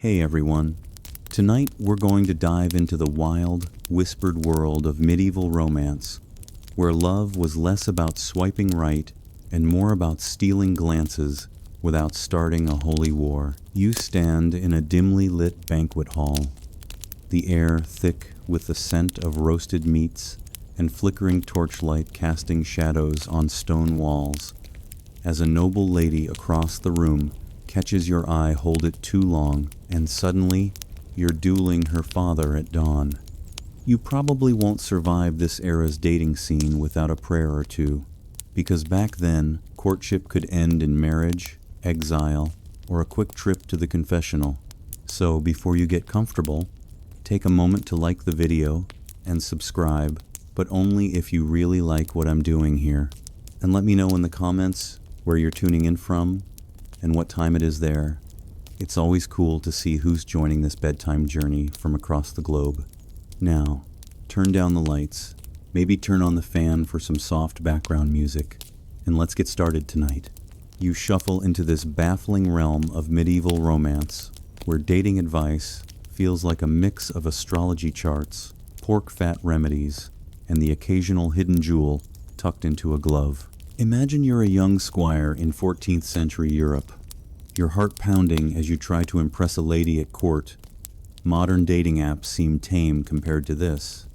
Hey everyone. Tonight we're going to dive into the wild, whispered world of medieval romance, where love was less about swiping right and more about stealing glances without starting a holy war. You stand in a dimly lit banquet hall, the air thick with the scent of roasted meats and flickering torchlight casting shadows on stone walls, as a noble lady across the room catches your eye hold it too long, and suddenly you're dueling her father at dawn. You probably won't survive this era's dating scene without a prayer or two, because back then, courtship could end in marriage, exile, or a quick trip to the confessional. So before you get comfortable, take a moment to like the video and subscribe, but only if you really like what I'm doing here. And let me know in the comments where you're tuning in from and what time it is there. It's always cool to see who's joining this bedtime journey from across the globe. Now, turn down the lights, maybe turn on the fan for some soft background music, and let's get started tonight. You shuffle into this baffling realm of medieval romance, where dating advice feels like a mix of astrology charts, pork fat remedies, and the occasional hidden jewel tucked into a glove. Imagine you're a young squire in 14th century Europe, your heart pounding as you try to impress a lady at court. Modern dating apps seem tame compared to this,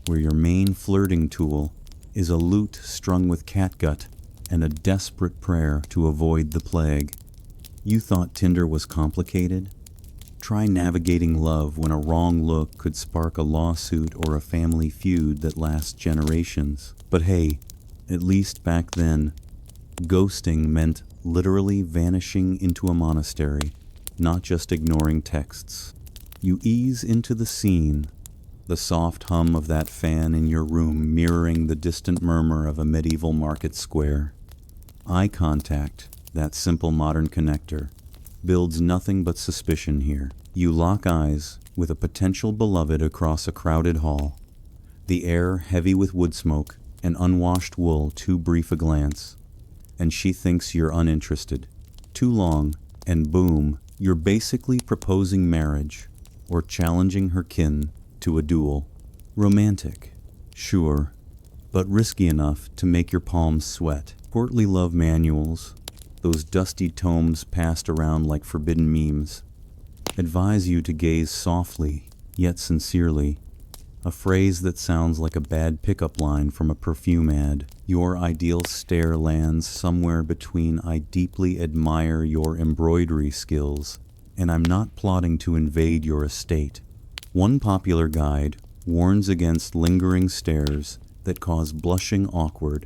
where your main flirting tool is a lute strung with catgut and a desperate prayer to avoid the plague. You thought Tinder was complicated? Try navigating love when a wrong look could spark a lawsuit or a family feud that lasts generations. But hey, at least back then, ghosting meant literally vanishing into a monastery, not just ignoring texts. You ease into the scene, the soft hum of that fan in your room mirroring the distant murmur of a medieval market square. Eye contact, that simple modern connector, builds nothing but suspicion here. You lock eyes with a potential beloved across a crowded hall, the air heavy with wood smoke and unwashed wool too brief a glance, and she thinks you're uninterested. Too long, and boom, you're basically proposing marriage or challenging her kin to a duel. Romantic, sure, but risky enough to make your palms sweat. Courtly love manuals, those dusty tomes passed around like forbidden memes, advise you to gaze softly, yet sincerely, a phrase that sounds like a bad pickup line from a perfume ad. Your ideal stare lands somewhere between "I deeply admire your embroidery skills" and "I'm not plotting to invade your estate." One popular guide warns against lingering stares that cause blushing awkward,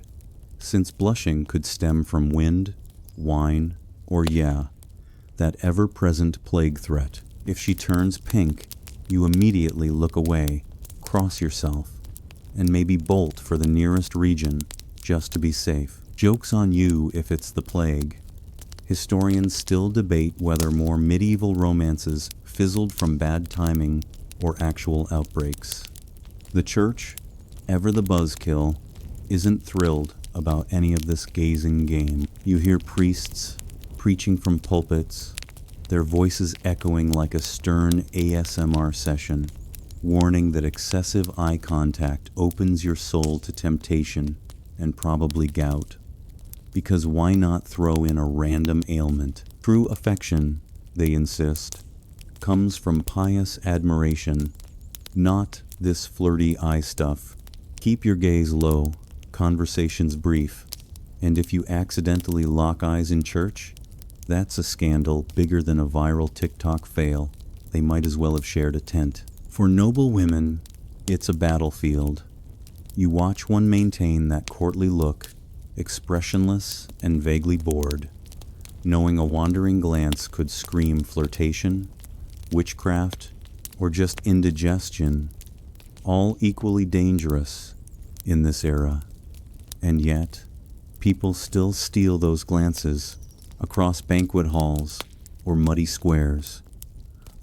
since blushing could stem from wind, wine, or that ever-present plague threat. If she turns pink, you immediately look away, cross yourself, and maybe bolt for the nearest region just to be safe. Joke's on you if it's the plague. Historians still debate whether more medieval romances fizzled from bad timing or actual outbreaks. The church, ever the buzzkill, isn't thrilled about any of this gazing game. You hear priests preaching from pulpits, their voices echoing like a stern ASMR session, warning that excessive eye contact opens your soul to temptation and probably gout. Because why not throw in a random ailment? True affection, they insist, comes from pious admiration, not this flirty eye stuff. Keep your gaze low, conversations brief, and if you accidentally lock eyes in church, that's a scandal bigger than a viral TikTok fail. They might as well have shared a tent. For noble women, it's a battlefield. You watch one maintain that courtly look, expressionless and vaguely bored, knowing a wandering glance could scream flirtation, witchcraft, or just indigestion, all equally dangerous in this era. And yet, people still steal those glances across banquet halls or muddy squares.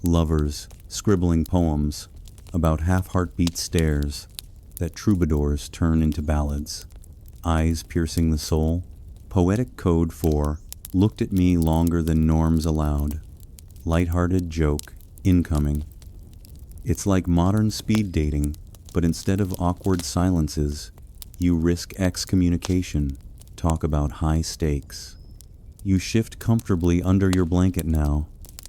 Lovers scribbling poems about half-heartbeat stares that troubadours turn into ballads. Eyes piercing the soul. Poetic code for "looked at me longer than norms allowed." Light-hearted joke incoming. It's like modern speed dating, but instead of awkward silences, you risk excommunication, talk about high stakes. You shift comfortably under your blanket now.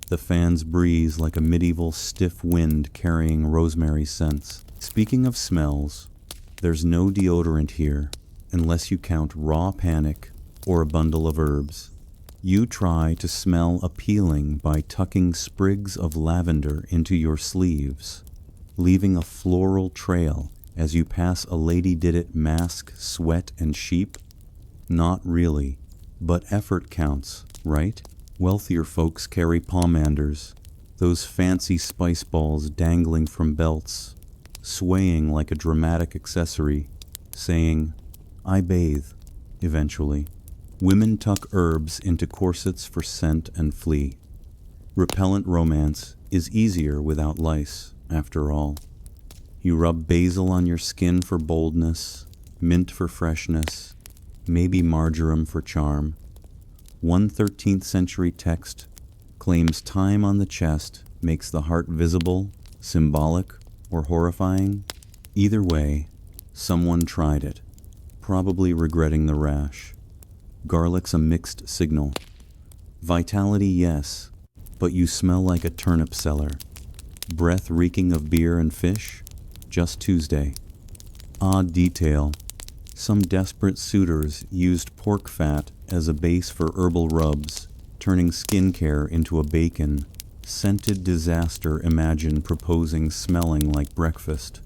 The fans breeze like a medieval stiff wind carrying rosemary scents. Speaking of smells, there's no deodorant here, unless you count raw panic or a bundle of herbs. You try to smell appealing by tucking sprigs of lavender into your sleeves, leaving a floral trail as you pass a lady did it mask, sweat, and sheep. Not really, but effort counts, right? Wealthier folks carry pomanders, those fancy spice balls dangling from belts, swaying like a dramatic accessory, saying, "I bathe," eventually. Women tuck herbs into corsets for scent and flee. Repellent romance is easier without lice, after all. You rub basil on your skin for boldness, mint for freshness, maybe marjoram for charm. One 13th century text claims time on the chest makes the heart visible, symbolic, or horrifying. Either way, someone tried it, probably regretting the rash. Garlic's a mixed signal. Vitality, yes, but you smell like a turnip cellar. Breath reeking of beer and fish? Just Tuesday. Odd detail. Some desperate suitors used pork fat as a base for herbal rubs, turning skincare into a bacon. Scented disaster imagine proposing smelling like breakfast.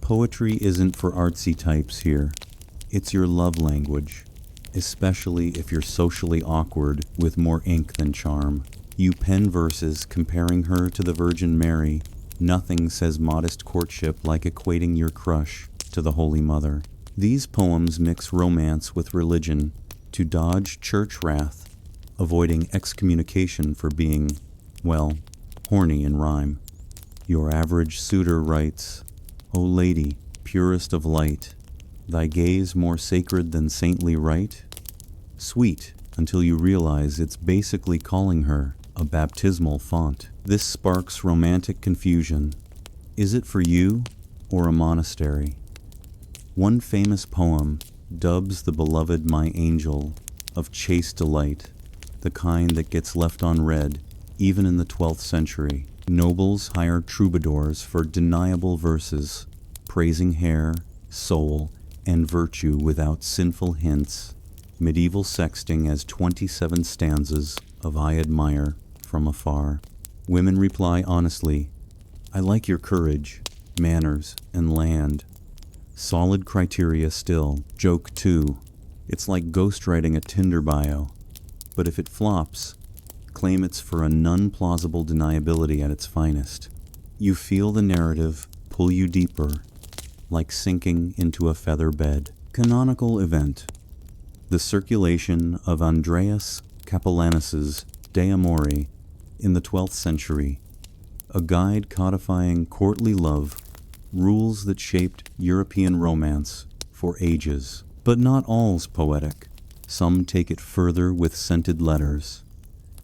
Poetry isn't for artsy types here. It's your love language, especially if you're socially awkward with more ink than charm. You pen verses comparing her to the Virgin Mary. Nothing says modest courtship like equating your crush to the Holy Mother. These poems mix romance with religion to dodge church wrath, avoiding excommunication for being, well, horny in rhyme. Your average suitor writes, "O lady, purest of light, thy gaze more sacred than saintly rite?" Sweet, until you realize it's basically calling her a baptismal font. This sparks romantic confusion. Is it for you or a monastery? One famous poem dubs the beloved my angel of chaste delight, the kind that gets left unread even in the 12th century. Nobles hired troubadours for deniable verses, praising hair, soul, and virtue without sinful hints. Medieval sexting as 27 stanzas of I admire from afar. Women reply honestly, "I like your courage, manners, and land." Solid criteria still. Joke 2. It's like ghostwriting a Tinder bio. But if it flops, claim it's for a non-plausible deniability at its finest. You feel the narrative pull you deeper, like sinking into a feather bed. Canonical event. The circulation of Andreas Capellanus's De Amore in the 12th century, a guide codifying courtly love, rules that shaped European romance for ages. But not all's poetic. Some take it further with scented letters.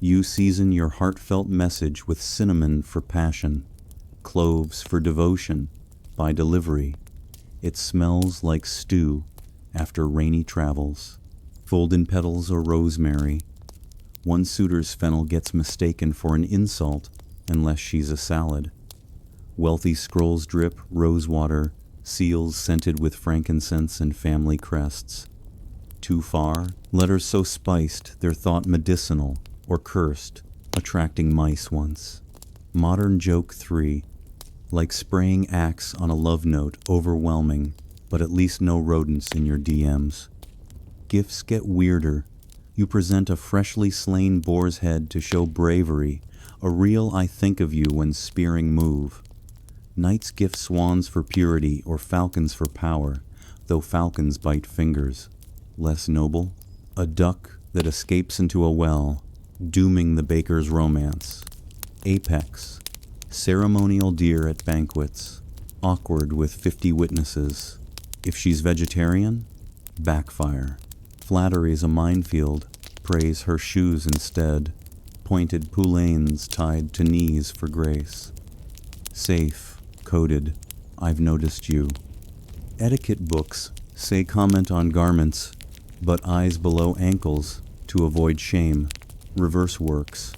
You season your heartfelt message with cinnamon for passion, cloves for devotion, by delivery. It smells like stew after rainy travels. Fold-in petals or rosemary. One suitor's fennel gets mistaken for an insult unless she's a salad. Wealthy scrolls drip rosewater, seals scented with frankincense and family crests. Too far, letters so spiced they're thought medicinal or cursed, attracting mice once. Modern joke 3. Like spraying axe on a love note, overwhelming, but at least no rodents in your DMs. Gifts get weirder. You present a freshly slain boar's head to show bravery, a real I think of you when spearing move. Knights gift swans for purity or falcons for power, though falcons bite fingers. Less noble. A duck that escapes into a well, dooming the baker's romance. Apex. Ceremonial deer at banquets, awkward with 50 witnesses. If she's vegetarian, backfire. Flattery's a minefield, praise her shoes instead. pointed poulaines tied to knees for grace. Safe, coded, I've noticed you. Etiquette books say comment on garments, but eyes below ankles to avoid shame. Reverse works.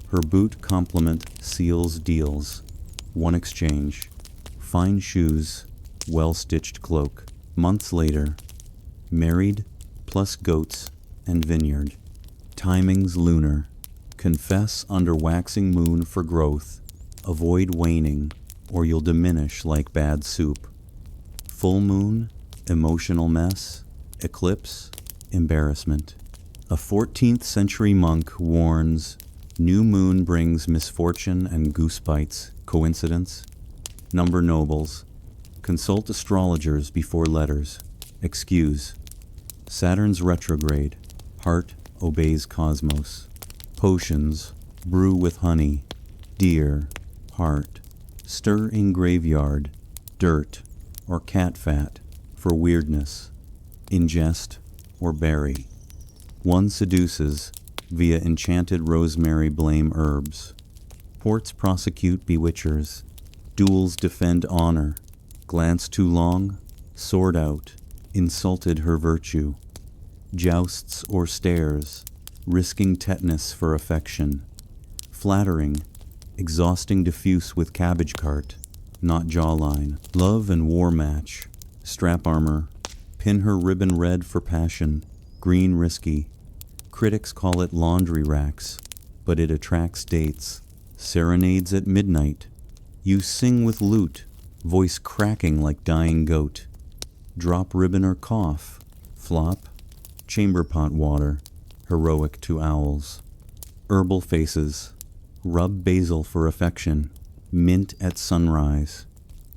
Her boot compliment seals deals. One exchange. Fine shoes, well-stitched cloak. Months later, married, plus goats and vineyard. Timings lunar. Confess under waxing moon for growth. Avoid waning, or you'll diminish like bad soup. Full moon, emotional mess. Eclipse, embarrassment. A 14th century monk warns, new moon brings misfortune and goose bites. Coincidence? Number nobles. Consult astrologers before letters. Excuse. Saturn's retrograde. Heart obeys cosmos. Potions. Brew with honey. Deer. Heart. Stir in graveyard. Dirt. Or cat fat. For weirdness. Ingest or bury. One seduces via enchanted rosemary blame herbs. Courts prosecute bewitchers. Duels defend honor. Glance too long, sword out, insulted her virtue. Jousts or stares, risking tetanus for affection. Flattering, exhausting diffuse with cabbage cart, not jawline. Love and war match, strap armor, pin her ribbon red for passion, green risky. Critics call it laundry racks, but it attracts dates. Serenades at midnight. You sing with lute, voice cracking like dying goat. Drop ribbon or cough. Flop. Chamber pot water. Heroic to owls. Herbal faces. Rub basil for affection. Mint at sunrise.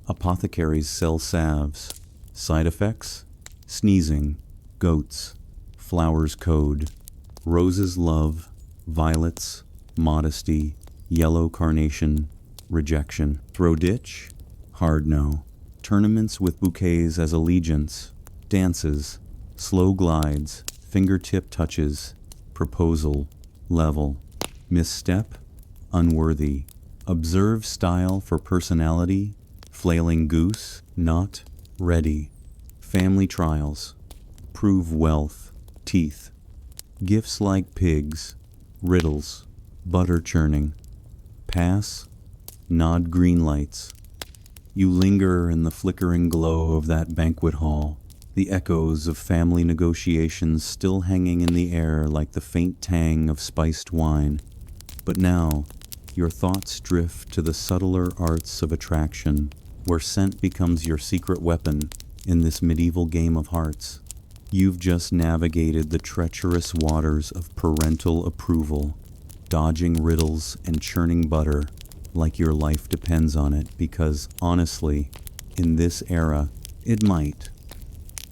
Apothecaries sell salves. Side effects? Sneezing. Goats. Flowers code. Roses love. Violets. Modesty. Yellow carnation. Rejection. Throw ditch? Hard no. Tournaments with bouquets as allegiance. Dances. Slow glides. Fingertip touches. Proposal. Level. Misstep? Unworthy. Observe style for personality. Flailing goose? Not ready. Family trials. Prove wealth. Teeth. Gifts like pigs. Riddles. Butter churning. Pass. Nod green lights. You linger in the flickering glow of that banquet hall, the echoes of family negotiations still hanging in the air like the faint tang of spiced wine. But now, your thoughts drift to the subtler arts of attraction, where scent becomes your secret weapon in this medieval game of hearts. You've just navigated the treacherous waters of parental approval, dodging riddles and churning butter like your life depends on it, because, honestly, in this era, it might.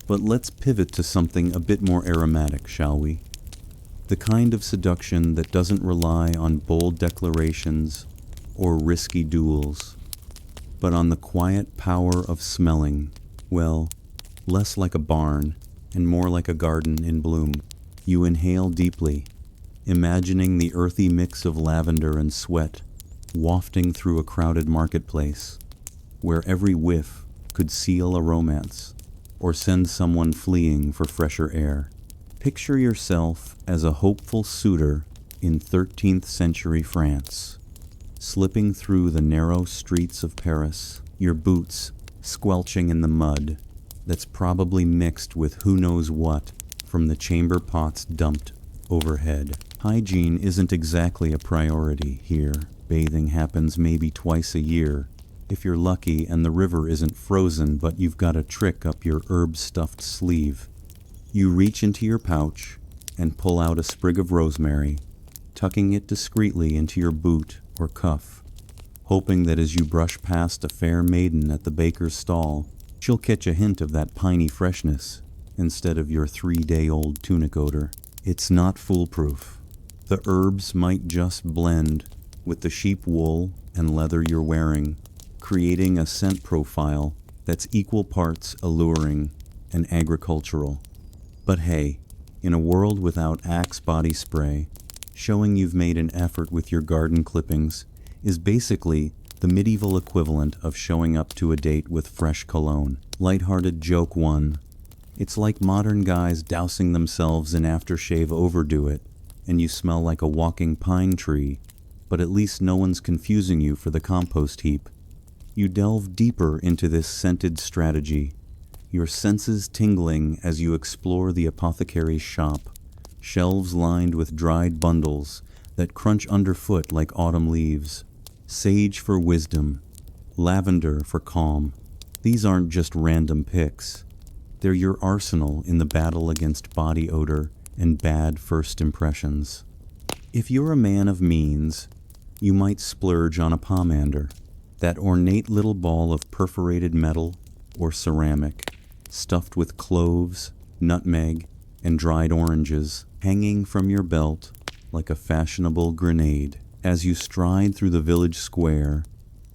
But let's pivot to something a bit more aromatic, shall we? The kind of seduction that doesn't rely on bold declarations or risky duels, but on the quiet power of smelling, well, less like a barn and more like a garden in bloom. You inhale deeply, imagining the earthy mix of lavender and sweat wafting through a crowded marketplace, where every whiff could seal a romance or send someone fleeing for fresher air. Picture yourself as a hopeful suitor in 13th century France, slipping through the narrow streets of Paris, your boots squelching in the mud that's probably mixed with who knows what from the chamber pots dumped overhead. Hygiene isn't exactly a priority here. Bathing happens maybe twice a year, if you're lucky and the river isn't frozen but you've got a trick up your herb-stuffed sleeve. You reach into your pouch and pull out a sprig of rosemary, tucking it discreetly into your boot or cuff, hoping that as you brush past a fair maiden at the baker's stall, she'll catch a hint of that piney freshness instead of your 3-day-old tunic odor. It's not foolproof. The herbs might just blend with the sheep wool and leather you're wearing, creating a scent profile that's equal parts alluring and agricultural. But hey, in a world without Axe body spray, showing you've made an effort with your garden clippings, is basically the medieval equivalent of showing up to a date with fresh cologne. Lighthearted joke 1. It's like modern guys dousing themselves in aftershave overdo it, and you smell like a walking pine tree, but at least no one's confusing you for the compost heap. You delve deeper into this scented strategy, your senses tingling as you explore the apothecary's shop, shelves lined with dried bundles that crunch underfoot like autumn leaves. Sage for wisdom, lavender for calm. These aren't just random picks. They're your arsenal in the battle against body odor and bad first impressions. If you're a man of means, you might splurge on a pomander, that ornate little ball of perforated metal or ceramic, stuffed with cloves, nutmeg, and dried oranges, hanging from your belt like a fashionable grenade. As you stride through the village square,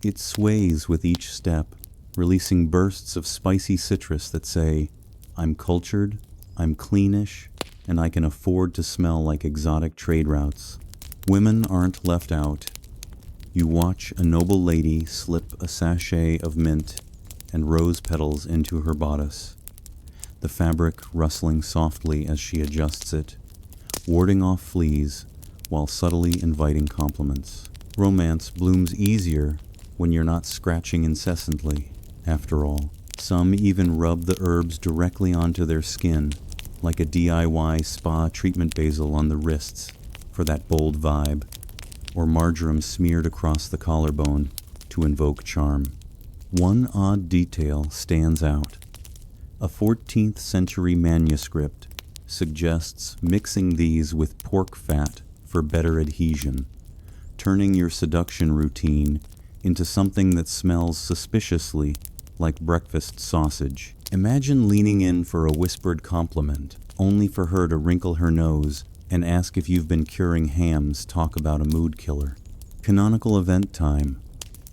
it sways with each step, releasing bursts of spicy citrus that say, "I'm cultured, I'm cleanish, and I can afford to smell like exotic trade routes." Women aren't left out. You watch a noble lady slip a sachet of mint and rose petals into her bodice, the fabric rustling softly as she adjusts it, warding off fleas while subtly inviting compliments. Romance blooms easier when you're not scratching incessantly. After all, some even rub the herbs directly onto their skin, like a DIY spa treatment basil on the wrists for that bold vibe, or marjoram smeared across the collarbone to invoke charm. One odd detail stands out. A 14th century manuscript suggests mixing these with pork fat for better adhesion, turning your seduction routine into something that smells suspiciously like breakfast sausage. Imagine leaning in for a whispered compliment, only for her to wrinkle her nose and ask if you've been curing hams. Talk about a mood killer. Canonical event time.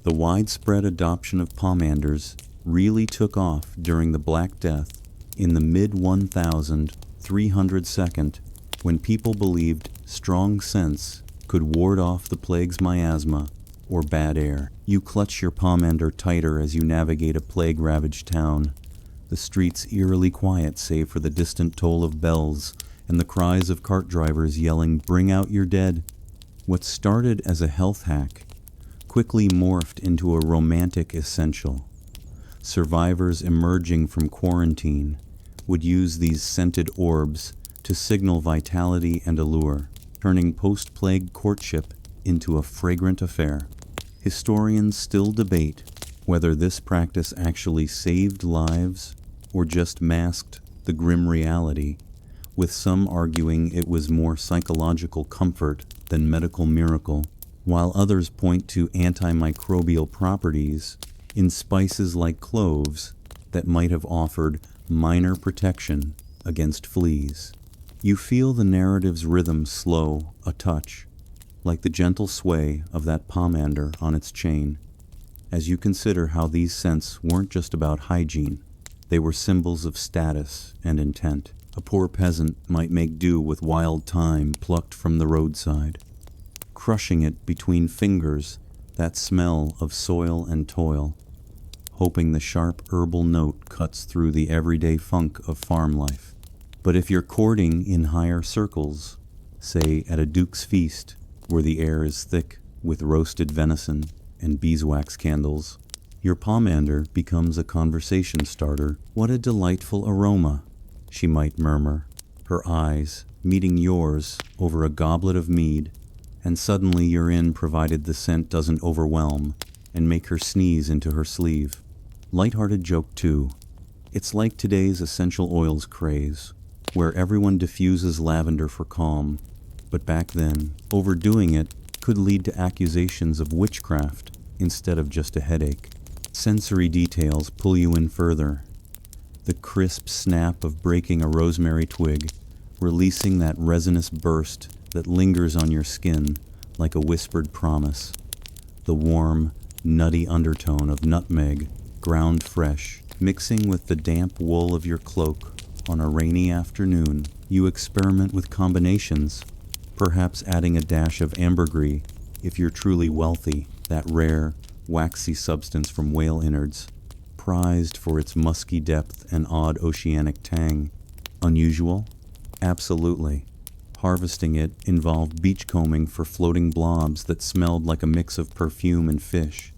The widespread adoption of pomanders really took off during the Black Death in the mid-1300s, when people believed strong scents could ward off the plague's miasma or bad air. You clutch your pomander tighter as you navigate a plague-ravaged town, the streets eerily quiet save for the distant toll of bells and the cries of cart drivers yelling, "Bring out your dead." What started as a health hack quickly morphed into a romantic essential. Survivors emerging from quarantine would use these scented orbs to signal vitality and allure, turning post-plague courtship into a fragrant affair. Historians still debate whether this practice actually saved lives or just masked the grim reality, with some arguing it was more psychological comfort than medical miracle, while others point to antimicrobial properties in spices like cloves that might have offered minor protection against fleas. You feel the narrative's rhythm slow a touch, like the gentle sway of that pomander on its chain, as you consider how these scents weren't just about hygiene, they were symbols of status and intent. A poor peasant might make do with wild thyme plucked from the roadside, crushing it between fingers, that smell of soil and toil, hoping the sharp herbal note cuts through the everyday funk of farm life. But if you're courting in higher circles, say at a duke's feast where the air is thick with roasted venison and beeswax candles, your pomander becomes a conversation starter. "What a delightful aroma," she might murmur, her eyes meeting yours over a goblet of mead, and suddenly you're in, provided the scent doesn't overwhelm and make her sneeze into her sleeve. Lighthearted joke 2. It's like today's essential oils craze, where everyone diffuses lavender for calm, but back then, overdoing it could lead to accusations of witchcraft instead of just a headache. Sensory details pull you in further. The crisp snap of breaking a rosemary twig, releasing that resinous burst that lingers on your skin like a whispered promise. The warm, nutty undertone of nutmeg, ground fresh, mixing with the damp wool of your cloak on a rainy afternoon. You experiment with combinations, perhaps adding a dash of ambergris if you're truly wealthy, that rare, waxy substance from whale innards, prized for its musky depth and odd oceanic tang. Unusual? Absolutely. Harvesting it involved beachcombing for floating blobs that smelled like a mix of perfume and fish.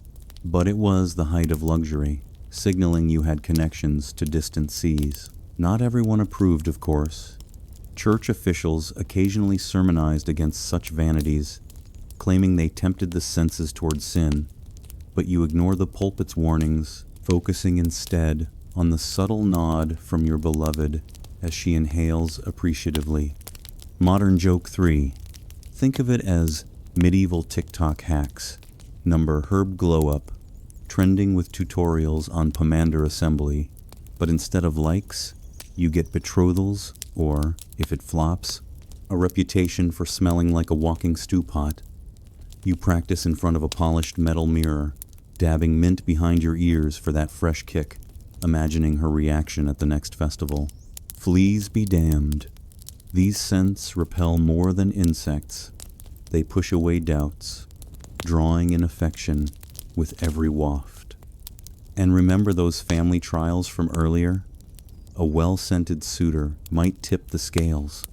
But it was the height of luxury, signaling you had connections to distant seas. Not everyone approved, of course. Church officials occasionally sermonized against such vanities, claiming they tempted the senses toward sin, but you ignore the pulpit's warnings, focusing instead on the subtle nod from your beloved as she inhales appreciatively. Modern joke 3. Think of it as medieval TikTok hacks. Number herb glow up, trending with tutorials on pomander assembly, but instead of likes, you get betrothals, or, if it flops, a reputation for smelling like a walking stew pot. You practice in front of a polished metal mirror, dabbing mint behind your ears for that fresh kick, imagining her reaction at the next festival. Fleas be damned. These scents repel more than insects. They push away doubts, drawing in affection with every waft. And remember those family trials from earlier? A well-scented suitor might tip the scales,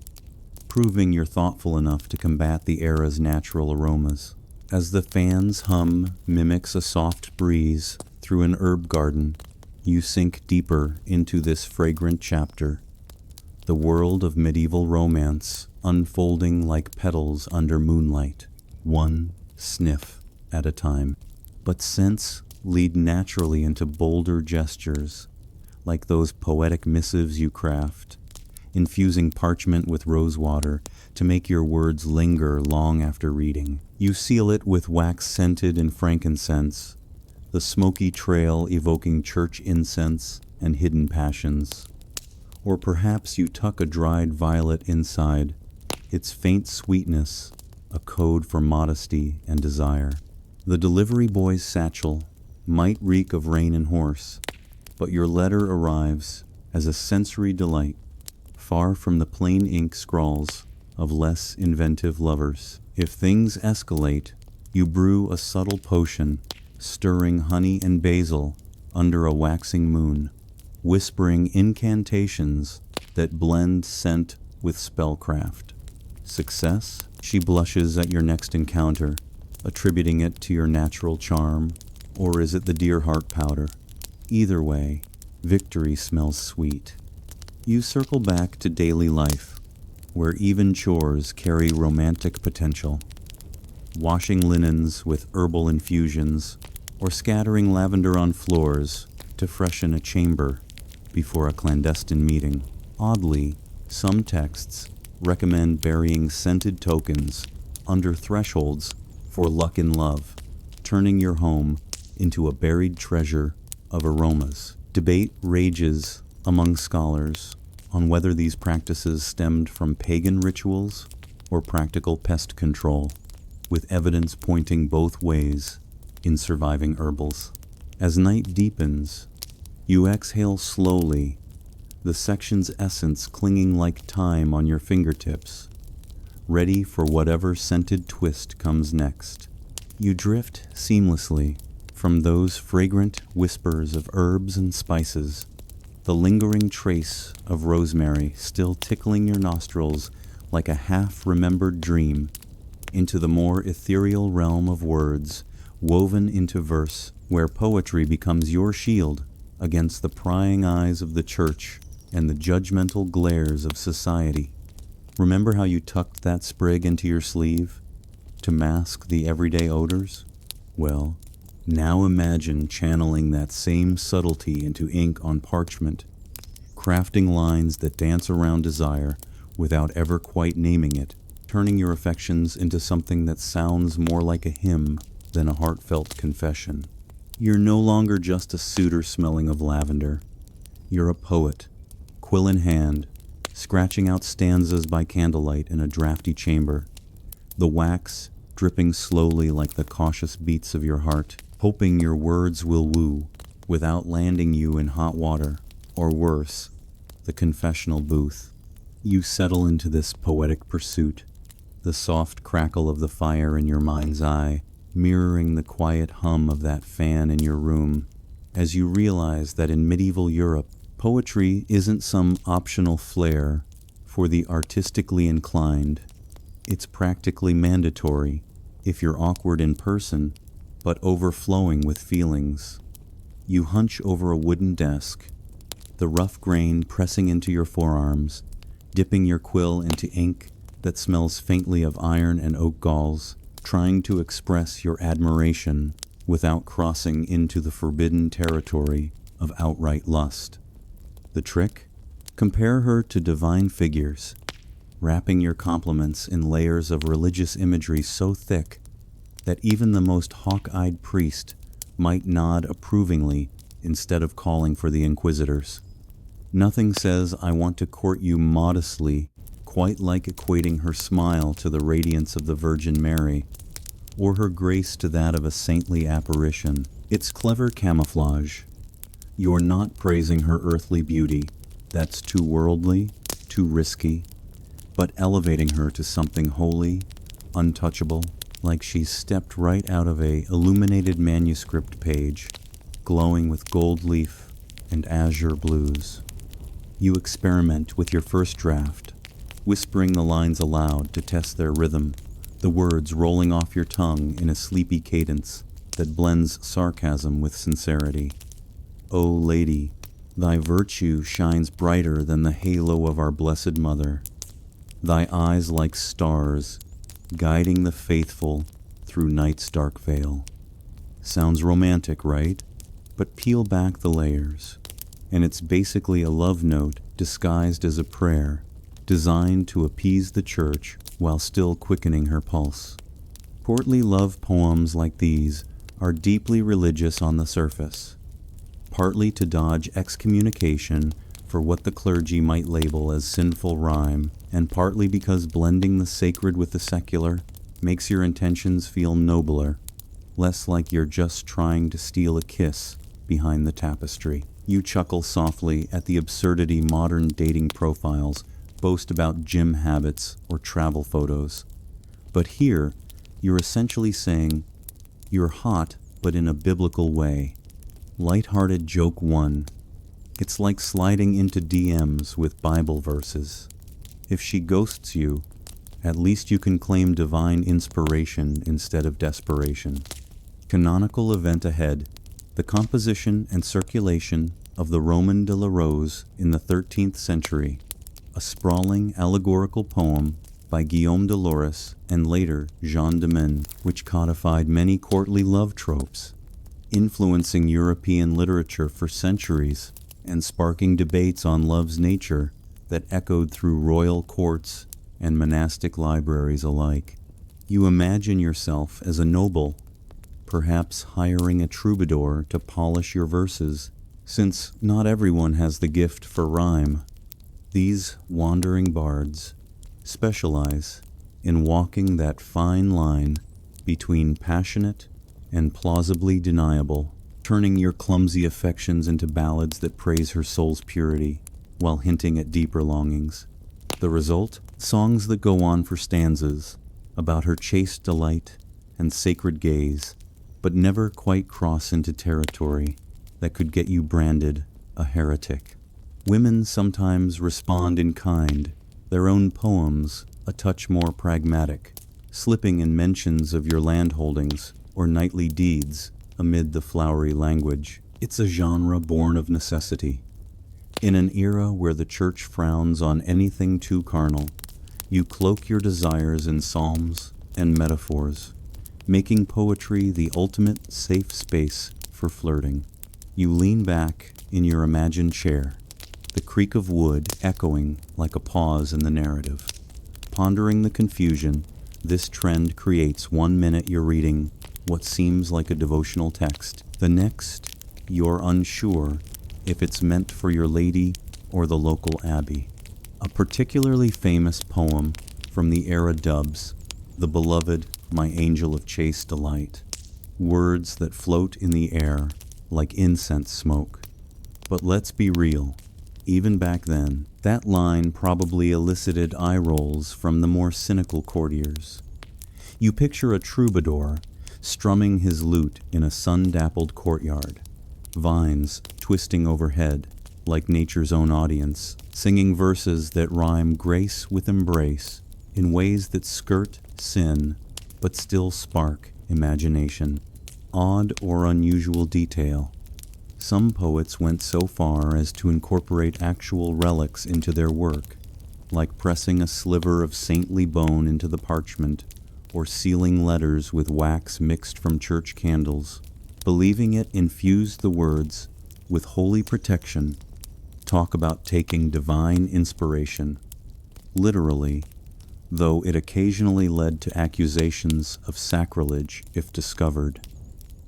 proving you're thoughtful enough to combat the era's natural aromas. As the fan's hum mimics a soft breeze through an herb garden, you sink deeper into this fragrant chapter, the world of medieval romance unfolding like petals under moonlight, one sniff at a time. But scents lead naturally into bolder gestures, like those poetic missives you craft, infusing parchment with rosewater to make your words linger long after reading. You seal it with wax scented in frankincense, the smoky trail evoking church incense and hidden passions. Or perhaps you tuck a dried violet inside, its faint sweetness a code for modesty and desire. The delivery boy's satchel might reek of rain and horse, but your letter arrives as a sensory delight, far from the plain ink scrawls of less inventive lovers. If things escalate, you brew a subtle potion, stirring honey and basil under a waxing moon, whispering incantations that blend scent with spellcraft. Success? She blushes at your next encounter, attributing it to your natural charm, or is it the deer heart powder? Either way, victory smells sweet. You circle back to daily life, where even chores carry romantic potential. Washing linens with herbal infusions, or scattering lavender on floors to freshen a chamber before a clandestine meeting. Oddly, some texts recommend burying scented tokens under thresholds for luck in love, turning your home into a buried treasure of aromas. Debate rages among scholars on whether these practices stemmed from pagan rituals or practical pest control, with evidence pointing both ways in surviving herbals. As night deepens, you exhale slowly, the section's essence clinging like time on your fingertips, ready for whatever scented twist comes next. You drift seamlessly from those fragrant whispers of herbs and spices, the lingering trace of rosemary still tickling your nostrils like a half-remembered dream, into the more ethereal realm of words woven into verse, where poetry becomes your shield against the prying eyes of the church and the judgmental glares of society. Remember how you tucked that sprig into your sleeve to mask the everyday odors? Well, now imagine channeling that same subtlety into ink on parchment, crafting lines that dance around desire without ever quite naming it, turning your affections into something that sounds more like a hymn than a heartfelt confession. You're no longer just a suitor smelling of lavender. You're a poet, quill in hand, scratching out stanzas by candlelight in a drafty chamber, the wax dripping slowly like the cautious beats of your heart, hoping your words will woo without landing you in hot water, or worse, the confessional booth. You settle into this poetic pursuit, the soft crackle of the fire in your mind's eye, mirroring the quiet hum of that fan in your room, as you realize that in medieval Europe, poetry isn't some optional flair for the artistically inclined. It's practically mandatory if you're awkward in person, but overflowing with feelings. You hunch over a wooden desk, the rough grain pressing into your forearms, dipping your quill into ink that smells faintly of iron and oak galls, trying to express your admiration without crossing into the forbidden territory of outright lust. The trick? Compare her to divine figures, wrapping your compliments in layers of religious imagery so thick that even the most hawk-eyed priest might nod approvingly instead of calling for the inquisitors. Nothing says I want to court you modestly quite like equating her smile to the radiance of the Virgin Mary, or her grace to that of a saintly apparition. It's clever camouflage. You're not praising her earthly beauty, that's too worldly, too risky, but elevating her to something holy, untouchable, like she's stepped right out of a illuminated manuscript page, glowing with gold leaf and azure blues. You experiment with your first draft, whispering the lines aloud to test their rhythm, the words rolling off your tongue in a sleepy cadence that blends sarcasm with sincerity. O Lady, thy virtue shines brighter than the halo of our Blessed Mother, thy eyes like stars, guiding the faithful through night's dark veil. Sounds romantic, right? But peel back the layers, and it's basically a love note disguised as a prayer, designed to appease the church while still quickening her pulse. Courtly love poems like these are deeply religious on the surface, partly to dodge excommunication for what the clergy might label as sinful rhyme, and partly because blending the sacred with the secular makes your intentions feel nobler, less like you're just trying to steal a kiss behind the tapestry. You chuckle softly at the absurdity modern dating profiles boast about gym habits or travel photos. But here, you're essentially saying, you're hot, but in a biblical way. Light-hearted joke 1. It's like sliding into DMs with Bible verses. If she ghosts you, at least you can claim divine inspiration instead of desperation. Canonical event ahead: the composition and circulation of the Roman de la Rose in the 13th century, a sprawling allegorical poem by Guillaume de Loris and later Jean de Meun, which codified many courtly love tropes, influencing European literature for centuries and sparking debates on love's nature that echoed through royal courts and monastic libraries alike. You imagine yourself as a noble, perhaps hiring a troubadour to polish your verses, since not everyone has the gift for rhyme. These wandering bards specialize in walking that fine line between passionate and plausibly deniable, turning your clumsy affections into ballads that praise her soul's purity while hinting at deeper longings. The result? Songs that go on for stanzas about her chaste delight and sacred gaze, but never quite cross into territory that could get you branded a heretic. Women sometimes respond in kind, their own poems a touch more pragmatic, slipping in mentions of your landholdings or knightly deeds amid the flowery language. It's a genre born of necessity. In an era where the church frowns on anything too carnal, you cloak your desires in psalms and metaphors, making poetry the ultimate safe space for flirting. You lean back in your imagined chair, the creak of wood echoing like a pause in the narrative. Pondering the confusion this trend creates: 1 minute you're reading what seems like a devotional text, the next you're unsure if it's meant for your lady or the local abbey. A particularly famous poem from the era dubs, "The Beloved, My Angel of Chaste Delight," words that float in the air like incense smoke. But let's be real, even back then. That line probably elicited eye rolls from the more cynical courtiers. You picture a troubadour strumming his lute in a sun-dappled courtyard, vines twisting overhead like nature's own audience, singing verses that rhyme grace with embrace in ways that skirt sin but still spark imagination. Odd or unusual detail. Some poets went so far as to incorporate actual relics into their work, like pressing a sliver of saintly bone into the parchment, or sealing letters with wax mixed from church candles, believing it infused the words with holy protection. Talk about taking divine inspiration. Literally, though it occasionally led to accusations of sacrilege if discovered.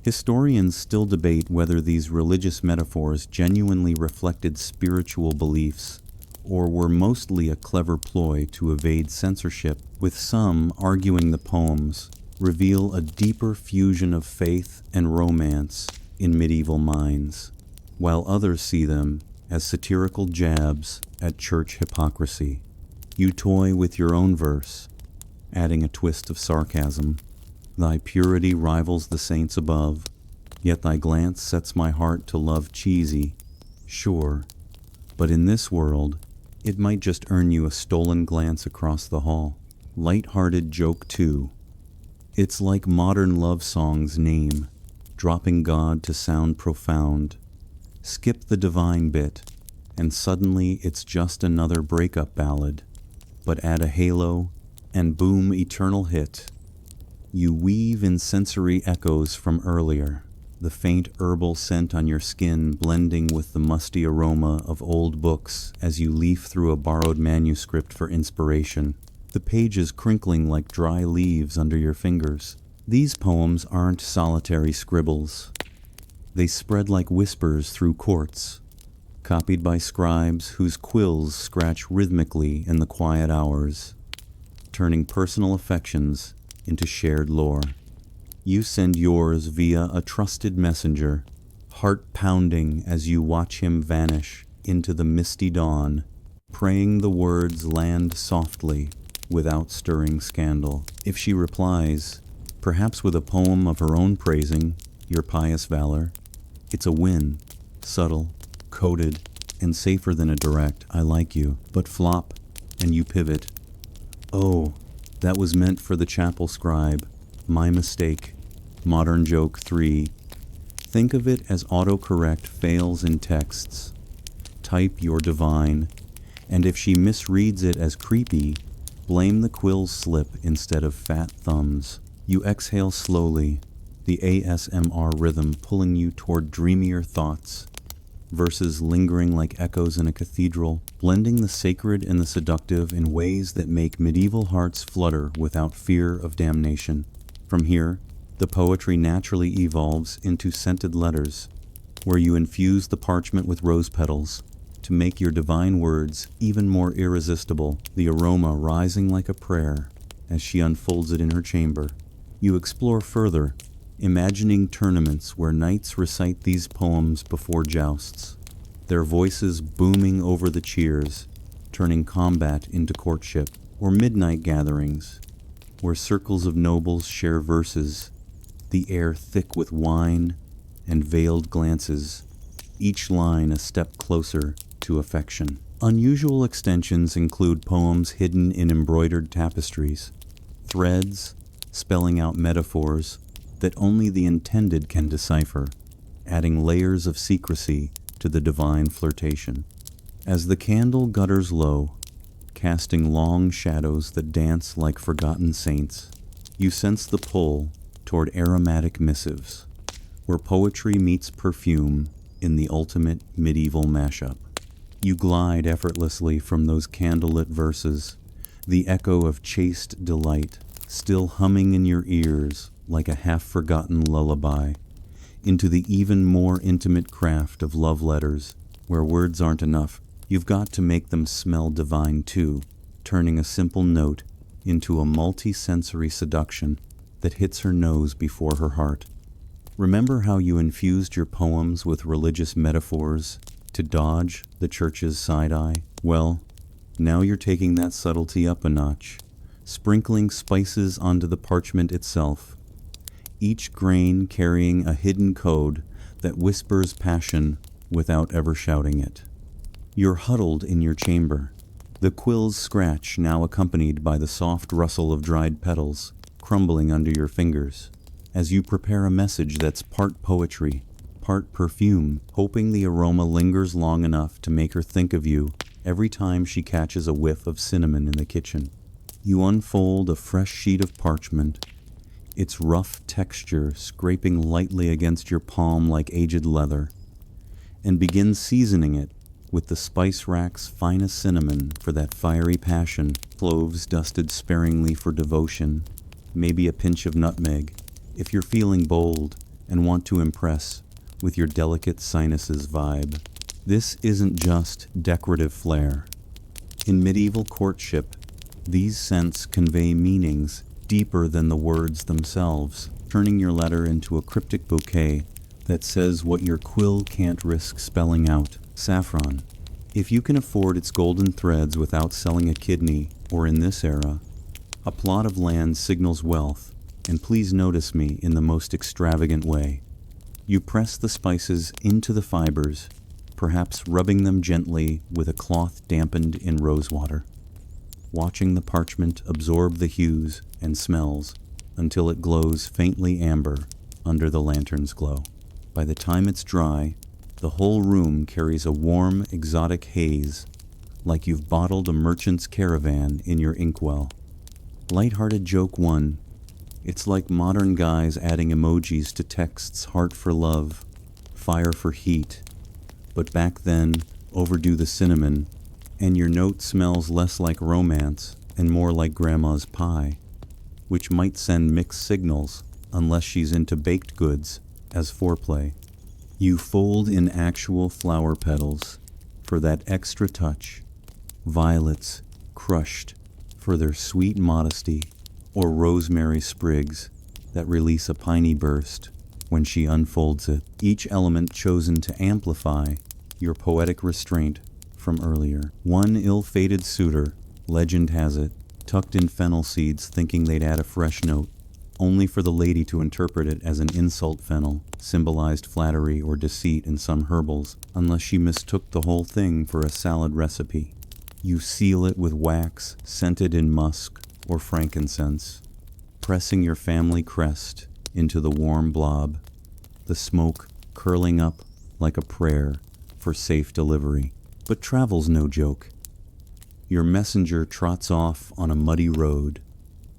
Historians still debate whether these religious metaphors genuinely reflected spiritual beliefs or were mostly a clever ploy to evade censorship, with some arguing the poems reveal a deeper fusion of faith and romance in medieval minds, while others see them as satirical jabs at church hypocrisy. You toy with your own verse, adding a twist of sarcasm. Thy purity rivals the saints above, yet thy glance sets my heart to love cheesy. Sure, but in this world, it might just earn you a stolen glance across the hall. Light-hearted joke too. It's like modern love songs' name, dropping God to sound profound. Skip the divine bit, and suddenly it's just another breakup ballad. But add a halo, and boom, eternal hit. You weave in sensory echoes from earlier, the faint herbal scent on your skin blending with the musty aroma of old books as you leaf through a borrowed manuscript for inspiration, the pages crinkling like dry leaves under your fingers. These poems aren't solitary scribbles. They spread like whispers through courts, copied by scribes whose quills scratch rhythmically in the quiet hours, turning personal affections into shared lore. You send yours via a trusted messenger, heart pounding as you watch him vanish into the misty dawn, praying the words land softly without stirring scandal. If she replies, perhaps with a poem of her own praising your pious valor, it's a win, subtle, coded, and safer than a direct "I like you," but flop, and you pivot. Oh, that was meant for the chapel scribe. My mistake. Modern joke 3. Think of it as autocorrect fails in texts. Type your divine, and if she misreads it as creepy, blame the quill's slip instead of fat thumbs. You exhale slowly, the ASMR rhythm pulling you toward dreamier thoughts, verses lingering like echoes in a cathedral, blending the sacred and the seductive in ways that make medieval hearts flutter without fear of damnation. From here, the poetry naturally evolves into scented letters, where you infuse the parchment with rose petals to make your divine words even more irresistible, the aroma rising like a prayer as she unfolds it in her chamber. You explore further, imagining tournaments where knights recite these poems before jousts, their voices booming over the cheers, turning combat into courtship, or midnight gatherings, where circles of nobles share verses, the air thick with wine and veiled glances, each line a step closer to affection. Unusual extensions include poems hidden in embroidered tapestries, threads spelling out metaphors that only the intended can decipher, adding layers of secrecy to the divine flirtation. As the candle gutters low, casting long shadows that dance like forgotten saints, you sense the pull toward aromatic missives, where poetry meets perfume in the ultimate medieval mashup. You glide effortlessly from those candlelit verses, the echo of chaste delight still humming in your ears like a half-forgotten lullaby, into the even more intimate craft of love letters, where words aren't enough. You've got to make them smell divine too, turning a simple note into a multi-sensory seduction that hits her nose before her heart. Remember how you infused your poems with religious metaphors To dodge the church's side-eye? Well, now you're taking that subtlety up a notch, sprinkling spices onto the parchment itself, each grain carrying a hidden code that whispers passion without ever shouting it. You're huddled in your chamber, the quill's scratch now accompanied by the soft rustle of dried petals crumbling under your fingers, as you prepare a message that's part poetry, part perfume, hoping the aroma lingers long enough to make her think of you every time she catches a whiff of cinnamon in the kitchen. You unfold a fresh sheet of parchment, its rough texture scraping lightly against your palm like aged leather, and begin seasoning it with the spice rack's finest cinnamon for that fiery passion, cloves dusted sparingly for devotion, maybe a pinch of nutmeg if you're feeling bold and want to impress with your delicate sinuses vibe. This isn't just decorative flair. In medieval courtship, these scents convey meanings deeper than the words themselves, turning your letter into a cryptic bouquet that says what your quill can't risk spelling out. Saffron. If you can afford its golden threads without selling a kidney, or in this era, a plot of land signals wealth, and please notice me in the most extravagant way. You press the spices into the fibers, perhaps rubbing them gently with a cloth dampened in rosewater, watching the parchment absorb the hues and smells until it glows faintly amber under the lantern's glow. By the time it's dry, the whole room carries a warm, exotic haze, like you've bottled a merchant's caravan in your inkwell. Lighthearted joke 1. It's like modern guys adding emojis to texts: heart for love, fire for heat. But back then, overdo the cinnamon, and your note smells less like romance and more like grandma's pie, which might send mixed signals unless she's into baked goods as foreplay. You fold in actual flower petals for that extra touch, violets crushed for their sweet modesty, or rosemary sprigs that release a piney burst when she unfolds it, each element chosen to amplify your poetic restraint from earlier. One ill-fated suitor, legend has it, tucked in fennel seeds thinking they'd add a fresh note, only for the lady to interpret it as an insult. Fennel symbolized flattery or deceit in some herbals, unless she mistook the whole thing for a salad recipe. You seal it with wax scented in musk or frankincense, pressing your family crest into the warm blob, the smoke curling up like a prayer for safe delivery. But travel's no joke. Your messenger trots off on a muddy road,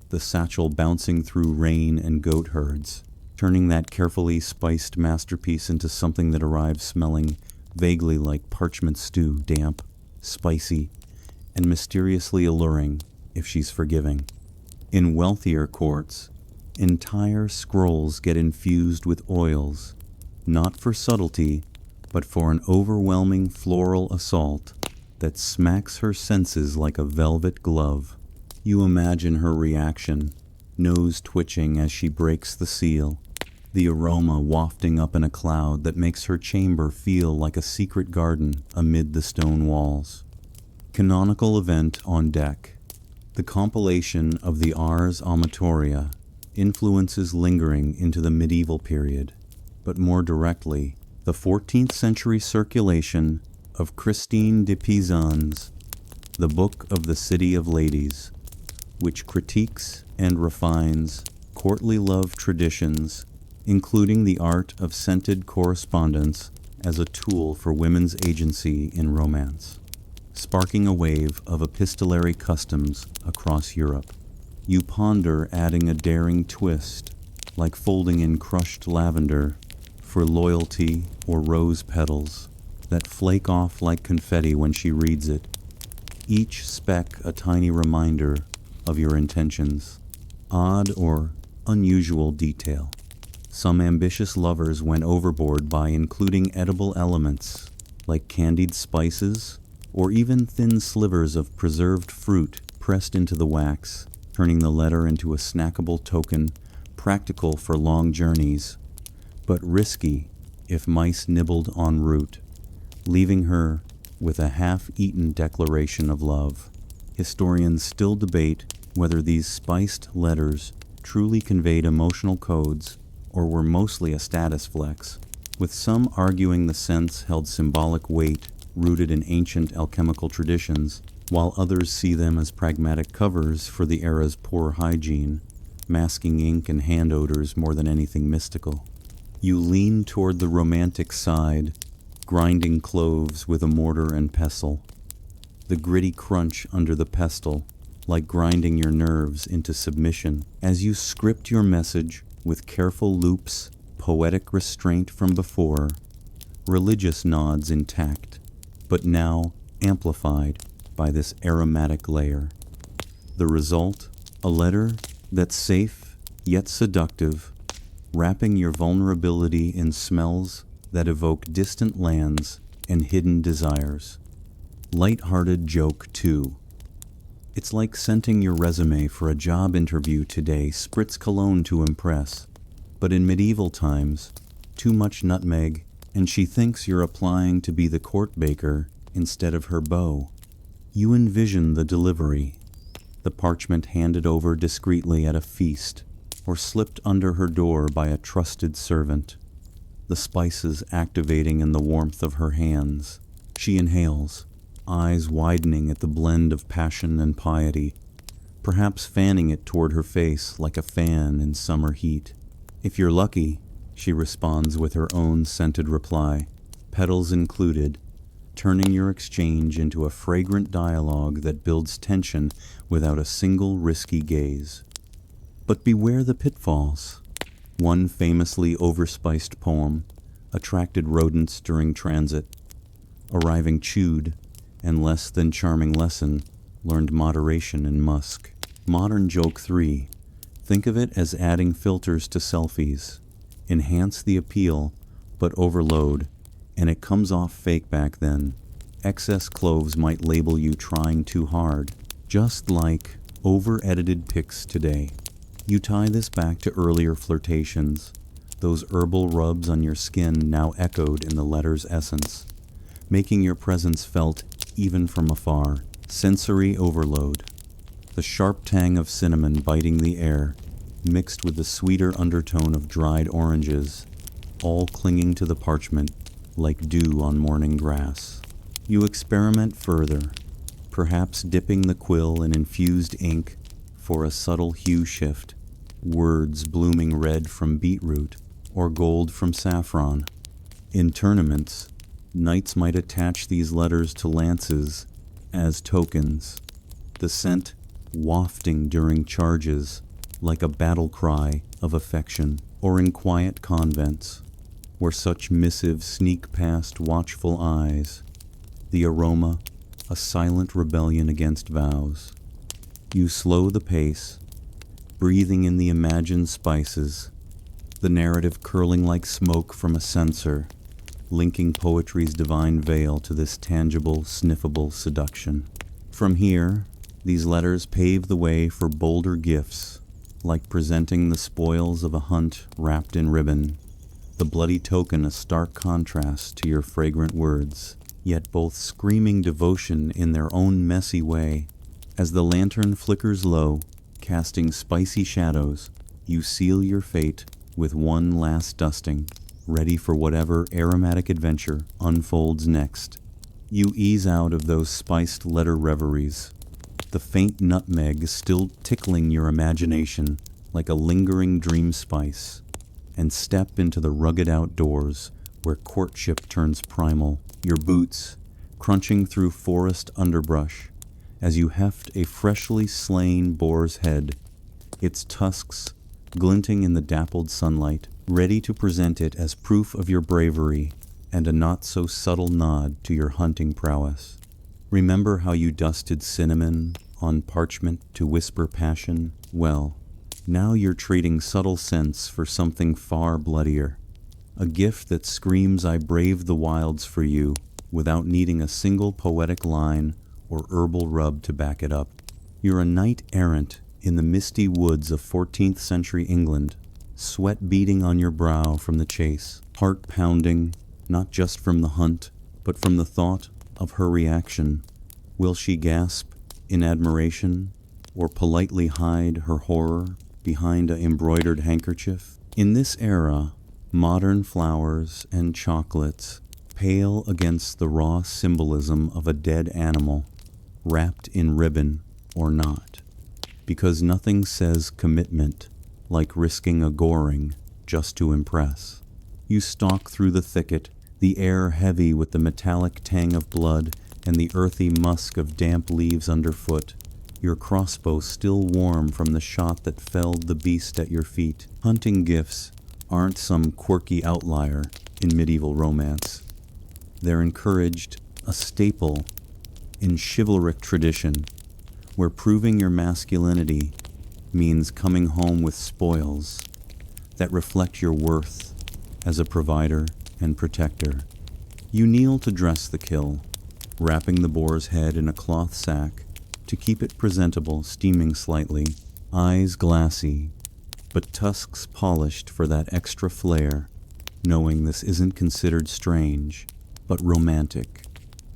the satchel bouncing through rain and goat herds, turning that carefully spiced masterpiece into something that arrives smelling vaguely like parchment stew, damp, spicy, and mysteriously alluring if she's forgiving. In wealthier courts, entire scrolls get infused with oils, not for subtlety, but for an overwhelming floral assault that smacks her senses like a velvet glove. You imagine her reaction, nose twitching as she breaks the seal, the aroma wafting up in a cloud that makes her chamber feel like a secret garden amid the stone walls. Canonical event on deck. The compilation of the Ars Amatoria influences lingering into the medieval period, but more directly, the 14th century circulation of Christine de Pisan's The Book of the City of Ladies, which critiques and refines courtly love traditions, including the art of scented correspondence as a tool for women's agency in romance, sparking a wave of epistolary customs across Europe. You ponder adding a daring twist, like folding in crushed lavender for loyalty or rose petals that flake off like confetti when she reads it, each speck a tiny reminder of your intentions. Odd or unusual detail. Some ambitious lovers went overboard by including edible elements like candied spices or even thin slivers of preserved fruit pressed into the wax, turning the letter into a snackable token practical for long journeys, but risky if mice nibbled en route. leaving her with a half-eaten declaration of love. Historians still debate whether these spiced letters truly conveyed emotional codes or were mostly a status flex, with some arguing the sense held symbolic weight rooted in ancient alchemical traditions, while others see them as pragmatic covers for the era's poor hygiene, masking ink and hand odors more than anything mystical. You lean toward the romantic side, grinding cloves with a mortar and pestle. The gritty crunch under the pestle, like grinding your nerves into submission, as you script your message with careful loops, poetic restraint from before, religious nods intact, but now amplified by this aromatic layer. The result, a letter that's safe yet seductive, wrapping your vulnerability in smells that evoke distant lands and hidden desires. Light-hearted joke 2. It's like scenting your resume for a job interview today, spritz cologne to impress. But in medieval times, too much nutmeg, and she thinks you're applying to be the court baker instead of her beau. You envision the delivery, the parchment handed over discreetly at a feast, or slipped under her door by a trusted servant, the spices activating in the warmth of her hands. She inhales, eyes widening at the blend of passion and piety, perhaps fanning it toward her face like a fan in summer heat. If you're lucky, she responds with her own scented reply, petals included, turning your exchange into a fragrant dialogue that builds tension without a single risky gaze. But beware the pitfalls. One famously overspiced poem attracted rodents during transit. Arriving chewed, and less than charming lesson learned moderation in musk. Modern joke 3. Think of it as adding filters to selfies. Enhance the appeal, but overload, and it comes off fake back then. Excess cloves might label you trying too hard, just like over-edited pics today. You tie this back to earlier flirtations, those herbal rubs on your skin now echoed in the letter's essence, making your presence felt even from afar. Sensory overload. The sharp tang of cinnamon biting the air, mixed with the sweeter undertone of dried oranges, all clinging to the parchment like dew on morning grass. You experiment further, perhaps dipping the quill in infused ink for a subtle hue shift, words blooming red from beetroot or gold from saffron. In tournaments, knights might attach these letters to lances as tokens, the scent wafting during charges like a battle cry of affection, or in quiet convents, where such missives sneak past watchful eyes, the aroma a silent rebellion against vows. You slow the pace, breathing in the imagined spices, the narrative curling like smoke from a censer, linking poetry's divine veil to this tangible, sniffable seduction. From here, these letters pave the way for bolder gifts, like presenting the spoils of a hunt wrapped in ribbon, the bloody token a stark contrast to your fragrant words, yet both screaming devotion in their own messy way. As the lantern flickers low, casting spicy shadows, you seal your fate with one last dusting, ready for whatever aromatic adventure unfolds next. You ease out of those spiced letter reveries, the faint nutmeg still tickling your imagination like a lingering dream spice, and step into the rugged outdoors where courtship turns primal, your boots crunching through forest underbrush as you heft a freshly slain boar's head, its tusks glinting in the dappled sunlight, ready to present it as proof of your bravery and a not-so-subtle nod to your hunting prowess. Remember how you dusted cinnamon on parchment to whisper passion? Well, now you're trading subtle scents for something far bloodier. A gift that screams I braved the wilds for you without needing a single poetic line or herbal rub to back it up. You're a knight errant in the misty woods of 14th century England, sweat beading on your brow from the chase, heart pounding, not just from the hunt, but from the thought of her reaction. Will she gasp in admiration or politely hide her horror behind an embroidered handkerchief? In this era, modern flowers and chocolates pale against the raw symbolism of a dead animal, wrapped in ribbon or not, because nothing says commitment like risking a goring just to impress. You stalk through the thicket, the air heavy with the metallic tang of blood and the earthy musk of damp leaves underfoot, your crossbow still warm from the shot that felled the beast at your feet. Hunting gifts aren't some quirky outlier in medieval romance. They're encouraged, a staple in chivalric tradition, where proving your masculinity means coming home with spoils that reflect your worth as a provider and protector. You kneel to dress the kill, wrapping the boar's head in a cloth sack to keep it presentable, steaming slightly, eyes glassy, but tusks polished for that extra flair, knowing this isn't considered strange, but romantic.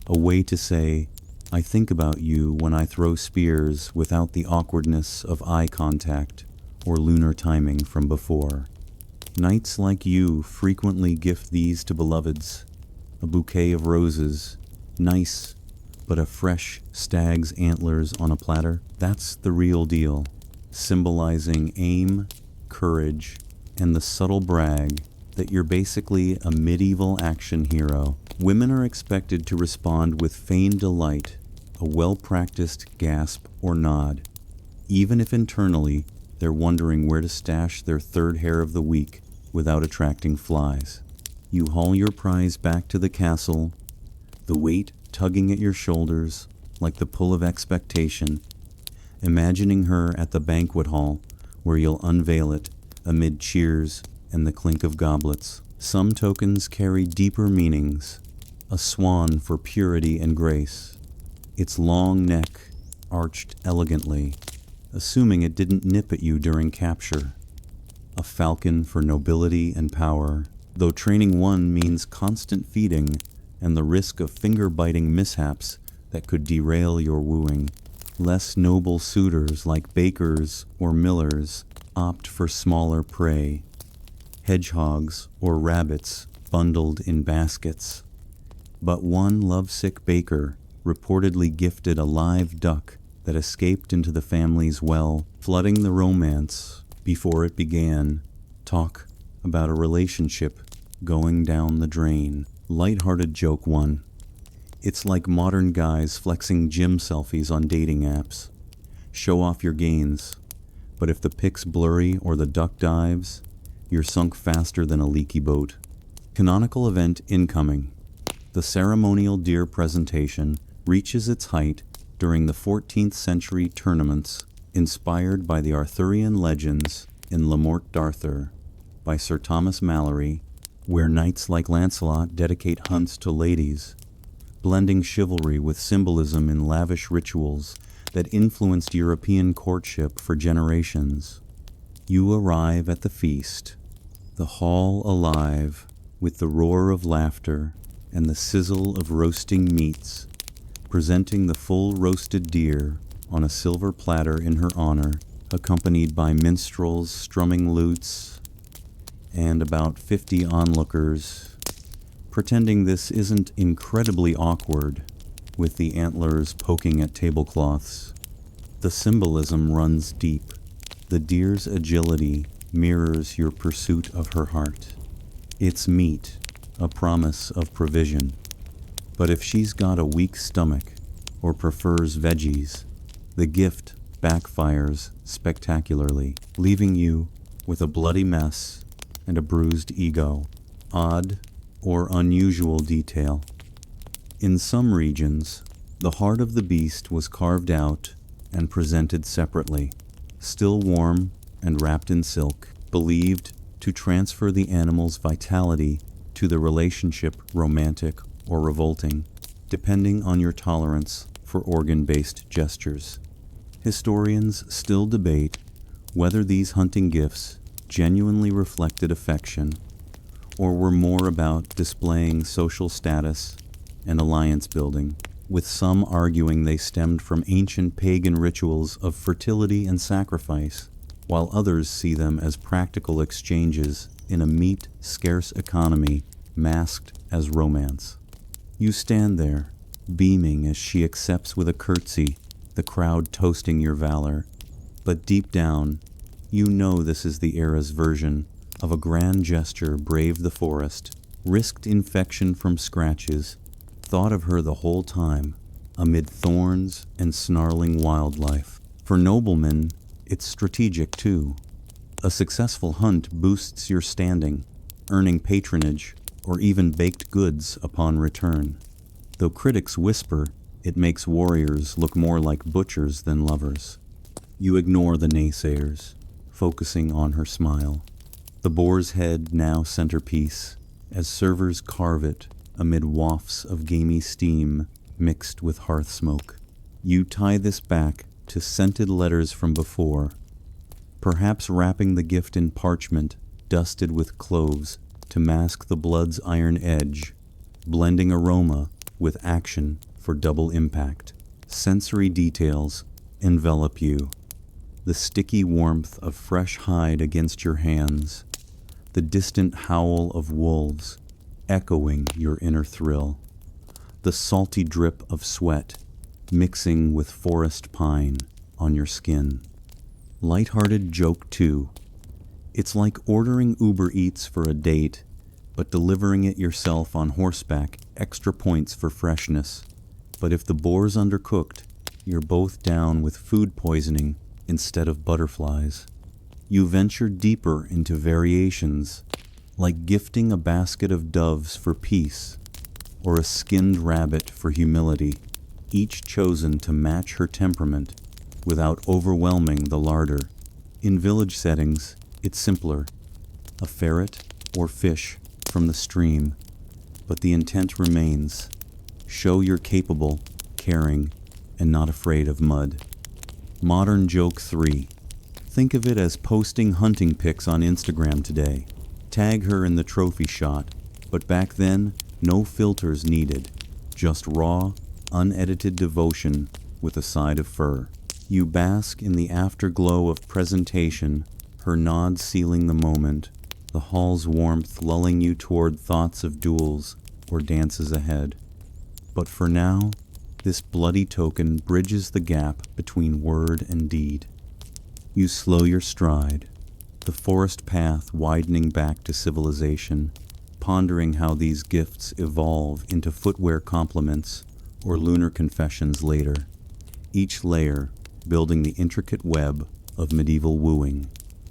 A way to say, I think about you when I throw spears without the awkwardness of eye contact or lunar timing from before. Knights like you frequently gift these to beloveds, a bouquet of roses, nice, but a fresh stag's antlers on a platter. That's the real deal, symbolizing aim, courage, and the subtle brag that you're basically a medieval action hero. Women are expected to respond with feigned delight, a well-practiced gasp or nod, even if internally they're wondering where to stash their third hair of the week without attracting flies. You haul your prize back to the castle, the weight tugging at your shoulders like the pull of expectation, imagining her at the banquet hall where you'll unveil it amid cheers and the clink of goblets. Some tokens carry deeper meanings, a swan for purity and grace, its long neck arched elegantly, assuming it didn't nip at you during capture, a falcon for nobility and power, though training one means constant feeding and the risk of finger-biting mishaps that could derail your wooing. Less noble suitors like bakers or millers opt for smaller prey, hedgehogs or rabbits bundled in baskets. But one lovesick baker reportedly gifted a live duck that escaped into the family's well, flooding the romance before it began. Talk about a relationship going down the drain. Light-hearted joke one. It's like modern guys flexing gym selfies on dating apps. Show off your gains, but if the pic's blurry or the duck dives, you're sunk faster than a leaky boat. Canonical event incoming. The ceremonial deer presentation reaches its height during the 14th century tournaments inspired by the Arthurian legends in Le Morte d'Arthur by Sir Thomas Malory, where knights like Lancelot dedicate hunts to ladies, blending chivalry with symbolism in lavish rituals that influenced European courtship for generations. You arrive at the feast, the hall alive with the roar of laughter and the sizzle of roasting meats, presenting the full roasted deer on a silver platter in her honor, accompanied by minstrels strumming lutes and about 50 onlookers, pretending this isn't incredibly awkward, with the antlers poking at tablecloths. The symbolism runs deep. The deer's agility mirrors your pursuit of her heart. It's meat, a promise of provision. But if she's got a weak stomach or prefers veggies, the gift backfires spectacularly, leaving you with a bloody mess and a bruised ego. Odd or unusual detail. In some regions, the heart of the beast was carved out and presented separately, still warm and wrapped in silk, believed to transfer the animal's vitality to the relationship, romantic or revolting, depending on your tolerance for organ-based gestures. Historians still debate whether these hunting gifts genuinely reflected affection or were more about displaying social status and alliance building, with some arguing they stemmed from ancient pagan rituals of fertility and sacrifice, while others see them as practical exchanges in a meat-scarce economy masked as romance. You stand there, beaming as she accepts with a curtsy, the crowd toasting your valor. But deep down, you know this is the era's version of a grand gesture braved the forest, risked infection from scratches, thought of her the whole time, amid thorns and snarling wildlife. For noblemen, it's strategic too. A successful hunt boosts your standing, earning patronage or even baked goods upon return. Though critics whisper, it makes warriors look more like butchers than lovers. You ignore the naysayers, focusing on her smile. The boar's head now centerpiece, as servers carve it amid wafts of gamey steam mixed with hearth smoke. You tie this back to scented letters from before, perhaps wrapping the gift in parchment dusted with cloves to mask the blood's iron edge, blending aroma with action for double impact. Sensory details envelop you. The sticky warmth of fresh hide against your hands, the distant howl of wolves echoing your inner thrill, the salty drip of sweat mixing with forest pine on your skin. Light-hearted joke too. It's like ordering Uber Eats for a date, but delivering it yourself on horseback, extra points for freshness. But if the boar's undercooked, you're both down with food poisoning instead of butterflies. You venture deeper into variations, like gifting a basket of doves for peace, or a skinned rabbit for humility, each chosen to match her temperament without overwhelming the larder. In village settings, it's simpler, a ferret or fish from the stream, but the intent remains. Show you're capable, caring, and not afraid of mud. Modern joke 3. Think of it as posting hunting pics on Instagram today. Tag her in the trophy shot, but back then, no filters needed, just raw, unedited devotion with a side of fur. You bask in the afterglow of presentation, her nod sealing the moment, the hall's warmth lulling you toward thoughts of duels or dances ahead. But for now, this bloody token bridges the gap between word and deed. You slow your stride, the forest path widening back to civilization, pondering how these gifts evolve into footwear compliments or lunar confessions later, each layer building the intricate web of medieval wooing.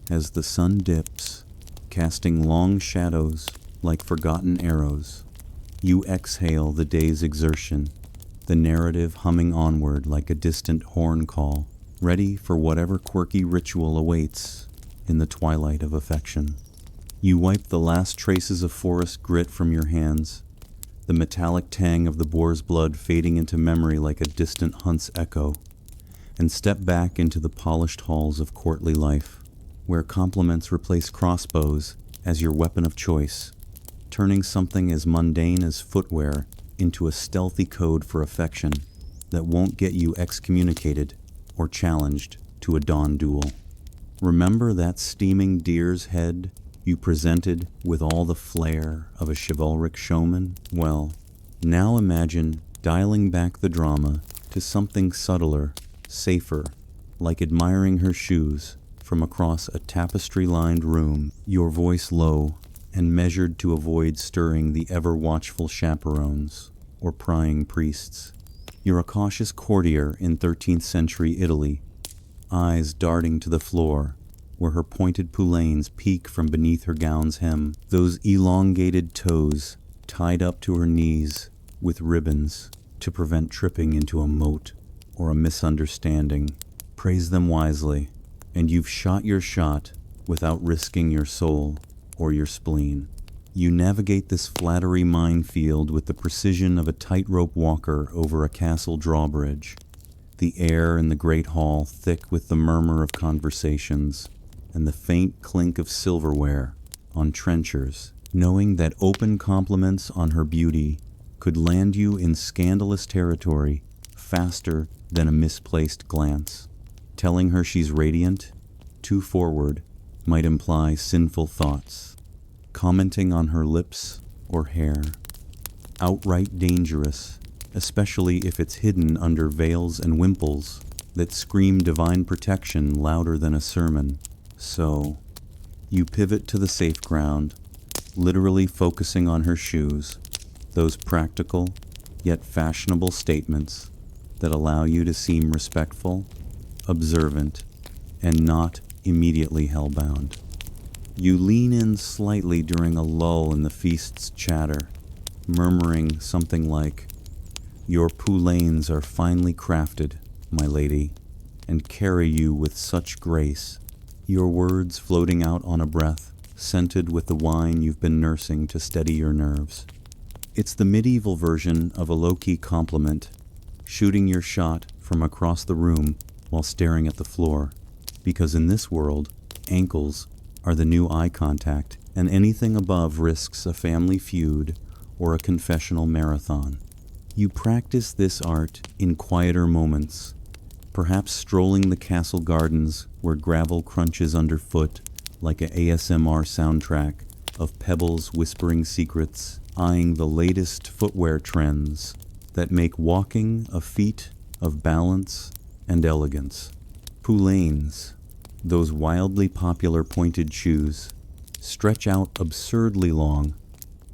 As the sun dips, casting long shadows like forgotten arrows, you exhale the day's exertion, the narrative humming onward like a distant horn call, ready for whatever quirky ritual awaits in the twilight of affection. You wipe the last traces of forest grit from your hands, the metallic tang of the boar's blood fading into memory like a distant hunt's echo, and step back into the polished halls of courtly life, where compliments replace crossbows as your weapon of choice, turning something as mundane as footwear into a stealthy code for affection that won't get you excommunicated or challenged to a dawn duel. Remember that steaming deer's head you presented with all the flair of a chivalric showman? Well, now imagine dialing back the drama to something subtler, safer, like admiring her shoes from across a tapestry-lined room, your voice low and measured to avoid stirring the ever-watchful chaperones or prying priests. You're a cautious courtier in 13th century Italy, eyes darting to the floor, where her pointed poulaines peek from beneath her gown's hem, those elongated toes tied up to her knees with ribbons to prevent tripping into a moat or a misunderstanding. Praise them wisely, and you've shot your shot without risking your soul or your spleen. You navigate this flattery minefield with the precision of a tightrope walker over a castle drawbridge, the air in the great hall thick with the murmur of conversations and the faint clink of silverware on trenchers, knowing that open compliments on her beauty could land you in scandalous territory faster than a misplaced glance. Telling her she's radiant, too forward, might imply sinful thoughts. Commenting on her lips or hair. Outright dangerous, especially if it's hidden under veils and wimples that scream divine protection louder than a sermon. So, you pivot to the safe ground, literally focusing on her shoes, those practical yet fashionable statements that allow you to seem respectful, observant, and not immediately hellbound. You lean in slightly during a lull in the feast's chatter, murmuring something like, "Your poulaines are finely crafted, my lady, and carry you with such grace," your words floating out on a breath, scented with the wine you've been nursing to steady your nerves. It's the medieval version of a low-key compliment, shooting your shot from across the room while staring at the floor, because in this world, ankles are the new eye contact, and anything above risks a family feud or a confessional marathon. You practice this art in quieter moments, perhaps strolling the castle gardens where gravel crunches underfoot like a ASMR soundtrack of pebbles whispering secrets, eyeing the latest footwear trends that make walking a feat of balance and elegance. Poulaines, those wildly popular pointed shoes, stretch out absurdly long,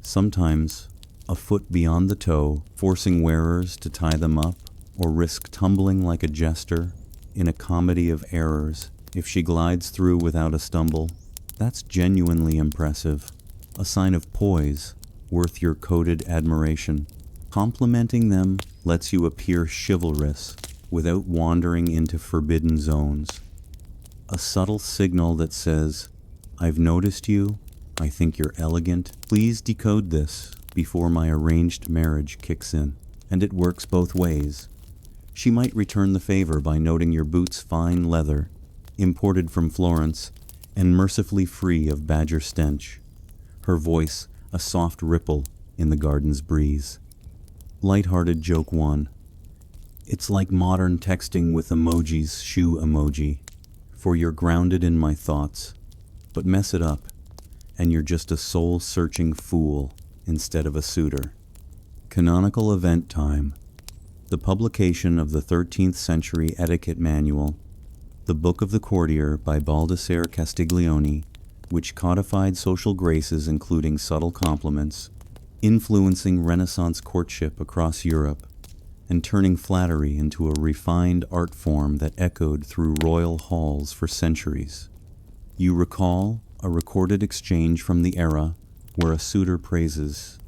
sometimes a foot beyond the toe, forcing wearers to tie them up or risk tumbling like a jester in a comedy of errors if she glides through without a stumble. That's genuinely impressive, a sign of poise worth your coded admiration. Complimenting them lets you appear chivalrous without wandering into forbidden zones. A subtle signal that says, "I've noticed you, I think you're elegant, please decode this before my arranged marriage kicks in." And it works both ways. She might return the favor by noting your boots' fine leather, imported from Florence, and mercifully free of badger stench. Her voice a soft ripple in the garden's breeze. Light-hearted joke 1. It's like modern texting with emojis, shoe emoji, for you're grounded in my thoughts, but mess it up, and you're just a soul-searching fool instead of a suitor. Canonical event time. The publication of the 13th century etiquette manual, The Book of the Courtier by Baldassare Castiglione, which codified social graces including subtle compliments, influencing Renaissance courtship across Europe, and turning flattery into a refined art form that echoed through royal halls for centuries. You recall a recorded exchange from the era where a suitor praises,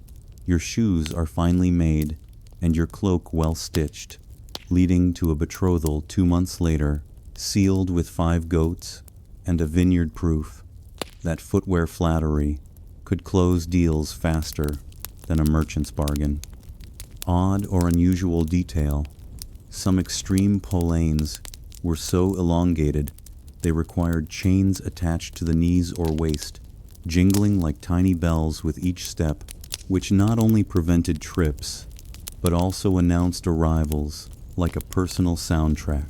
"Your shoes are finely made, and your cloak well stitched," leading to a betrothal 2 months later, sealed with 5 goats and a vineyard proof that footwear flattery could close deals faster than a merchant's bargain. Odd or unusual detail. Some extreme poulaines were so elongated they required chains attached to the knees or waist, jingling like tiny bells with each step, which not only prevented trips, but also announced arrivals like a personal soundtrack,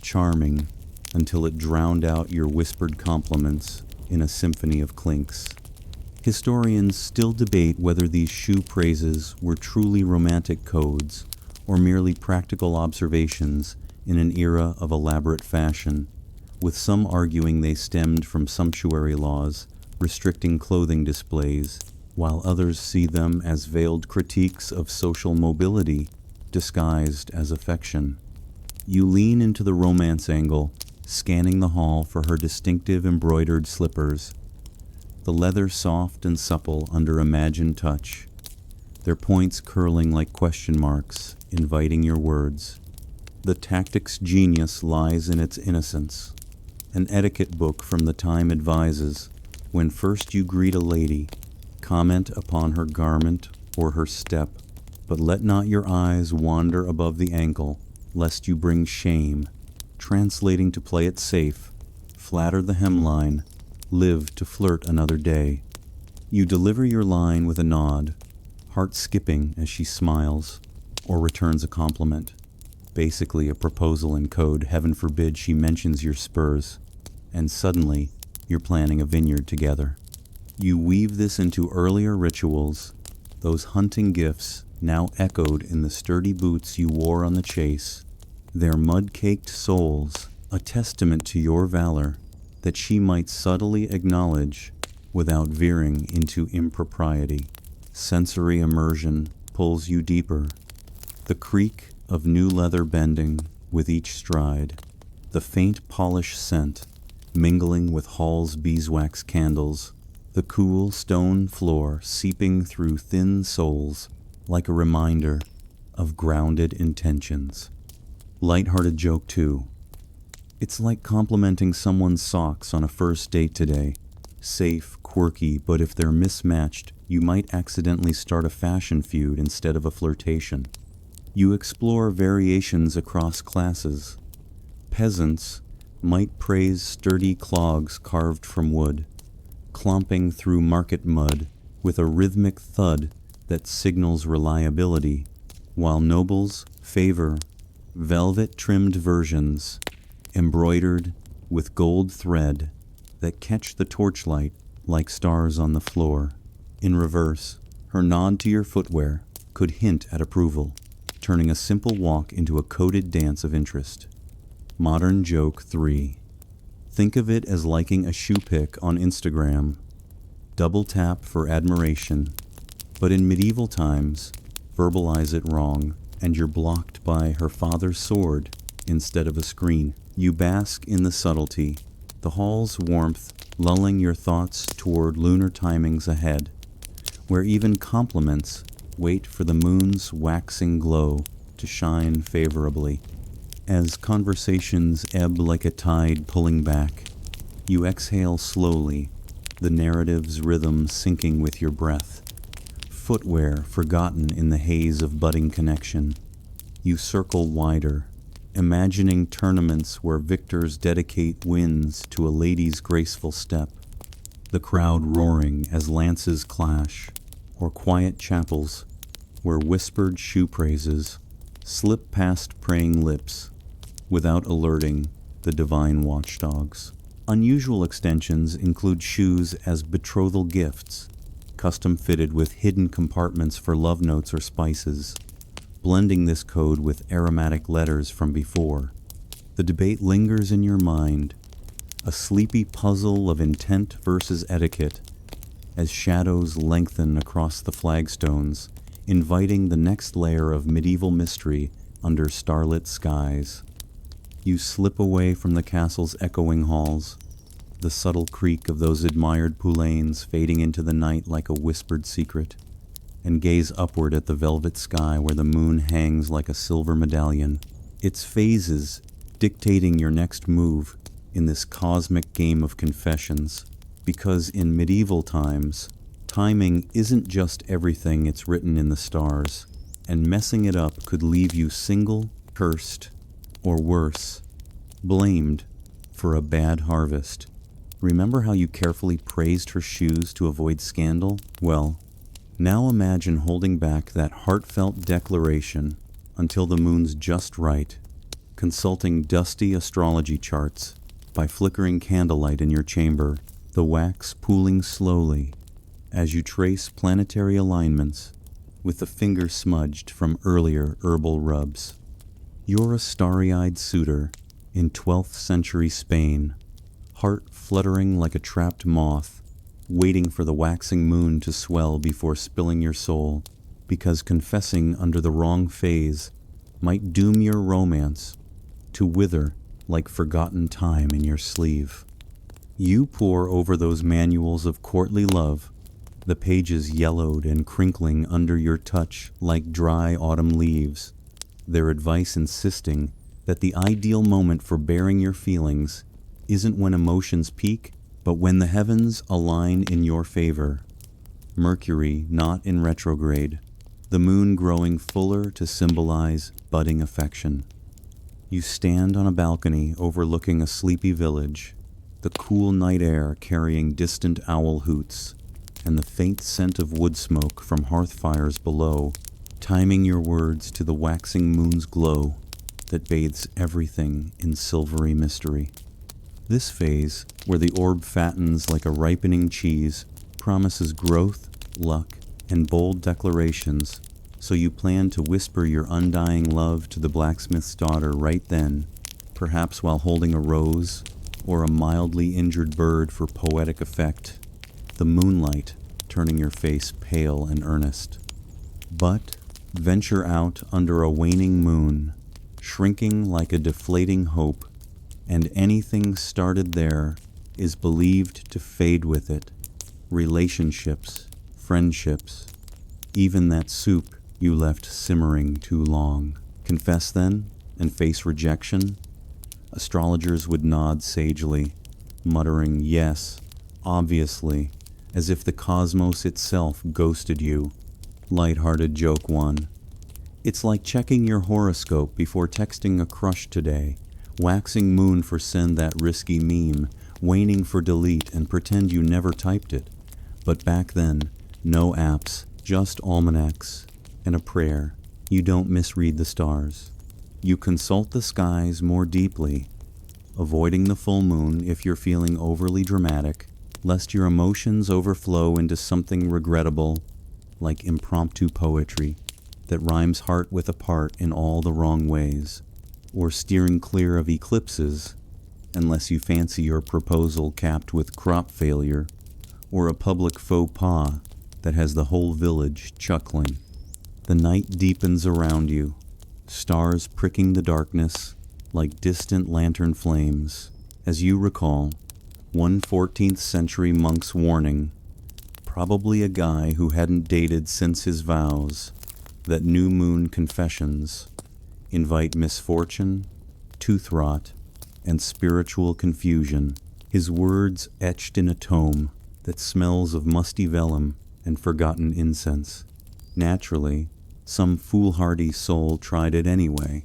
charming until it drowned out your whispered compliments in a symphony of clinks. Historians still debate whether these shoe praises were truly romantic codes or merely practical observations in an era of elaborate fashion, with some arguing they stemmed from sumptuary laws restricting clothing displays, while others see them as veiled critiques of social mobility disguised as affection. You lean into the romance angle, scanning the hall for her distinctive embroidered slippers, the leather soft and supple under imagined touch, their points curling like question marks, inviting your words. The tactic's genius lies in its innocence. An etiquette book from the time advises, when first you greet a lady, comment upon her garment or her step, but let not your eyes wander above the ankle, lest you bring shame, translating to play it safe, flatter the hemline, live to flirt another day. You deliver your line with a nod, heart skipping as she smiles or returns a compliment. Basically a proposal in code, heaven forbid she mentions your spurs, and suddenly you're planning a vineyard together. You weave this into earlier rituals, those hunting gifts now echoed in the sturdy boots you wore on the chase, their mud-caked soles a testament to your valor that she might subtly acknowledge without veering into impropriety. Sensory immersion pulls you deeper. The creak of new leather bending with each stride, the faint polish scent mingling with hall's beeswax candles, the cool stone floor seeping through thin soles like a reminder of grounded intentions. Light-hearted joke too. It's like complimenting someone's socks on a first date today. Safe, quirky, but if they're mismatched, you might accidentally start a fashion feud instead of a flirtation. You explore variations across classes. Peasants might praise sturdy clogs carved from wood, clomping through market mud with a rhythmic thud that signals reliability, while nobles favor velvet-trimmed versions embroidered with gold thread that catch the torchlight like stars on the floor. In reverse, her nod to your footwear could hint at approval, turning a simple walk into a coded dance of interest. Modern joke 3. Think of it as liking a shoe pic on Instagram. Double tap for admiration. But in medieval times, verbalize it wrong, and you're blocked by her father's sword instead of a screen. You bask in the subtlety, the hall's warmth lulling your thoughts toward lunar timings ahead, where even compliments wait for the moon's waxing glow to shine favorably. As conversations ebb like a tide pulling back, you exhale slowly, the narrative's rhythm syncing with your breath. Footwear forgotten in the haze of budding connection. You circle wider, imagining tournaments where victors dedicate wins to a lady's graceful step. The crowd roaring as lances clash, or quiet chapels where whispered shoe praises slip past praying lips without alerting the divine watchdogs. Unusual extensions include shoes as betrothal gifts, custom fitted with hidden compartments for love notes or spices, blending this code with aromatic letters from before. The debate lingers in your mind, a sleepy puzzle of intent versus etiquette, as shadows lengthen across the flagstones, inviting the next layer of medieval mystery under starlit skies. You slip away from the castle's echoing halls, the subtle creak of those admired poulains fading into the night like a whispered secret, and gaze upward at the velvet sky where the moon hangs like a silver medallion, its phases dictating your next move in this cosmic game of confessions. Because in medieval times, timing isn't just everything it's written in the stars, and messing it up could leave you single, cursed, or worse, blamed for a bad harvest. Remember how you carefully praised her shoes to avoid scandal? Well, now imagine holding back that heartfelt declaration until the moon's just right, consulting dusty astrology charts by flickering candlelight in your chamber, the wax pooling slowly as you trace planetary alignments with the finger smudged from earlier herbal rubs. You're a starry-eyed suitor in 12th century Spain, heart fluttering like a trapped moth, waiting for the waxing moon to swell before spilling your soul, because confessing under the wrong phase might doom your romance to wither like forgotten time in your sleeve. You pore over those manuals of courtly love, the pages yellowed and crinkling under your touch like dry autumn leaves, their advice insisting that the ideal moment for bearing your feelings isn't when emotions peak, but when the heavens align in your favor. Mercury not in retrograde, the moon growing fuller to symbolize budding affection. You stand on a balcony overlooking a sleepy village, the cool night air carrying distant owl hoots, and the faint scent of wood smoke from hearth fires below, timing your words to the waxing moon's glow that bathes everything in silvery mystery. This phase, where the orb fattens like a ripening cheese, promises growth, luck, and bold declarations, so you plan to whisper your undying love to the blacksmith's daughter right then, perhaps while holding a rose or a mildly injured bird for poetic effect, the moonlight turning your face pale and earnest. But venture out under a waning moon, shrinking like a deflating hope, and anything started there is believed to fade with it. Relationships, friendships, even that soup you left simmering too long. Confess then, and face rejection? Astrologers would nod sagely, muttering yes, obviously, as if the cosmos itself ghosted you. Light-hearted joke one. It's like checking your horoscope before texting a crush today, waxing moon for send that risky meme, waning for delete and pretend you never typed it. But back then, no apps, just almanacs and a prayer. You don't misread the stars. You consult the skies more deeply, avoiding the full moon if you're feeling overly dramatic, lest your emotions overflow into something regrettable, like impromptu poetry that rhymes heart with a part in all the wrong ways, or steering clear of eclipses, unless you fancy your proposal capped with crop failure, or a public faux pas that has the whole village chuckling. The night deepens around you, stars pricking the darkness like distant lantern flames, as you recall one 14th century monk's warning, probably a guy who hadn't dated since his vows, that new moon confessions invite misfortune, tooth rot, and spiritual confusion. His words etched in a tome that smells of musty vellum and forgotten incense. Naturally, some foolhardy soul tried it anyway,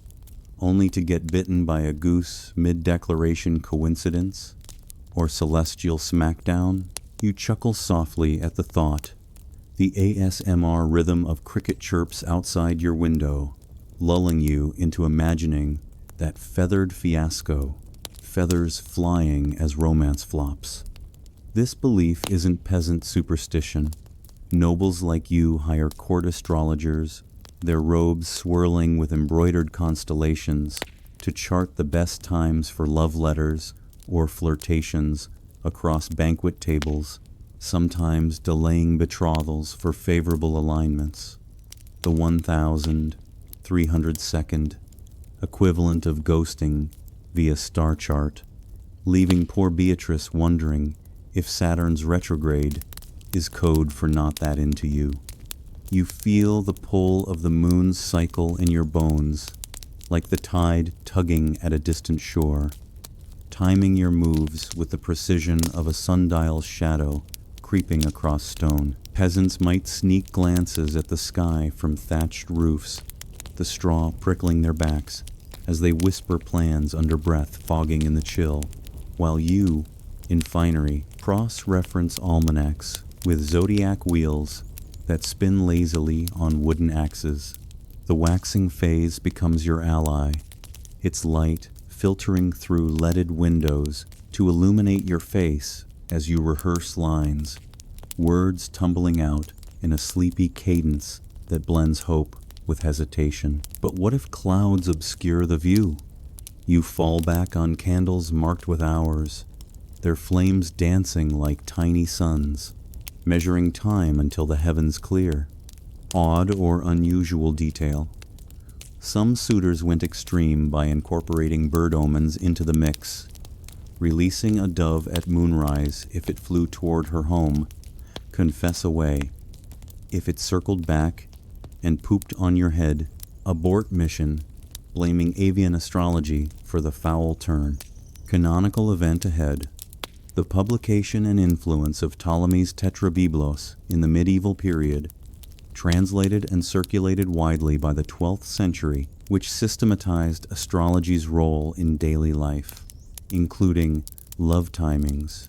only to get bitten by a goose mid-declaration coincidence or celestial smackdown. You chuckle softly at the thought, the ASMR rhythm of cricket chirps outside your window, lulling you into imagining that feathered fiasco, feathers flying as romance flops. This belief isn't peasant superstition. Nobles like you hire court astrologers, their robes swirling with embroidered constellations, to chart the best times for love letters or flirtations across banquet tables, sometimes delaying betrothals for favorable alignments. The 1,302nd equivalent of ghosting via star chart, leaving poor Beatrice wondering if Saturn's retrograde is code for not that into you. You feel the pull of the moon's cycle in your bones, like the tide tugging at a distant shore, timing your moves with the precision of a sundial's shadow creeping across stone. Peasants might sneak glances at the sky from thatched roofs, the straw prickling their backs as they whisper plans under breath fogging in the chill, while you, in finery, cross-reference almanacs with zodiac wheels that spin lazily on wooden axes. The waxing phase becomes your ally, its light filtering through leaded windows to illuminate your face as you rehearse lines, words tumbling out in a sleepy cadence that blends hope with hesitation. But what if clouds obscure the view? You fall back on candles marked with hours, their flames dancing like tiny suns, measuring time until the heavens clear. Odd or unusual detail. Some suitors went extreme by incorporating bird omens into the mix, releasing a dove at moonrise if it flew toward her home, confess away. If it circled back and pooped on your head, abort mission, blaming avian astrology for the foul turn. Canonical event ahead. The publication and influence of Ptolemy's Tetrabiblos in the medieval period, translated and circulated widely by the 12th century, which systematized astrology's role in daily life, including love timings,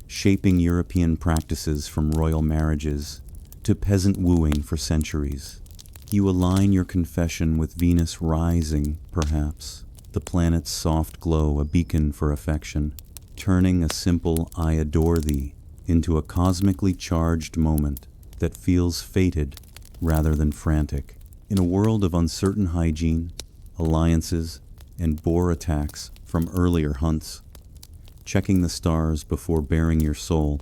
shaping European practices from royal marriages to peasant wooing for centuries. You align your confession with Venus rising, perhaps, the planet's soft glow a beacon for affection, turning a simple "I adore thee" into a cosmically charged moment that feels fated rather than frantic. In a world of uncertain hygiene, alliances, and boar attacks from earlier hunts, checking the stars before baring your soul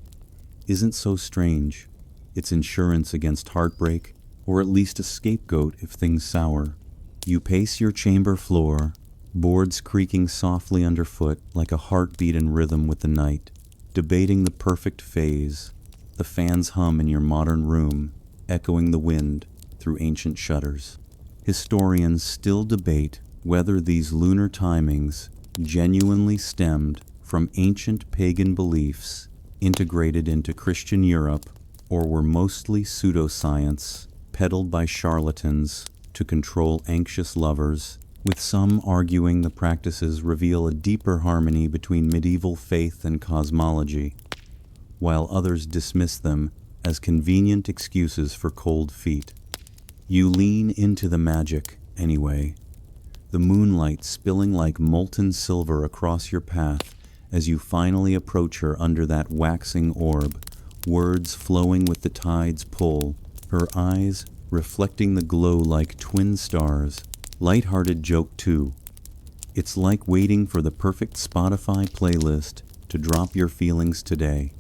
isn't so strange. It's insurance against heartbreak, or at least a scapegoat if things sour. You pace your chamber floor, boards creaking softly underfoot like a heartbeat in rhythm with the night, debating the perfect phase, the fans hum in your modern room, echoing the wind through ancient shutters. Historians still debate whether these lunar timings genuinely stemmed from ancient pagan beliefs integrated into Christian Europe, or were mostly pseudoscience peddled by charlatans to control anxious lovers, with some arguing the practices reveal a deeper harmony between medieval faith and cosmology, while others dismiss them as convenient excuses for cold feet. You lean into the magic, anyway, the moonlight spilling like molten silver across your path as you finally approach her under that waxing orb, words flowing with the tide's pull, her eyes reflecting the glow like twin stars. Light-hearted joke too. It's like waiting for the perfect Spotify playlist to drop your feelings today.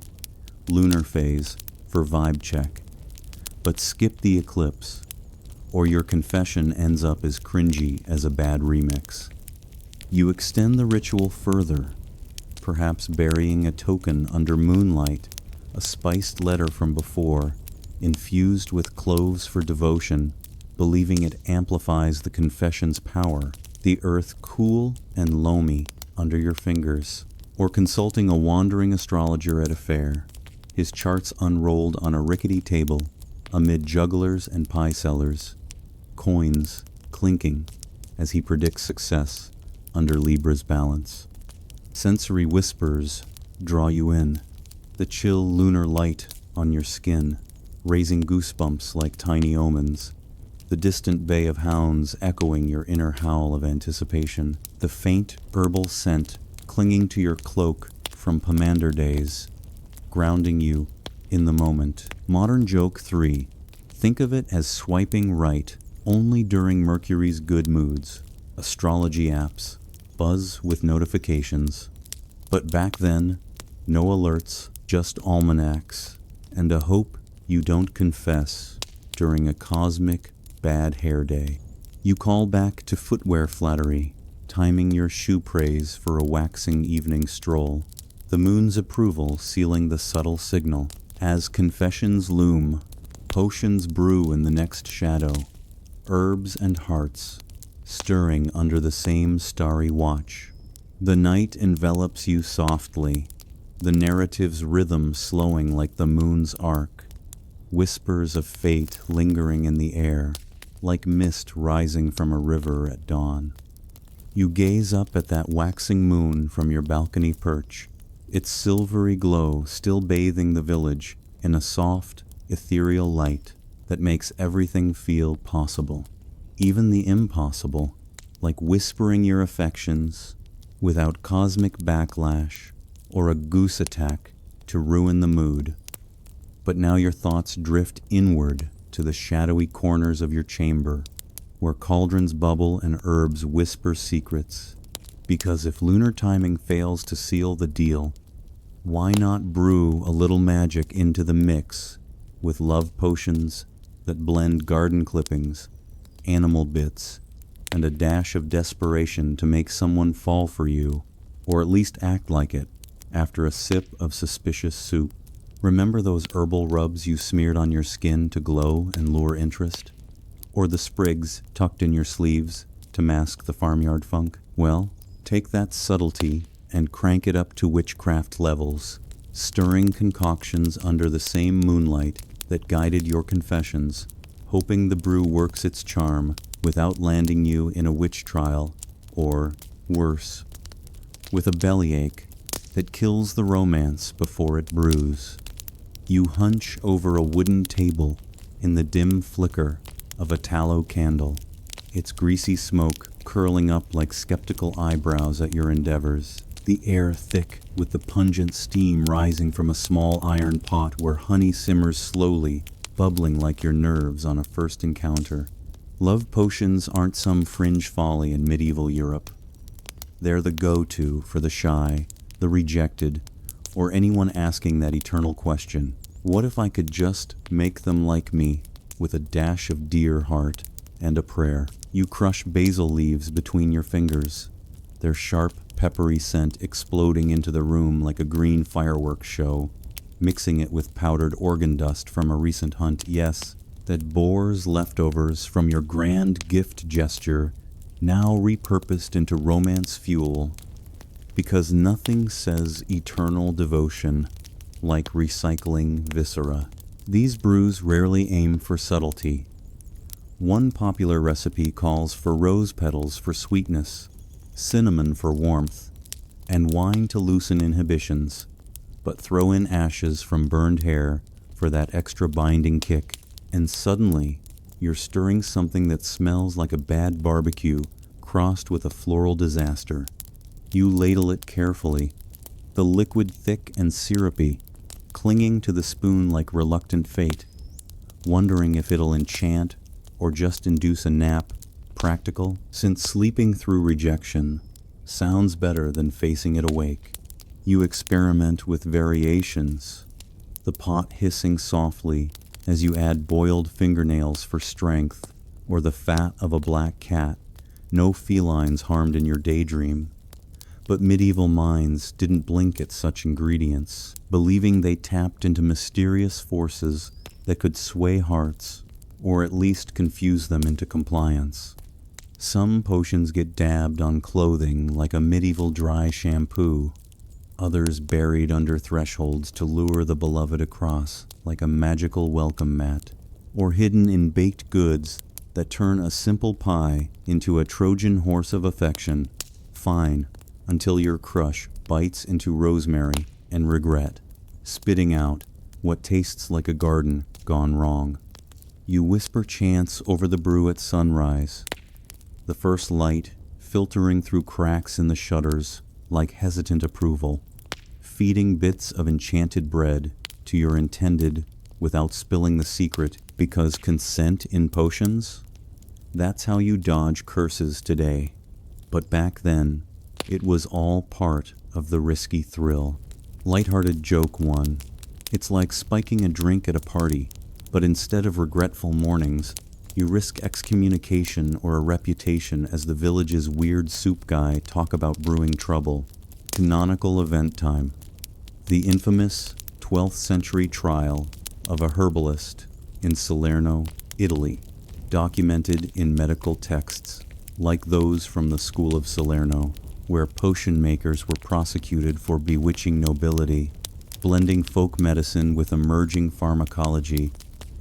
Lunar phase for vibe check. But skip the eclipse, or your confession ends up as cringy as a bad remix. You extend the ritual further, perhaps burying a token under moonlight, a spiced letter from before, infused with cloves for devotion, believing it amplifies the confession's power, the earth cool and loamy under your fingers, or consulting a wandering astrologer at a fair, his charts unrolled on a rickety table amid jugglers and pie sellers, coins clinking as he predicts success under Libra's balance. Sensory whispers draw you in, the chill lunar light on your skin, raising goosebumps like tiny omens, the distant bay of hounds echoing your inner howl of anticipation, the faint herbal scent clinging to your cloak from Pomander days, grounding you in the moment. Modern joke 3. Think of it as swiping right only during Mercury's good moods. Astrology apps buzz with notifications. But back then, no alerts, just almanacs, and a hope you don't confess during a cosmic bad hair day. You call back to footwear flattery, timing your shoe praise for a waxing evening stroll, the moon's approval sealing the subtle signal. As confessions loom, potions brew in the next shadow, herbs and hearts stirring under the same starry watch. The night envelops you softly, the narrative's rhythm slowing like the moon's arc, whispers of fate lingering in the air, like mist rising from a river at dawn. You gaze up at that waxing moon from your balcony perch, its silvery glow still bathing the village in a soft, ethereal light that makes everything feel possible, even the impossible, like whispering your affections without cosmic backlash or a goose attack to ruin the mood. But now your thoughts drift inward to the shadowy corners of your chamber, where cauldrons bubble and herbs whisper secrets. Because if lunar timing fails to seal the deal, why not brew a little magic into the mix with love potions that blend garden clippings, animal bits, and a dash of desperation to make someone fall for you, or at least act like it, after a sip of suspicious soup. Remember those herbal rubs you smeared on your skin to glow and lure interest? Or the sprigs tucked in your sleeves to mask the farmyard funk? Well, take that subtlety and crank it up to witchcraft levels, stirring concoctions under the same moonlight that guided your confessions, hoping the brew works its charm without landing you in a witch trial, or, worse, with a bellyache that kills the romance before it brews. You hunch over a wooden table in the dim flicker of a tallow candle, its greasy smoke curling up like skeptical eyebrows at your endeavors, the air thick with the pungent steam rising from a small iron pot where honey simmers slowly, bubbling like your nerves on a first encounter. Love potions aren't some fringe folly in medieval Europe. They're the go-to for the shy, the rejected, or anyone asking that eternal question, what if I could just make them like me, with a dash of dear heart and a prayer? You crush basil leaves between your fingers, their sharp, peppery scent exploding into the room like a green fireworks show, mixing it with powdered organ dust from a recent hunt, yes, that boar's leftovers from your grand gift gesture, now repurposed into romance fuel, because nothing says eternal devotion like recycling viscera. These brews rarely aim for subtlety. One popular recipe calls for rose petals for sweetness, cinnamon for warmth, and wine to loosen inhibitions, but throw in ashes from burned hair for that extra binding kick, and suddenly you're stirring something that smells like a bad barbecue crossed with a floral disaster. You ladle it carefully, the liquid thick and syrupy, clinging to the spoon like reluctant fate, wondering if it'll enchant or just induce a nap, practical, since sleeping through rejection sounds better than facing it awake. You experiment with variations, the pot hissing softly as you add boiled fingernails for strength, or the fat of a black cat, no felines harmed in your daydream. But medieval minds didn't blink at such ingredients, believing they tapped into mysterious forces that could sway hearts, or at least confuse them into compliance. Some potions get dabbed on clothing like a medieval dry shampoo, others buried under thresholds to lure the beloved across like a magical welcome mat, or hidden in baked goods that turn a simple pie into a Trojan horse of affection. Fine, until your crush bites into rosemary and regret, spitting out what tastes like a garden gone wrong. You whisper chants over the brew at sunrise, the first light filtering through cracks in the shutters like hesitant approval, feeding bits of enchanted bread to your intended without spilling the secret, because consent in potions? That's how you dodge curses today. But back then, it was all part of the risky thrill. Lighthearted joke 1. It's like spiking a drink at a party, but instead of regretful mornings, you risk excommunication or a reputation as the village's weird soup guy talk about brewing trouble. Canonical event time. The infamous 12th century trial of a herbalist in Salerno, Italy, documented in medical texts like those from the School of Salerno, where potion makers were prosecuted for bewitching nobility, blending folk medicine with emerging pharmacology,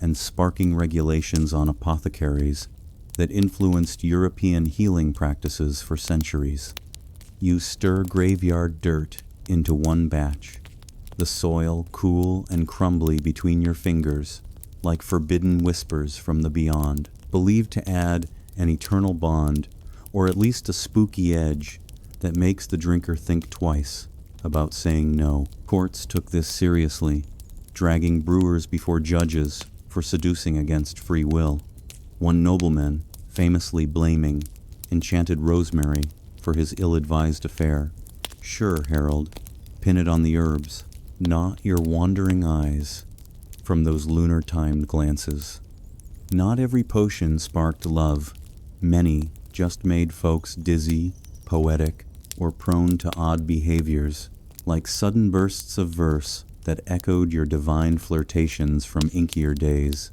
and sparking regulations on apothecaries that influenced European healing practices for centuries. You stir graveyard dirt into one batch, the soil cool and crumbly between your fingers, like forbidden whispers from the beyond, believed to add an eternal bond, or at least a spooky edge that makes the drinker think twice about saying no. Courts took this seriously, dragging brewers before judges for seducing against free will. One nobleman famously blaming enchanted rosemary for his ill-advised affair. Sure, Harold, pin it on the herbs, not your wandering eyes from those lunar-timed glances. Not every potion sparked love. Many just made folks dizzy, poetic, or prone to odd behaviors, like sudden bursts of verse that echoed your divine flirtations from inkier days.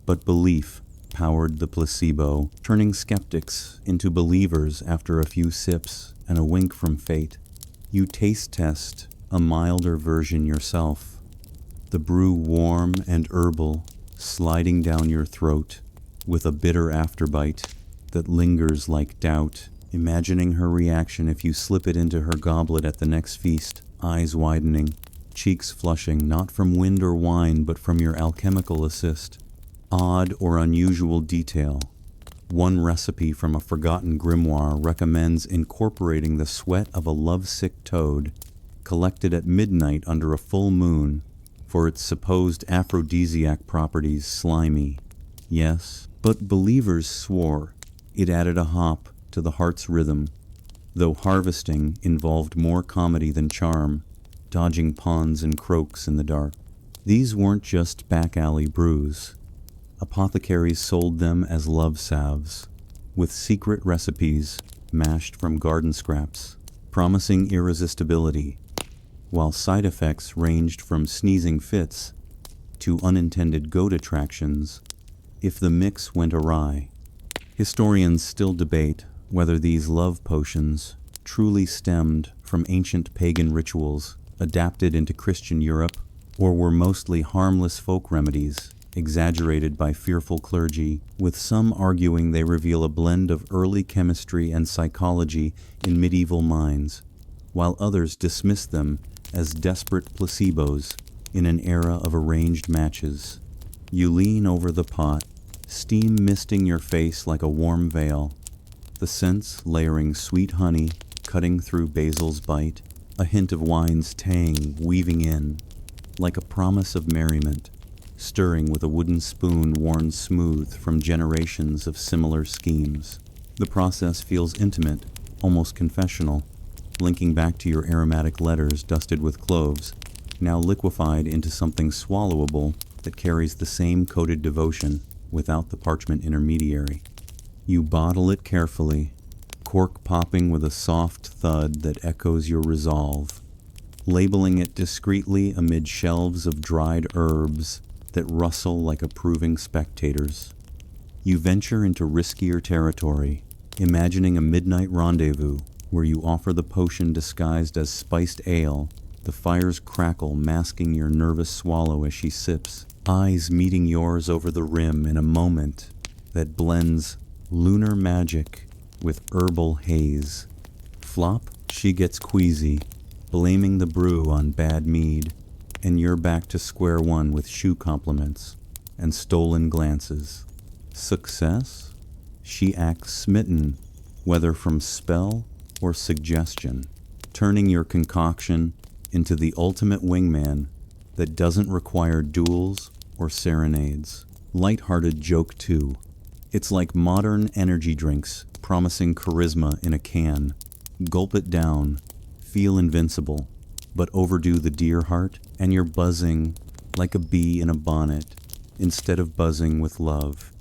But belief powered the placebo, turning skeptics into believers after a few sips and a wink from fate. You taste test a milder version yourself, the brew warm and herbal, sliding down your throat with a bitter afterbite that lingers like doubt, imagining her reaction if you slip it into her goblet at the next feast, eyes widening, cheeks flushing not from wind or wine but from your alchemical assist. Odd or unusual detail. One recipe from a forgotten grimoire recommends incorporating the sweat of a lovesick toad, collected at midnight under a full moon, for its supposed aphrodisiac properties. Slimy. Yes, but believers swore it added a hop to the heart's rhythm, though harvesting involved more comedy than charm, dodging pawns and croaks in the dark. These weren't just back-alley brews. Apothecaries sold them as love salves, with secret recipes mashed from garden scraps, promising irresistibility, while side effects ranged from sneezing fits to unintended goat attractions if the mix went awry. Historians still debate whether these love potions truly stemmed from ancient pagan rituals adapted into Christian Europe, or were mostly harmless folk remedies exaggerated by fearful clergy, with some arguing they reveal a blend of early chemistry and psychology in medieval minds, while others dismiss them as desperate placebos in an era of arranged matches. You lean over the pot, steam misting your face like a warm veil, the scents layering sweet honey cutting through basil's bite, a hint of wine's tang weaving in, like a promise of merriment, stirring with a wooden spoon worn smooth from generations of similar schemes. The process feels intimate, almost confessional, linking back to your aromatic letters dusted with cloves, now liquefied into something swallowable that carries the same coded devotion without the parchment intermediary. You bottle it carefully, cork popping with a soft thud that echoes your resolve, labeling it discreetly amid shelves of dried herbs that rustle like approving spectators. You venture into riskier territory, imagining a midnight rendezvous where you offer the potion disguised as spiced ale, the fire's crackle masking your nervous swallow as she sips, eyes meeting yours over the rim in a moment that blends lunar magic with herbal haze. Flop, she gets queasy, blaming the brew on bad mead, and you're back to square one with shoe compliments and stolen glances. Success? She acts smitten, whether from spell or suggestion, turning your concoction into the ultimate wingman that doesn't require duels or serenades. Light-hearted joke too. It's like modern energy drinks promising charisma in a can. Gulp it down, feel invincible, but overdo the deer heart, and you're buzzing like a bee in a bonnet instead of buzzing with love.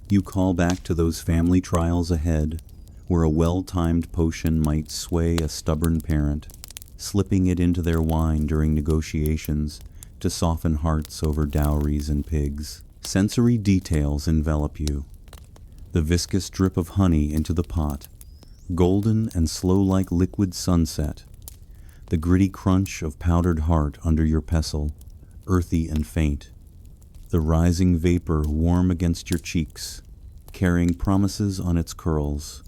You call back to those family trials ahead, where a well-timed potion might sway a stubborn parent, slipping it into their wine during negotiations to soften hearts over dowries and pigs. Sensory details envelop you. The viscous drip of honey into the pot, golden and slow like liquid sunset, the gritty crunch of powdered heart under your pestle, earthy and faint, the rising vapor warm against your cheeks, carrying promises on its curls.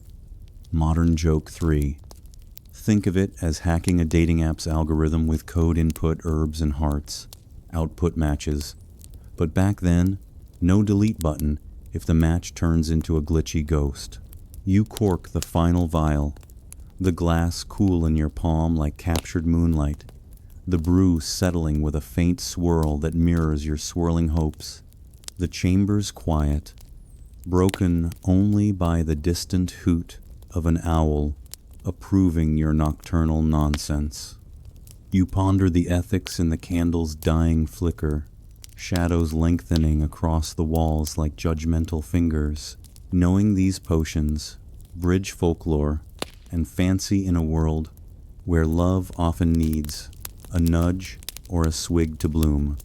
Modern joke 3. Think of it as hacking a dating app's algorithm with code input, herbs and hearts, output matches. But back then, no delete button if the match turns into a glitchy ghost. You cork the final vial, the glass cool in your palm like captured moonlight, the brew settling with a faint swirl that mirrors your swirling hopes. The chamber's quiet, broken only by the distant hoot of an owl approving your nocturnal nonsense. You ponder the ethics in the candle's dying flicker, shadows lengthening across the walls like judgmental fingers, knowing these potions bridge folklore and fancy in a world where love often needs a nudge or a swig to bloom.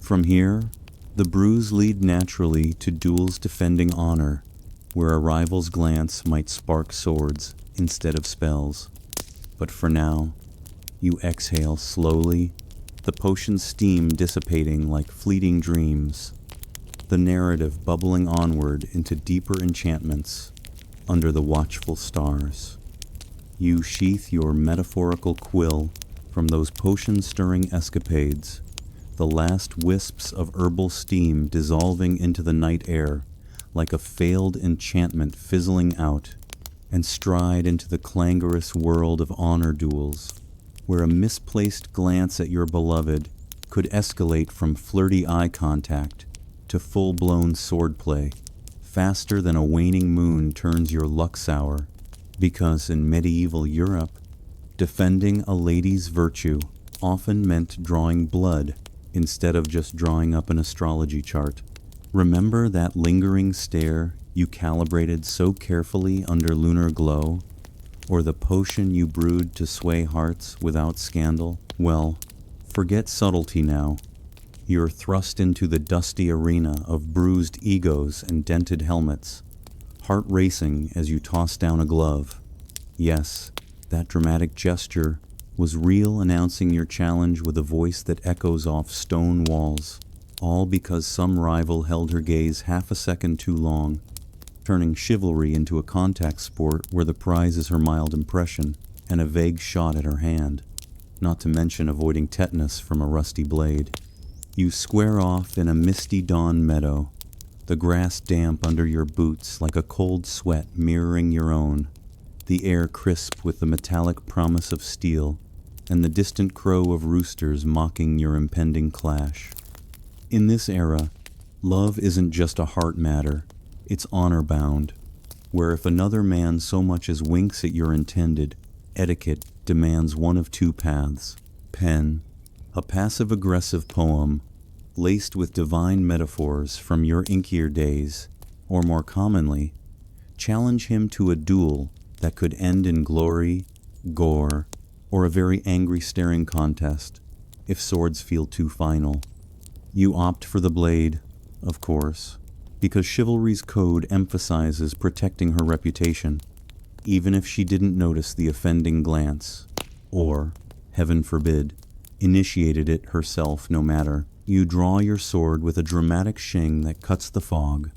From here, the brews lead naturally to duels defending honor, where a rival's glance might spark swords instead of spells. But for now, you exhale slowly, the potion's steam dissipating like fleeting dreams, the narrative bubbling onward into deeper enchantments under the watchful stars. You sheath your metaphorical quill from those potion-stirring escapades, the last wisps of herbal steam dissolving into the night air like a failed enchantment fizzling out, and stride into the clangorous world of honor duels, where a misplaced glance at your beloved could escalate from flirty eye contact to full-blown swordplay, faster than a waning moon turns your luck sour, because in medieval Europe, defending a lady's virtue often meant drawing blood instead of just drawing up an astrology chart. Remember that lingering stare you calibrated so carefully under lunar glow, or the potion you brewed to sway hearts without scandal? Well, forget subtlety now. You're thrust into the dusty arena of bruised egos and dented helmets, heart racing as you toss down a glove. Yes, that dramatic gesture was real, announcing your challenge with a voice that echoes off stone walls, all because some rival held her gaze half a second too long, turning chivalry into a contact sport where the prize is her mild impression and a vague shot at her hand, not to mention avoiding tetanus from a rusty blade. You square off in a misty dawn meadow, the grass damp under your boots like a cold sweat mirroring your own, the air crisp with the metallic promise of steel, and the distant crow of roosters mocking your impending clash. In this era, love isn't just a heart matter, it's honor-bound, where if another man so much as winks at your intended, etiquette demands one of two paths: pen, a passive-aggressive poem, laced with divine metaphors from your inkier days, or more commonly, challenge him to a duel that could end in glory, gore, or a very angry staring contest, if swords feel too final. You opt for the blade, of course, because chivalry's code emphasizes protecting her reputation, even if she didn't notice the offending glance, or, heaven forbid, initiated it herself no matter. You draw your sword with a dramatic shing that cuts the fog,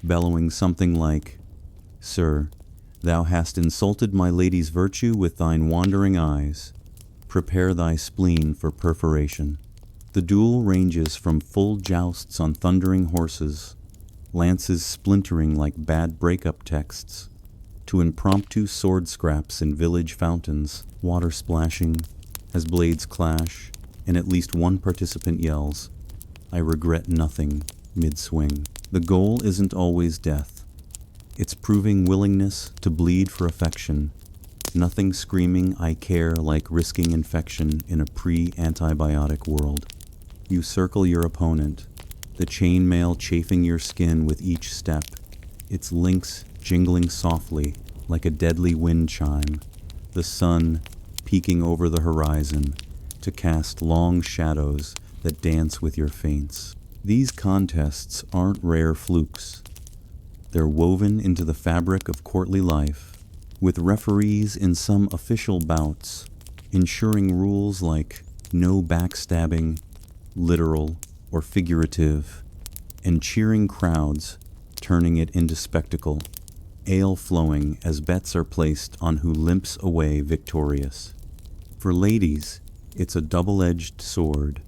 bellowing something like, "Sir, thou hast insulted my lady's virtue with thine wandering eyes. Prepare thy spleen for perforation." The duel ranges from full jousts on thundering horses, lances splintering like bad breakup texts, to impromptu sword scraps in village fountains, water splashing as blades clash, and at least one participant yells, "I regret nothing," mid-swing. The goal isn't always death. It's proving willingness to bleed for affection. Nothing screaming "I care" like risking infection in a pre-antibiotic world. You circle your opponent, the chainmail chafing your skin with each step, its links jingling softly like a deadly wind chime, the sun peeking over the horizon to cast long shadows that dance with your feints. These contests aren't rare flukes. They're woven into the fabric of courtly life, with referees in some official bouts ensuring rules like no backstabbing, literal or figurative, and cheering crowds turning it into spectacle, ale flowing as bets are placed on who limps away victorious. For ladies, it's a double-edged sword,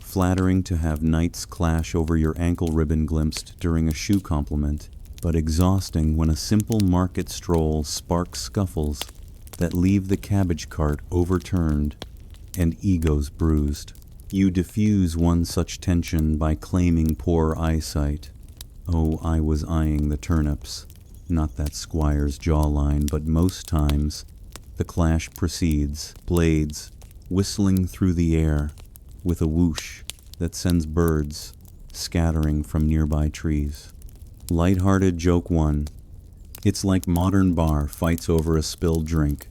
flattering to have knights clash over your ankle ribbon glimpsed during a shoe compliment, but exhausting when a simple market stroll sparks scuffles that leave the cabbage cart overturned and egos bruised. You diffuse one such tension by claiming poor eyesight. Oh, I was eyeing the turnips, not that squire's jawline, but most times the clash proceeds, blades whistling through the air with a whoosh that sends birds scattering from nearby trees. Light-hearted joke one. It's like modern bar fights over a spilled drink,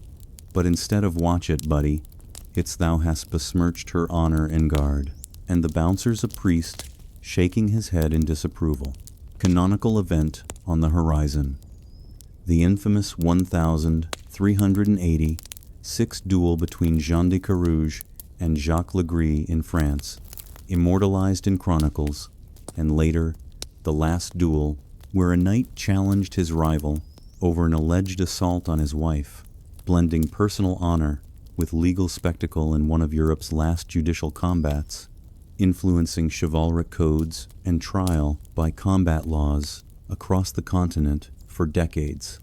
but instead of "watch it, buddy," it's "thou hast besmirched her honor and guard," and the bouncer's a priest shaking his head in disapproval. Canonical event on the horizon. The infamous 1386 duel between Jean de Carouge and Jacques Legris in France, immortalized in chronicles, and later, the last duel, where a knight challenged his rival over an alleged assault on his wife, blending personal honor with legal spectacle in one of Europe's last judicial combats, influencing chivalric codes and trial by combat laws across the continent for decades.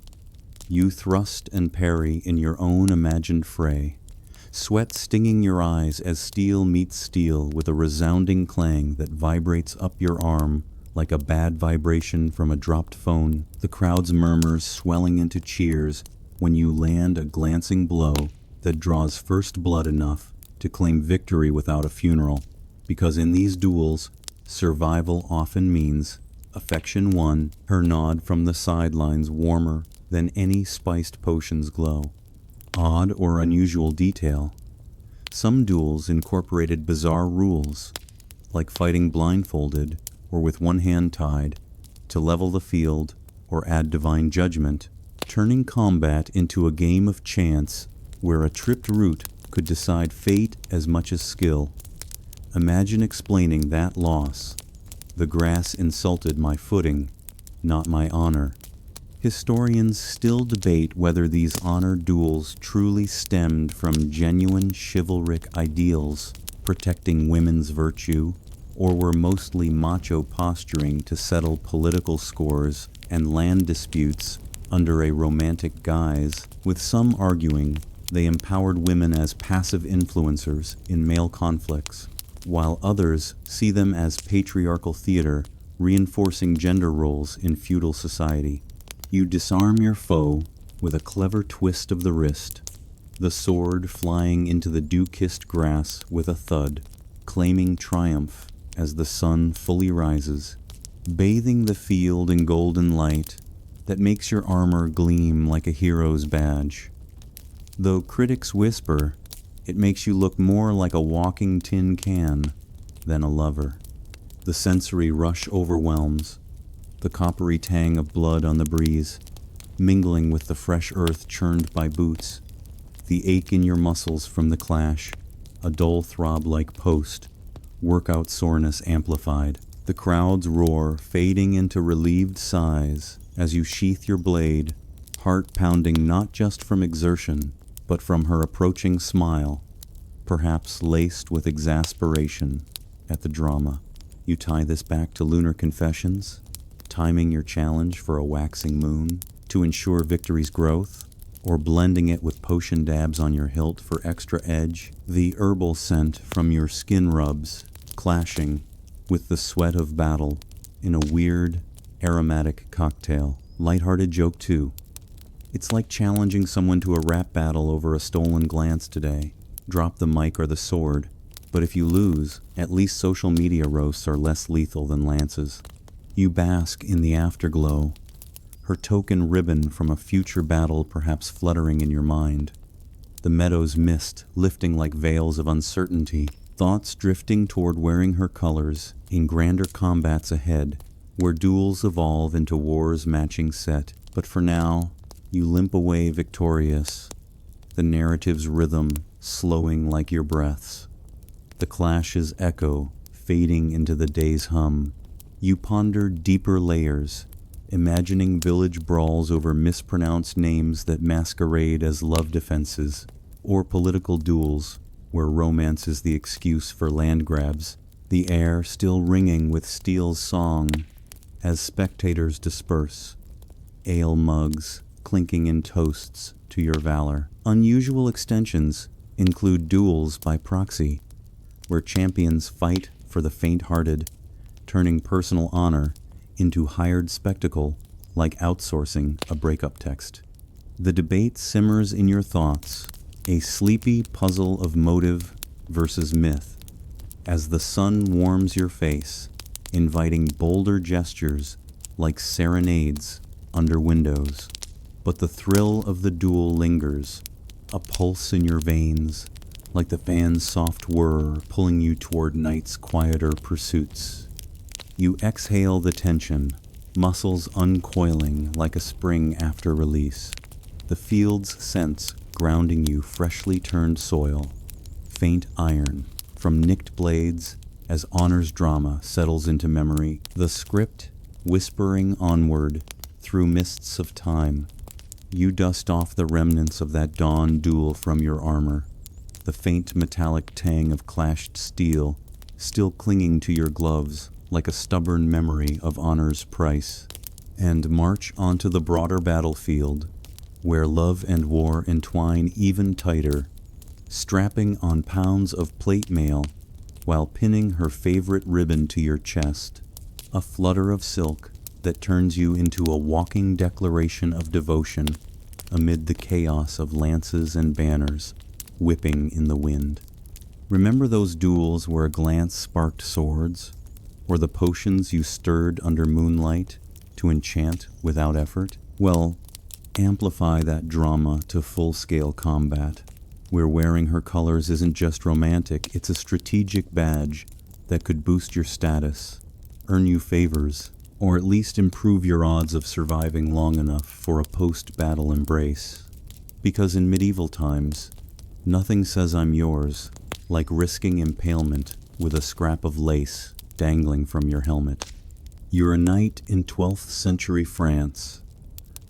You thrust and parry in your own imagined fray, sweat stinging your eyes as steel meets steel with a resounding clang that vibrates up your arm like a bad vibration from a dropped phone, the crowd's murmurs swelling into cheers when you land a glancing blow that draws first blood enough to claim victory without a funeral. Because in these duels, survival often means affection won, her nod from the sidelines warmer than any spiced potion's glow. Odd or unusual detail. Some duels incorporated bizarre rules, like fighting blindfolded or with one hand tied, to level the field or add divine judgment, turning combat into a game of chance where a tripped root could decide fate as much as skill. Imagine explaining that loss. The grass insulted my footing, not my honor. Historians still debate whether these honor duels truly stemmed from genuine chivalric ideals protecting women's virtue, or were mostly macho posturing to settle political scores and land disputes under a romantic guise, with some arguing they empowered women as passive influencers in male conflicts, while others see them as patriarchal theater reinforcing gender roles in feudal society. You disarm your foe with a clever twist of the wrist, the sword flying into the dew-kissed grass with a thud, claiming triumph as the sun fully rises, bathing the field in golden light that makes your armor gleam like a hero's badge. Though critics whisper, it makes you look more like a walking tin can than a lover. The sensory rush overwhelms, the coppery tang of blood on the breeze, mingling with the fresh earth churned by boots, the ache in your muscles from the clash, a dull throb like post, workout soreness amplified. The crowd's roar fading into relieved sighs as you sheath your blade, heart pounding not just from exertion, but from her approaching smile, perhaps laced with exasperation at the drama. You tie this back to lunar confessions, timing your challenge for a waxing moon to ensure victory's growth, or blending it with potion dabs on your hilt for extra edge, the herbal scent from your skin rubs clashing with the sweat of battle in a weird, aromatic cocktail. Lighthearted joke too. It's like challenging someone to a rap battle over a stolen glance today. Drop the mic or the sword, but if you lose, at least social media roasts are less lethal than lances. You bask in the afterglow, her token ribbon from a future battle perhaps fluttering in your mind. The meadow's mist lifting like veils of uncertainty, thoughts drifting toward wearing her colors in grander combats ahead, where duels evolve into war's matching set. But for now, you limp away victorious, the narrative's rhythm slowing like your breaths, the clash's echo fading into the day's hum. You ponder deeper layers, imagining village brawls over mispronounced names that masquerade as love defenses, or political duels where romance is the excuse for land grabs, the air still ringing with steel's song as spectators disperse, ale mugs clinking in toasts to your valor. Unusual extensions include duels by proxy, where champions fight for the faint-hearted, turning personal honor into hired spectacle like outsourcing a breakup text. The debate simmers in your thoughts, a sleepy puzzle of motive versus myth, as the sun warms your face, inviting bolder gestures like serenades under windows. But the thrill of the duel lingers, a pulse in your veins, like the fan's soft whir pulling you toward night's quieter pursuits. You exhale the tension, muscles uncoiling like a spring after release, the field's scents grounding you freshly turned soil, faint iron from nicked blades as honor's drama settles into memory, the script whispering onward through mists of time. You dust off the remnants of that dawn duel from your armor, the faint metallic tang of clashed steel still clinging to your gloves like a stubborn memory of honor's price, and march onto the broader battlefield where love and war entwine even tighter, strapping on pounds of plate mail while pinning her favorite ribbon to your chest, a flutter of silk that turns you into a walking declaration of devotion amid the chaos of lances and banners whipping in the wind. Remember those duels where a glance sparked swords, or the potions you stirred under moonlight to enchant without effort? Well, amplify that drama to full-scale combat, where wearing her colors isn't just romantic, it's a strategic badge that could boost your status, earn you favors, or at least improve your odds of surviving long enough for a post-battle embrace. Because in medieval times, nothing says I'm yours like risking impalement with a scrap of lace dangling from your helmet. You're a knight in 12th century France,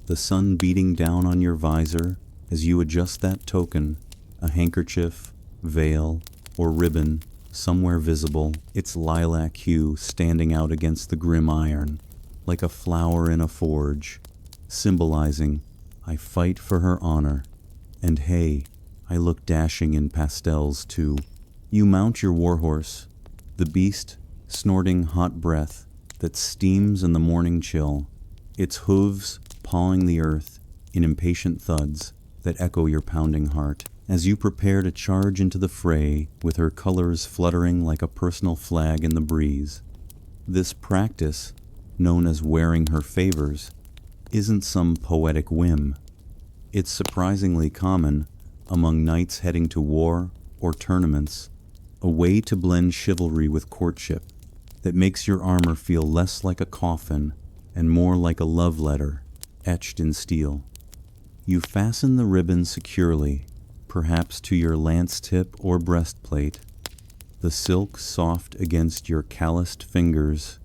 the sun beating down on your visor as you adjust that token, a handkerchief, veil, or ribbon somewhere visible, its lilac hue standing out against the grim iron, like a flower in a forge, symbolizing, I fight for her honor, and hey, I look dashing in pastels too. You mount your warhorse, the beast snorting hot breath that steams in the morning chill, its hooves pawing the earth in impatient thuds that echo your pounding heart, as you prepare to charge into the fray with her colors fluttering like a personal flag in the breeze. This practice, known as wearing her favors, isn't some poetic whim. It's surprisingly common among knights heading to war or tournaments, a way to blend chivalry with courtship that makes your armor feel less like a coffin and more like a love letter etched in steel. You fasten the ribbon securely, perhaps to your lance tip or breastplate, the silk soft against your calloused fingers,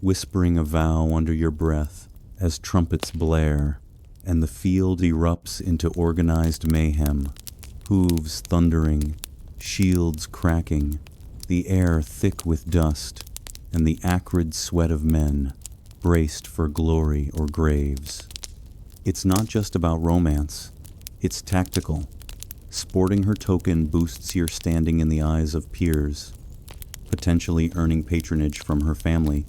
whispering a vow under your breath as trumpets blare and the field erupts into organized mayhem, hooves thundering, shields cracking, the air thick with dust, and the acrid sweat of men braced for glory or graves. It's not just about romance, it's tactical. Sporting her token boosts your standing in the eyes of peers, potentially earning patronage from her family,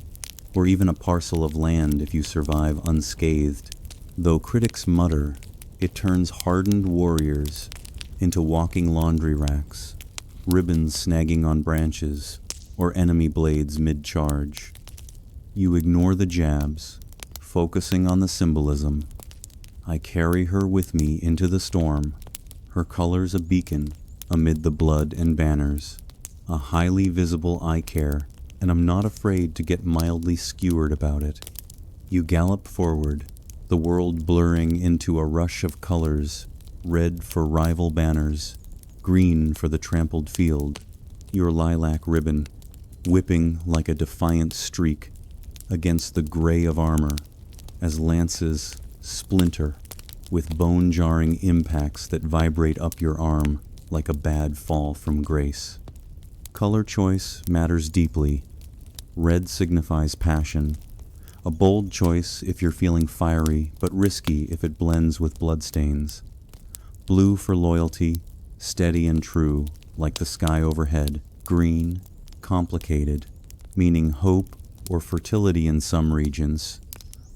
or even a parcel of land if you survive unscathed. Though critics mutter, it turns hardened warriors into walking laundry racks, ribbons snagging on branches, or enemy blades mid-charge. You ignore the jabs, focusing on the symbolism. I carry her with me into the storm, her colors a beacon amid the blood and banners, a highly visible eye care, and I'm not afraid to get mildly skewered about it. You gallop forward, the world blurring into a rush of colors, red for rival banners, green for the trampled field, your lilac ribbon whipping like a defiant streak against the gray of armor as lances splinter with bone-jarring impacts that vibrate up your arm like a bad fall from grace. Color choice matters deeply. Red signifies passion, a bold choice if you're feeling fiery but risky if it blends with bloodstains. Blue for loyalty, steady and true, like the sky overhead. Green, complicated, meaning hope or fertility in some regions,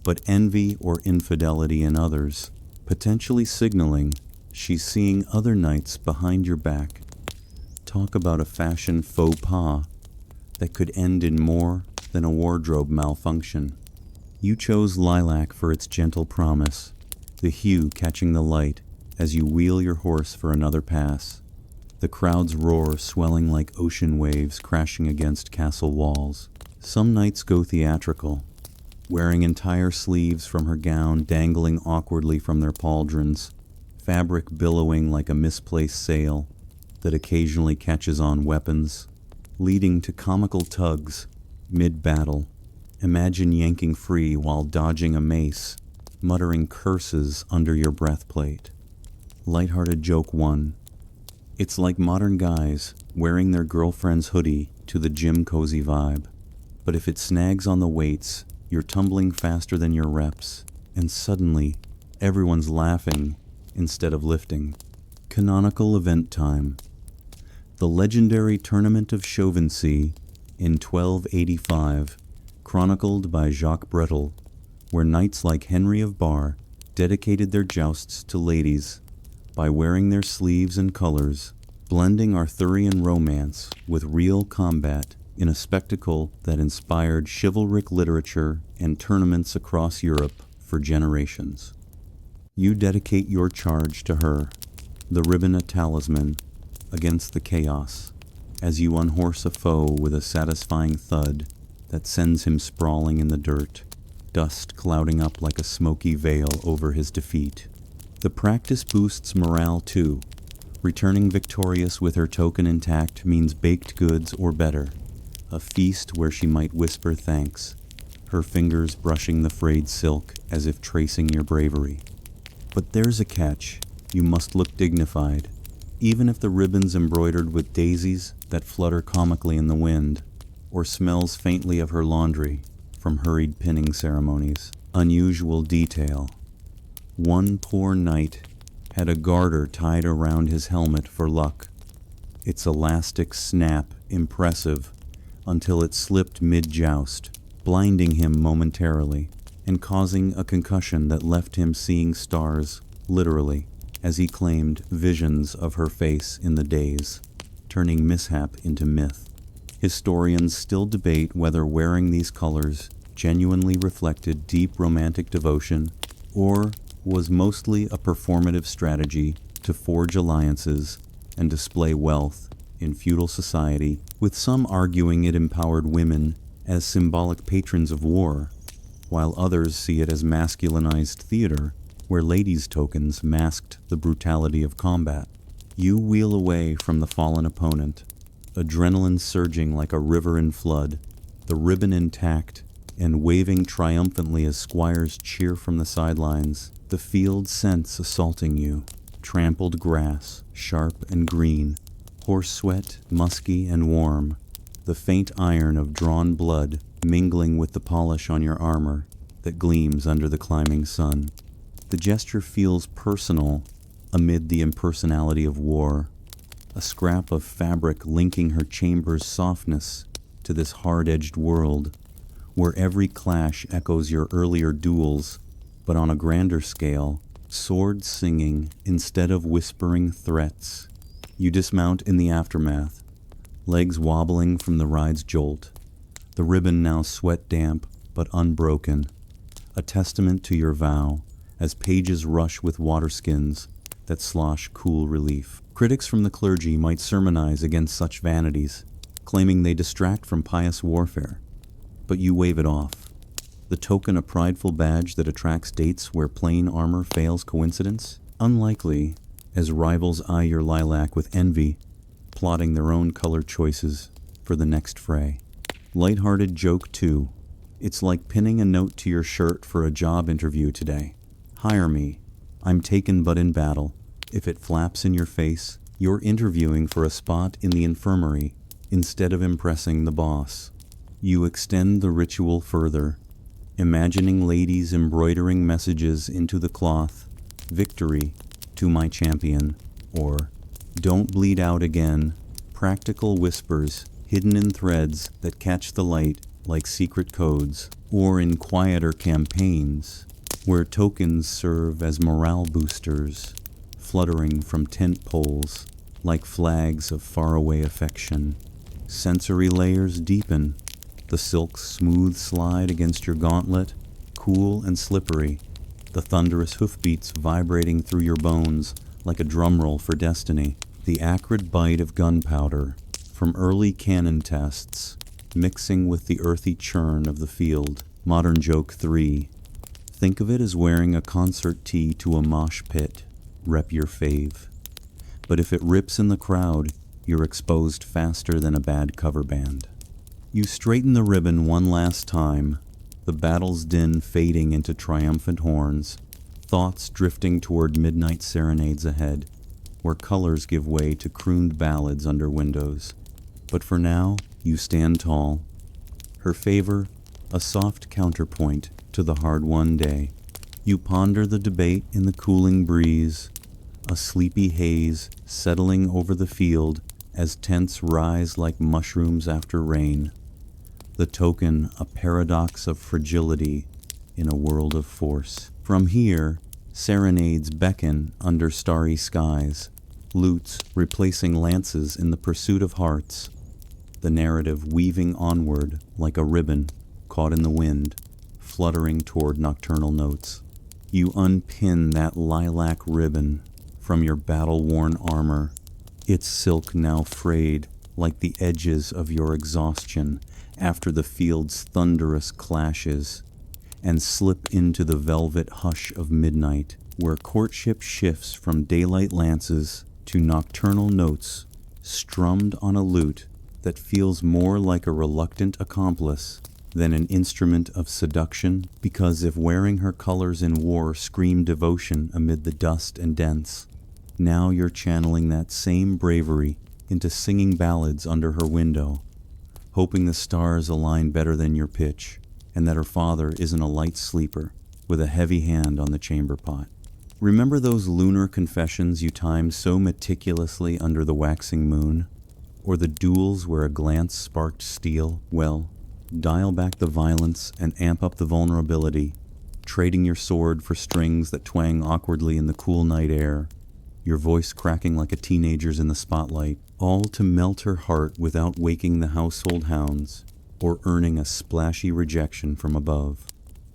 but envy or infidelity in others, potentially signaling she's seeing other knights behind your back. Talk about a fashion faux pas that could end in more than a wardrobe malfunction. You chose lilac for its gentle promise, the hue catching the light as you wheel your horse for another pass, the crowd's roar swelling like ocean waves crashing against castle walls. Some knights go theatrical, wearing entire sleeves from her gown dangling awkwardly from their pauldrons, fabric billowing like a misplaced sail that occasionally catches on weapons, leading to comical tugs mid-battle. Imagine yanking free while dodging a mace, muttering curses under your breastplate. Lighthearted joke 1. It's like modern guys wearing their girlfriend's hoodie to the gym cozy vibe. But if it snags on the weights, you're tumbling faster than your reps, and suddenly everyone's laughing instead of lifting. Canonical event time. The legendary Tournament of Chauvency in 1285, chronicled by Jacques Bretel, where knights like Henry of Bar dedicated their jousts to ladies by wearing their sleeves and colors, blending Arthurian romance with real combat in a spectacle that inspired chivalric literature and tournaments across Europe for generations. You dedicate your charge to her, the ribbon a talisman, against the chaos, as you unhorse a foe with a satisfying thud that sends him sprawling in the dirt, dust clouding up like a smoky veil over his defeat. The practice boosts morale too. Returning victorious with her token intact means baked goods or better, a feast where she might whisper thanks, her fingers brushing the frayed silk as if tracing your bravery. But there's a catch. You must look dignified, even if the ribbon's embroidered with daisies that flutter comically in the wind, or smells faintly of her laundry from hurried pinning ceremonies. Unusual detail. One poor knight had a garter tied around his helmet for luck. Its elastic snap impressive until it slipped mid-joust, blinding him momentarily and causing a concussion that left him seeing stars, literally, as he claimed visions of her face in the days, turning mishap into myth. Historians still debate whether wearing these colors genuinely reflected deep romantic devotion or was mostly a performative strategy to forge alliances and display wealth in feudal society, with some arguing it empowered women as symbolic patrons of war, while others see it as masculinized theater where ladies' tokens masked the brutality of combat. You wheel away from the fallen opponent, adrenaline surging like a river in flood, the ribbon intact and waving triumphantly as squires cheer from the sidelines, the field scents assaulting you, trampled grass, sharp and green, horse sweat, musky and warm, the faint iron of drawn blood mingling with the polish on your armor that gleams under the climbing sun. The gesture feels personal amid the impersonality of war, a scrap of fabric linking her chamber's softness to this hard-edged world, where every clash echoes your earlier duels, but on a grander scale, swords singing instead of whispering threats. You dismount in the aftermath, legs wobbling from the ride's jolt, the ribbon now sweat-damp but unbroken, a testament to your vow as pages rush with waterskins that slosh cool relief. Critics from the clergy might sermonize against such vanities, claiming they distract from pious warfare, but you wave it off. The token a prideful badge that attracts dates where plain armor fails coincidence? Unlikely, as rivals eye your lilac with envy, plotting their own color choices for the next fray. Lighthearted joke too. It's like pinning a note to your shirt for a job interview today. Hire me. I'm taken but in battle. If it flaps in your face, you're interviewing for a spot in the infirmary instead of impressing the boss. You extend the ritual further, imagining ladies embroidering messages into the cloth, "Victory to my champion," or "Don't bleed out again," practical whispers hidden in threads that catch the light like secret codes, or in quieter campaigns where tokens serve as morale boosters, fluttering from tent poles like flags of faraway affection. Sensory layers deepen, the silk's smooth slide against your gauntlet, cool and slippery, the thunderous hoofbeats vibrating through your bones like a drumroll for destiny, the acrid bite of gunpowder from early cannon tests mixing with the earthy churn of the field. Modern joke 3. Think of it as wearing a concert tee to a mosh pit. Rep your fave. But if it rips in the crowd, you're exposed faster than a bad cover band. You straighten the ribbon one last time, the battle's din fading into triumphant horns, thoughts drifting toward midnight serenades ahead. where colors give way to crooned ballads under windows. But for now, you stand tall. Her favor, a soft counterpoint to the hard-won day. You ponder the debate in the cooling breeze, a sleepy haze settling over the field as tents rise like mushrooms after rain. The token, a paradox of fragility in a world of force. From here, serenades beckon under starry skies, lutes replacing lances in the pursuit of hearts, the narrative weaving onward like a ribbon caught in the wind, fluttering toward nocturnal notes. You unpin that lilac ribbon from your battle-worn armor, its silk now frayed like the edges of your exhaustion after the field's thunderous clashes, and slip into the velvet hush of midnight, where courtship shifts from daylight lances to nocturnal notes strummed on a lute that feels more like a reluctant accomplice than an instrument of seduction, because if wearing her colors in war screamed devotion amid the dust and dents, now you're channeling that same bravery into singing ballads under her window, hoping the stars align better than your pitch, and that her father isn't a light sleeper with a heavy hand on the chamber pot. Remember those lunar confessions you timed so meticulously under the waxing moon? Or the duels where a glance sparked steel? Well, dial back the violence and amp up the vulnerability, trading your sword for strings that twang awkwardly in the cool night air, your voice cracking like a teenager's in the spotlight, all to melt her heart without waking the household hounds or earning a splashy rejection from above.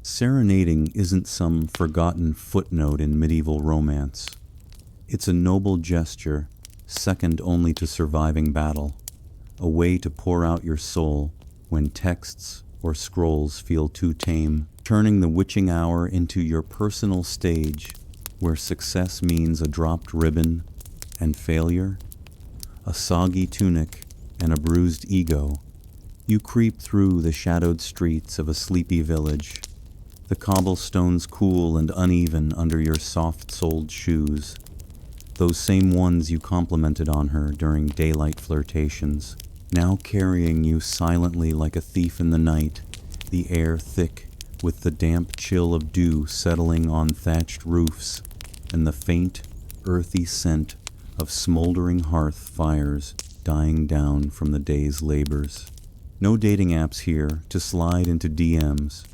Serenading isn't some forgotten footnote in medieval romance. It's a noble gesture, second only to surviving battle, a way to pour out your soul when texts or scrolls feel too tame, turning the witching hour into your personal stage where success means a dropped ribbon and failure, a soggy tunic and a bruised ego. You creep through the shadowed streets of a sleepy village, the cobblestones cool and uneven under your soft-soled shoes, those same ones you complimented on her during daylight flirtations, now carrying you silently like a thief in the night, the air thick with the damp chill of dew settling on thatched roofs, and the faint, earthy scent of smoldering hearth fires dying down from the day's labors. No dating apps here to slide into DMs.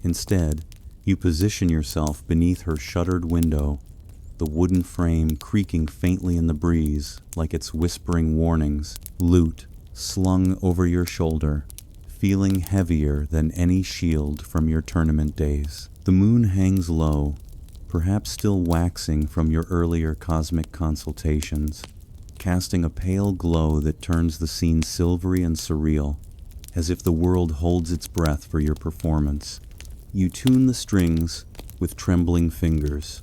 Instead, you position yourself beneath her shuttered window, the wooden frame creaking faintly in the breeze like it's whispering warnings, lute slung over your shoulder, feeling heavier than any shield from your tournament days. The moon hangs low, perhaps still waxing from your earlier cosmic consultations, casting a pale glow that turns the scene silvery and surreal, as if the world holds its breath for your performance. You tune the strings with trembling fingers,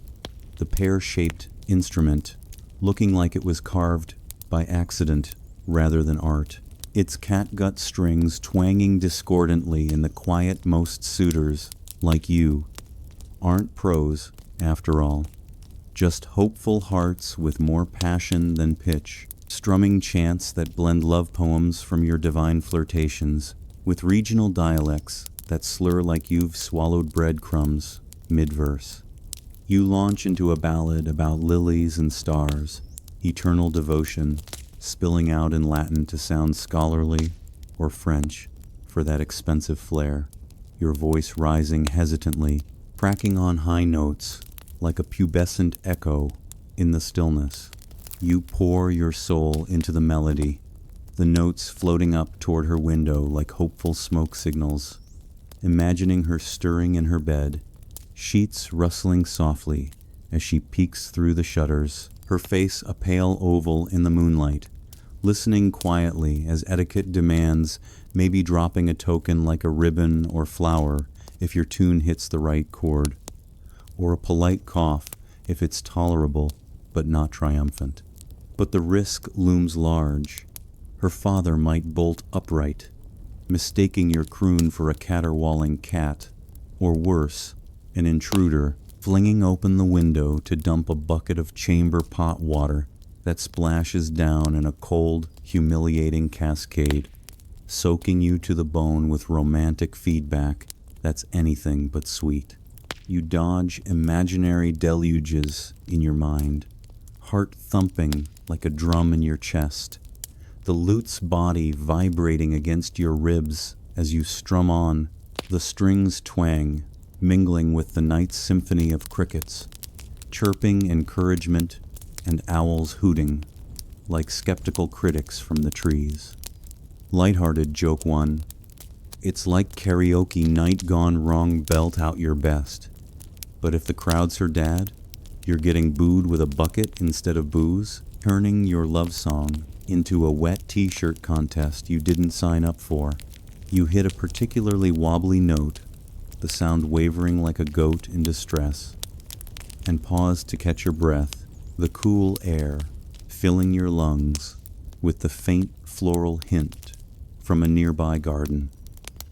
the pear-shaped instrument looking like it was carved by accident rather than art, its catgut strings twanging discordantly in the quiet most suitors, like you, aren't pros, after all, just hopeful hearts with more passion than pitch, strumming chants that blend love poems from your divine flirtations with regional dialects that slur like you've swallowed breadcrumbs mid-verse. You launch into a ballad about lilies and stars, eternal devotion, spilling out in Latin to sound scholarly, or French for that expensive flair, your voice rising hesitantly, cracking on high notes like a pubescent echo in the stillness. You pour your soul into the melody, the notes floating up toward her window like hopeful smoke signals, imagining her stirring in her bed, sheets rustling softly as she peeks through the shutters, her face a pale oval in the moonlight, listening quietly as etiquette demands, maybe dropping a token like a ribbon or flower if your tune hits the right chord, or a polite cough if it's tolerable but not triumphant. But the risk looms large. Her father might bolt upright, mistaking your croon for a caterwauling cat, or worse, an intruder, flinging open the window to dump a bucket of chamber pot water that splashes down in a cold, humiliating cascade, soaking you to the bone with romantic feedback that's anything but sweet. You dodge imaginary deluges in your mind, heart thumping like a drum in your chest, the lute's body vibrating against your ribs as you strum on, the strings twang, mingling with the night's symphony of crickets, chirping encouragement and owls hooting like skeptical critics from the trees. Lighthearted joke one. It's like karaoke night gone wrong, belt out your best. But if the crowd's her dad, you're getting booed with a bucket instead of booze, turning your love song into a wet t-shirt contest you didn't sign up for. You hit a particularly wobbly note, the sound wavering like a goat in distress, and pause to catch your breath, the cool air filling your lungs with the faint floral hint from a nearby garden.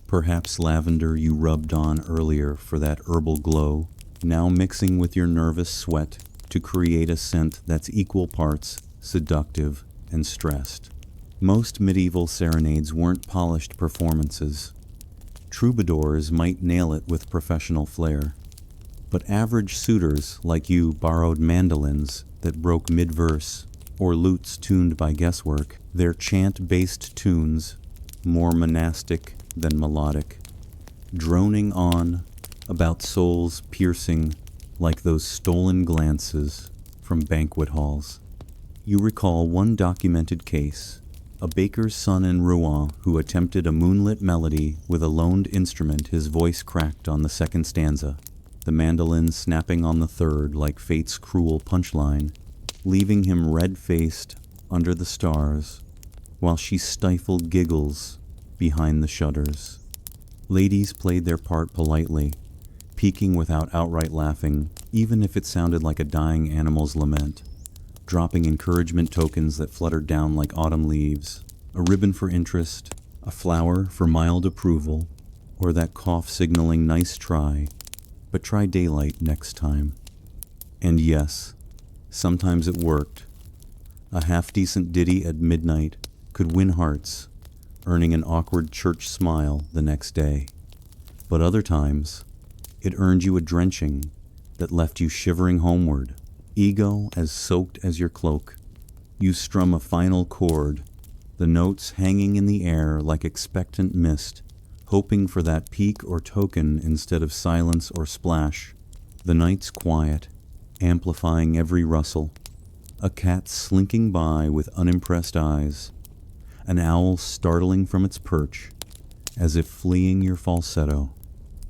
Perhaps lavender you rubbed on earlier for that herbal glow, now mixing with your nervous sweat to create a scent that's equal parts seductive and stressed. Most medieval serenades weren't polished performances. Troubadours might nail it with professional flair, but average suitors like you borrowed mandolins that broke mid-verse or lutes tuned by guesswork, their chant-based tunes more monastic than melodic, droning on about souls piercing like those stolen glances from banquet halls. You recall one documented case, a baker's son in Rouen who attempted a moonlit melody with a loaned instrument. His voice cracked on the second stanza, the mandolin snapping on the third like fate's cruel punchline, leaving him red-faced under the stars while she stifled giggles behind the shutters. Ladies played their part politely, peeking without outright laughing, even if it sounded like a dying animal's lament, dropping encouragement tokens that fluttered down like autumn leaves, a ribbon for interest, a flower for mild approval, or that cough signaling nice try, but try daylight next time. And yes, sometimes it worked. A half-decent ditty at midnight could win hearts, earning an awkward church smile the next day. But other times, it earned you a drenching that left you shivering homeward, ego as soaked as your cloak. You strum a final chord, the notes hanging in the air like expectant mist, hoping for that peak or token instead of silence or splash. The night's quiet, amplifying every rustle, a cat slinking by with unimpressed eyes, an owl startling from its perch, as if fleeing your falsetto.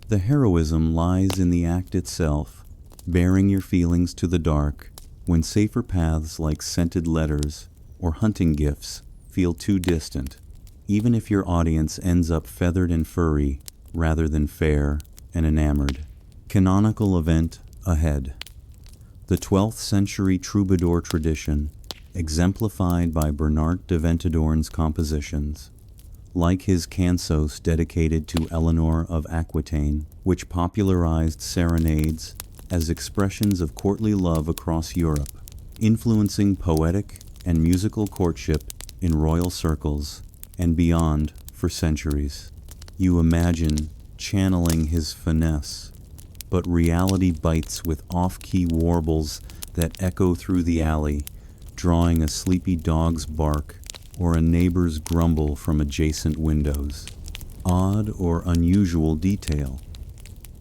The heroism lies in the act itself, bearing your feelings to the dark when safer paths like scented letters or hunting gifts feel too distant, even if your audience ends up feathered and furry rather than fair and enamored. Canonical event ahead. The 12th century troubadour tradition, exemplified by Bernard de Ventadorn's compositions, like his cansos dedicated to Eleanor of Aquitaine, which popularized serenades as expressions of courtly love across Europe, influencing poetic and musical courtship in royal circles and beyond for centuries. You imagine channeling his finesse, but reality bites with off-key warbles that echo through the alley, drawing a sleepy dog's bark or a neighbor's grumble from adjacent windows. Odd or unusual detail.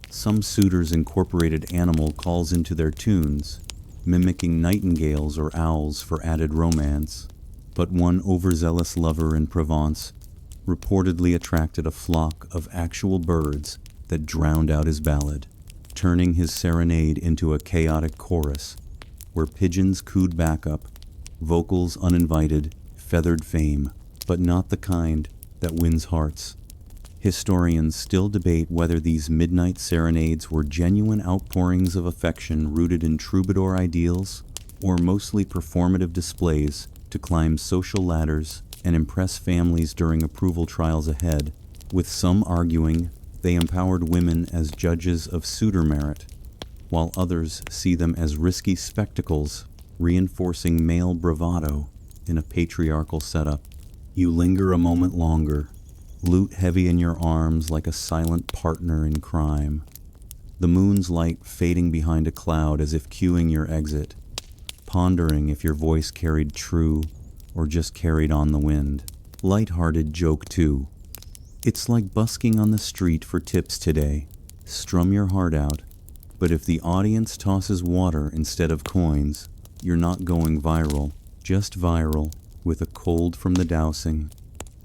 Some suitors incorporated animal calls into their tunes, mimicking nightingales or owls for added romance, but one overzealous lover in Provence reportedly attracted a flock of actual birds that drowned out his ballad, turning his serenade into a chaotic chorus where pigeons cooed backup, vocals uninvited, feathered fame, but not the kind that wins hearts. Historians still debate whether these midnight serenades were genuine outpourings of affection rooted in troubadour ideals or mostly performative displays to climb social ladders and impress families during approval trials ahead, with some arguing they empowered women as judges of suitor merit, while others see them as risky spectacles reinforcing male bravado in a patriarchal setup. You linger a moment longer, lute heavy in your arms like a silent partner in crime. The moon's light fading behind a cloud as if cueing your exit, pondering if your voice carried true or just carried on the wind. Light-hearted joke too. It's like busking on the street for tips today. Strum your heart out, but if the audience tosses water instead of coins, you're not going viral, just viral with a cold from the dousing.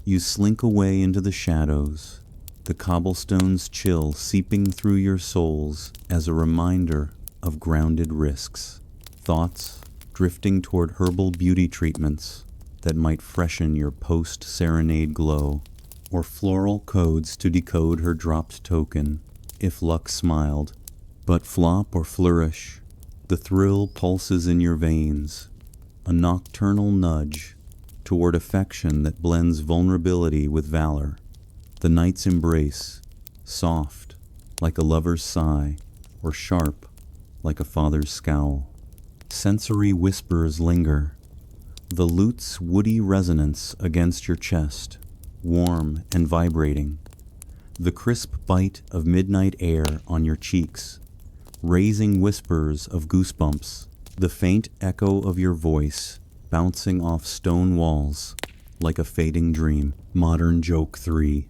You slink away into the shadows, the cobblestones chill seeping through your souls as a reminder of grounded risks. Thoughts drifting toward herbal beauty treatments that might freshen your post-serenade glow, or floral codes to decode her dropped token, if luck smiled. But flop or flourish, the thrill pulses in your veins, a nocturnal nudge toward affection that blends vulnerability with valor. The night's embrace, soft like a lover's sigh, or sharp like a father's scowl. Sensory whispers linger, the lute's woody resonance against your chest, warm and vibrating. The crisp bite of midnight air on your cheeks, raising whispers of goosebumps. The faint echo of your voice bouncing off stone walls like a fading dream. Modern joke 3.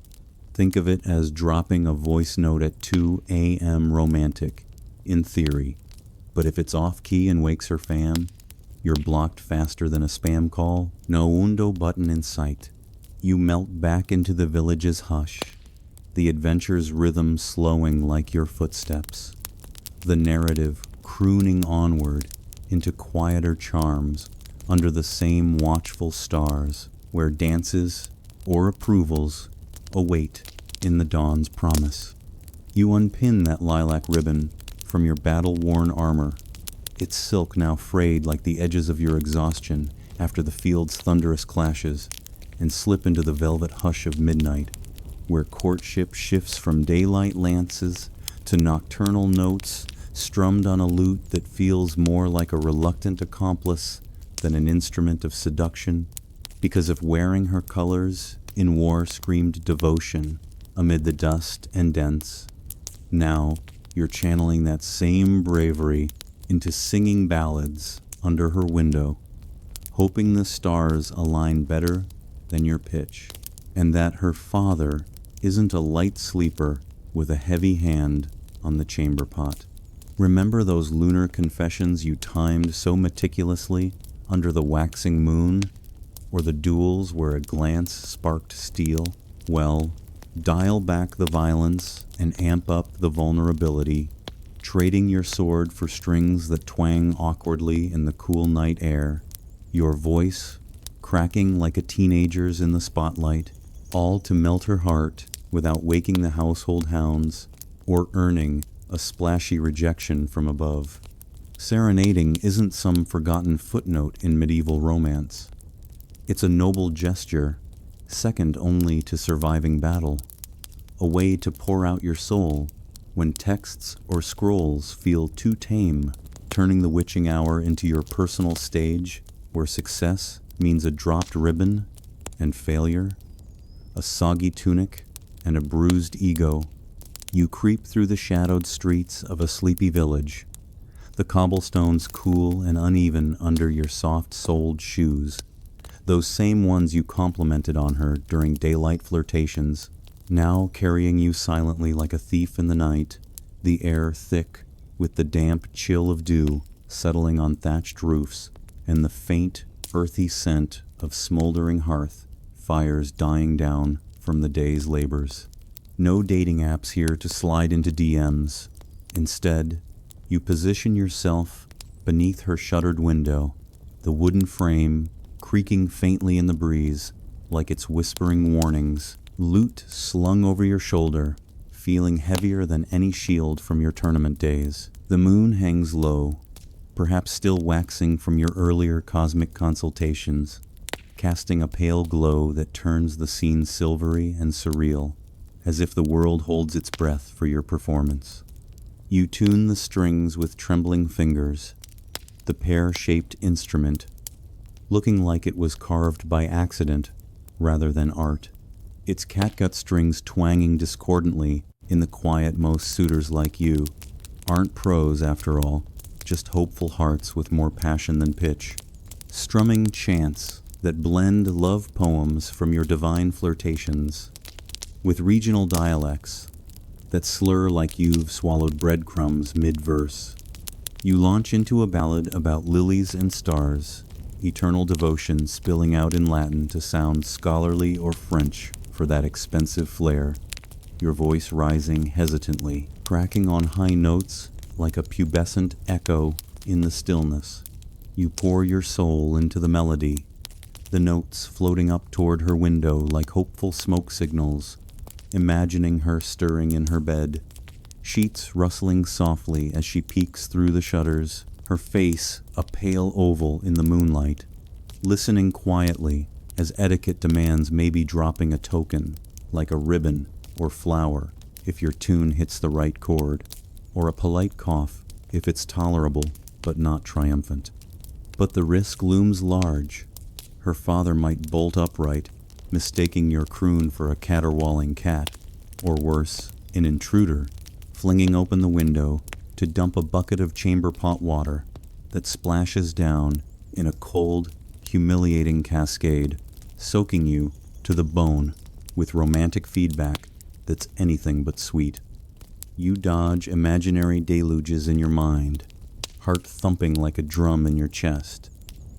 Think of it as dropping a voice note at 2 a.m. romantic, in theory. But if it's off-key and wakes her fam, you're blocked faster than a spam call. No undo button in sight. You melt back into the village's hush, the adventure's rhythm slowing like your footsteps. The narrative crooning onward into quieter charms under the same watchful stars, where dances or approvals await in the dawn's promise. You unpin that lilac ribbon from your battle-worn armor, its silk now frayed like the edges of your exhaustion after the field's thunderous clashes, and slip into the velvet hush of midnight, where courtship shifts from daylight lances to nocturnal notes strummed on a lute that feels more like a reluctant accomplice than an instrument of seduction, because of wearing her colors in war screamed devotion amid the dust and dents. Now you're channeling that same bravery into singing ballads under her window, hoping the stars align better than your pitch, and that her father isn't a light sleeper with a heavy hand on the chamber pot. Remember those lunar confessions you timed so meticulously under the waxing moon, or the duels where a glance sparked steel? Well, dial back the violence and amp up the vulnerability, trading your sword for strings that twang awkwardly in the cool night air, your voice cracking like a teenager's in the spotlight, all to melt her heart without waking the household hounds or earning a splashy rejection from above. Serenading isn't some forgotten footnote in medieval romance. It's a noble gesture, second only to surviving battle, a way to pour out your soul when texts or scrolls feel too tame, turning the witching hour into your personal stage where success means a dropped ribbon and failure, a soggy tunic and a bruised ego. You creep through the shadowed streets of a sleepy village, the cobblestones cool and uneven under your soft-soled shoes, those same ones you complimented on her during daylight flirtations, now carrying you silently like a thief in the night, the air thick with the damp chill of dew settling on thatched roofs, and the faint, earthy scent of smoldering hearth fires dying down from the day's labors. No dating apps here to slide into DMs. Instead, you position yourself beneath her shuttered window, the wooden frame creaking faintly in the breeze like it's whispering warnings, lute slung over your shoulder, feeling heavier than any shield from your tournament days. The moon hangs low, perhaps still waxing from your earlier cosmic consultations, casting a pale glow that turns the scene silvery and surreal, as if the world holds its breath for your performance. You tune the strings with trembling fingers, the pear-shaped instrument, looking like it was carved by accident rather than art. Its catgut strings twanging discordantly in the quiet most suitors like you aren't pros after all, just hopeful hearts with more passion than pitch, strumming chants that blend love poems from your divine flirtations with regional dialects that slur like you've swallowed breadcrumbs mid-verse. You launch into a ballad about lilies and stars, eternal devotion spilling out in Latin to sound scholarly or French for that expensive flair, your voice rising hesitantly, cracking on high notes like a pubescent echo in the stillness. You pour your soul into the melody, the notes floating up toward her window like hopeful smoke signals, imagining her stirring in her bed, sheets rustling softly as she peeks through the shutters, her face a pale oval in the moonlight, listening quietly as etiquette demands maybe dropping a token, like a ribbon or flower if your tune hits the right chord, or a polite cough if it's tolerable but not triumphant. But the risk looms large. Her father might bolt upright, mistaking your croon for a caterwauling cat, or worse, an intruder, flinging open the window to dump a bucket of chamber pot water that splashes down in a cold, humiliating cascade, soaking you to the bone with romantic feedback that's anything but sweet. You dodge imaginary deluges in your mind, heart thumping like a drum in your chest,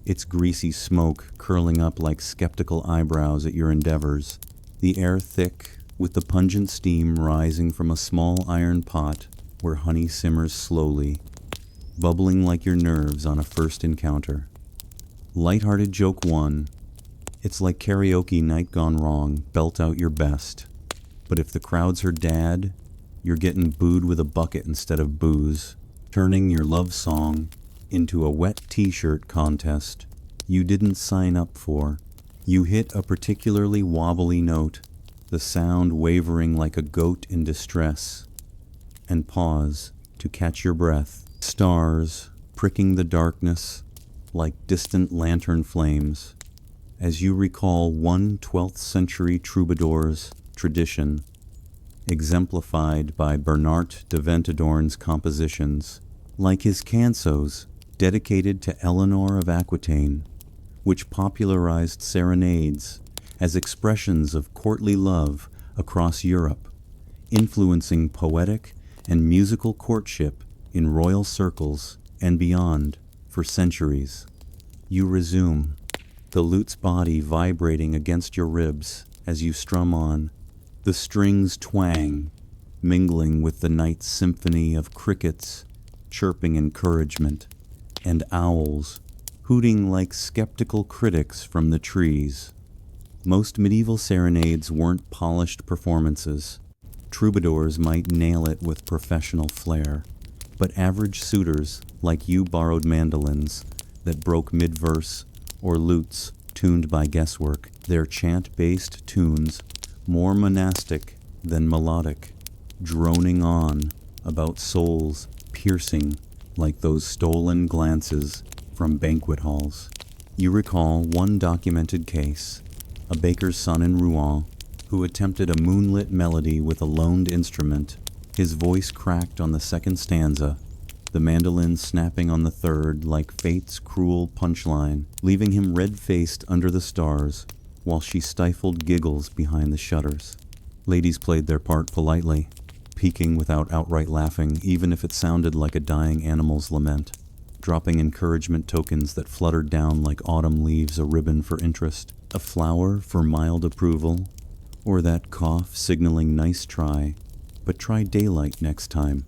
its greasy smoke curling up like skeptical eyebrows at your endeavors, the air thick with the pungent steam rising from a small iron pot where honey simmers slowly, bubbling like your nerves on a first encounter. Light-hearted joke one, it's like karaoke night gone wrong, belt out your best. But if the crowd's her dad, you're getting booed with a bucket instead of booze, turning your love song into a wet t-shirt contest you didn't sign up for. You hit a particularly wobbly note, the sound wavering like a goat in distress, and pause to catch your breath. Stars pricking the darkness like distant lantern flames, as you recall one 12th century troubadour's tradition, exemplified by Bernard de Ventadorn's compositions, like his cansos dedicated to Eleanor of Aquitaine, which popularized serenades as expressions of courtly love across Europe, influencing poetic and musical courtship in royal circles and beyond for centuries. You resume, the lute's body vibrating against your ribs as you strum on, the strings twang, mingling with the night's symphony of crickets chirping encouragement, and owls hooting like skeptical critics from the trees. Most medieval serenades weren't polished performances. Troubadours might nail it with professional flair, but average suitors like you borrowed mandolins that broke mid-verse or lutes tuned by guesswork, their chant-based tunes more monastic than melodic, droning on about souls piercing like those stolen glances from banquet halls. You recall one documented case, a baker's son in Rouen, who attempted a moonlit melody with a loaned instrument. His voice cracked on the second stanza, the mandolin snapping on the third like fate's cruel punchline, leaving him red-faced under the stars while she stifled giggles behind the shutters. Ladies played their part politely, peeking without outright laughing, even if it sounded like a dying animal's lament, dropping encouragement tokens that fluttered down like autumn leaves a ribbon for interest, a flower for mild approval, or that cough signaling nice try, but try daylight next time.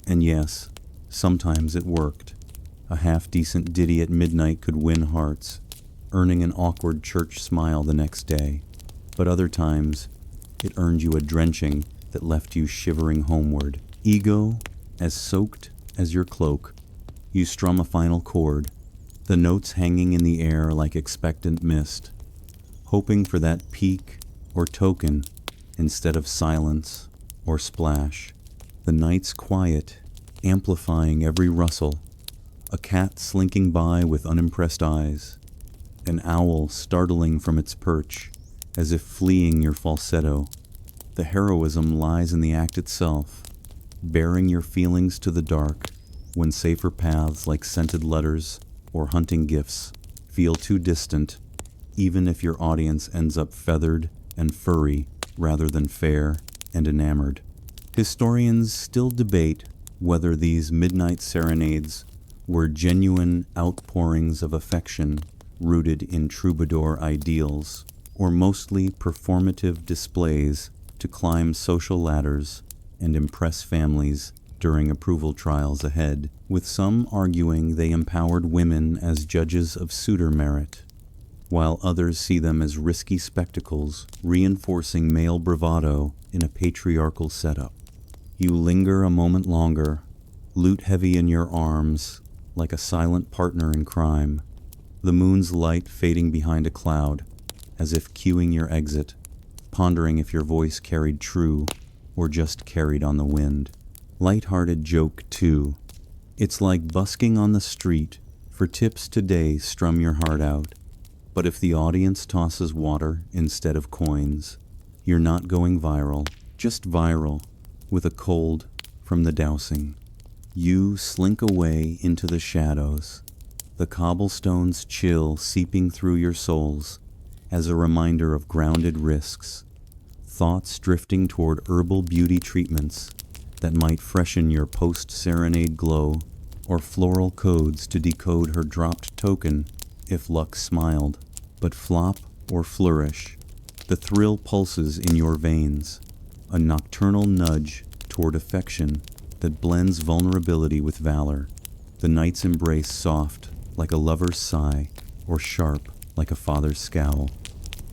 And yes, sometimes it worked. A half-decent ditty at midnight could win hearts, earning an awkward church smile the next day. But other times, it earned you a drenching that left you shivering homeward. Ego as soaked as your cloak, you strum a final chord, the notes hanging in the air like expectant mist, hoping for that peak or token instead of silence or splash. The night's quiet, amplifying every rustle, a cat slinking by with unimpressed eyes, an owl startling from its perch, as if fleeing your falsetto. The heroism lies in the act itself, bearing your feelings to the dark when safer paths like scented letters or hunting gifts feel too distant, even if your audience ends up feathered and furry rather than fair and enamored. Historians still debate whether these midnight serenades were genuine outpourings of affection rooted in troubadour ideals, or mostly performative displays to climb social ladders and impress families during approval trials ahead, with some arguing they empowered women as judges of suitor merit, while others see them as risky spectacles reinforcing male bravado in a patriarchal setup. You linger a moment longer, lute heavy in your arms, like a silent partner in crime, the moon's light fading behind a cloud, as if cueing your exit, pondering if your voice carried true or just carried on the wind. Light-hearted joke, too. It's like busking on the street for tips today, strum your heart out. But if the audience tosses water instead of coins, you're not going viral, just viral, with a cold from the dousing. You slink away into the shadows, the cobblestones chill seeping through your souls as a reminder of grounded risks, thoughts drifting toward herbal beauty treatments that might freshen your post-serenade glow, or floral codes to decode her dropped token if luck smiled. But flop or flourish, the thrill pulses in your veins, a nocturnal nudge toward affection that blends vulnerability with valor, the night's embrace soft like a lover's sigh, or sharp like a father's scowl.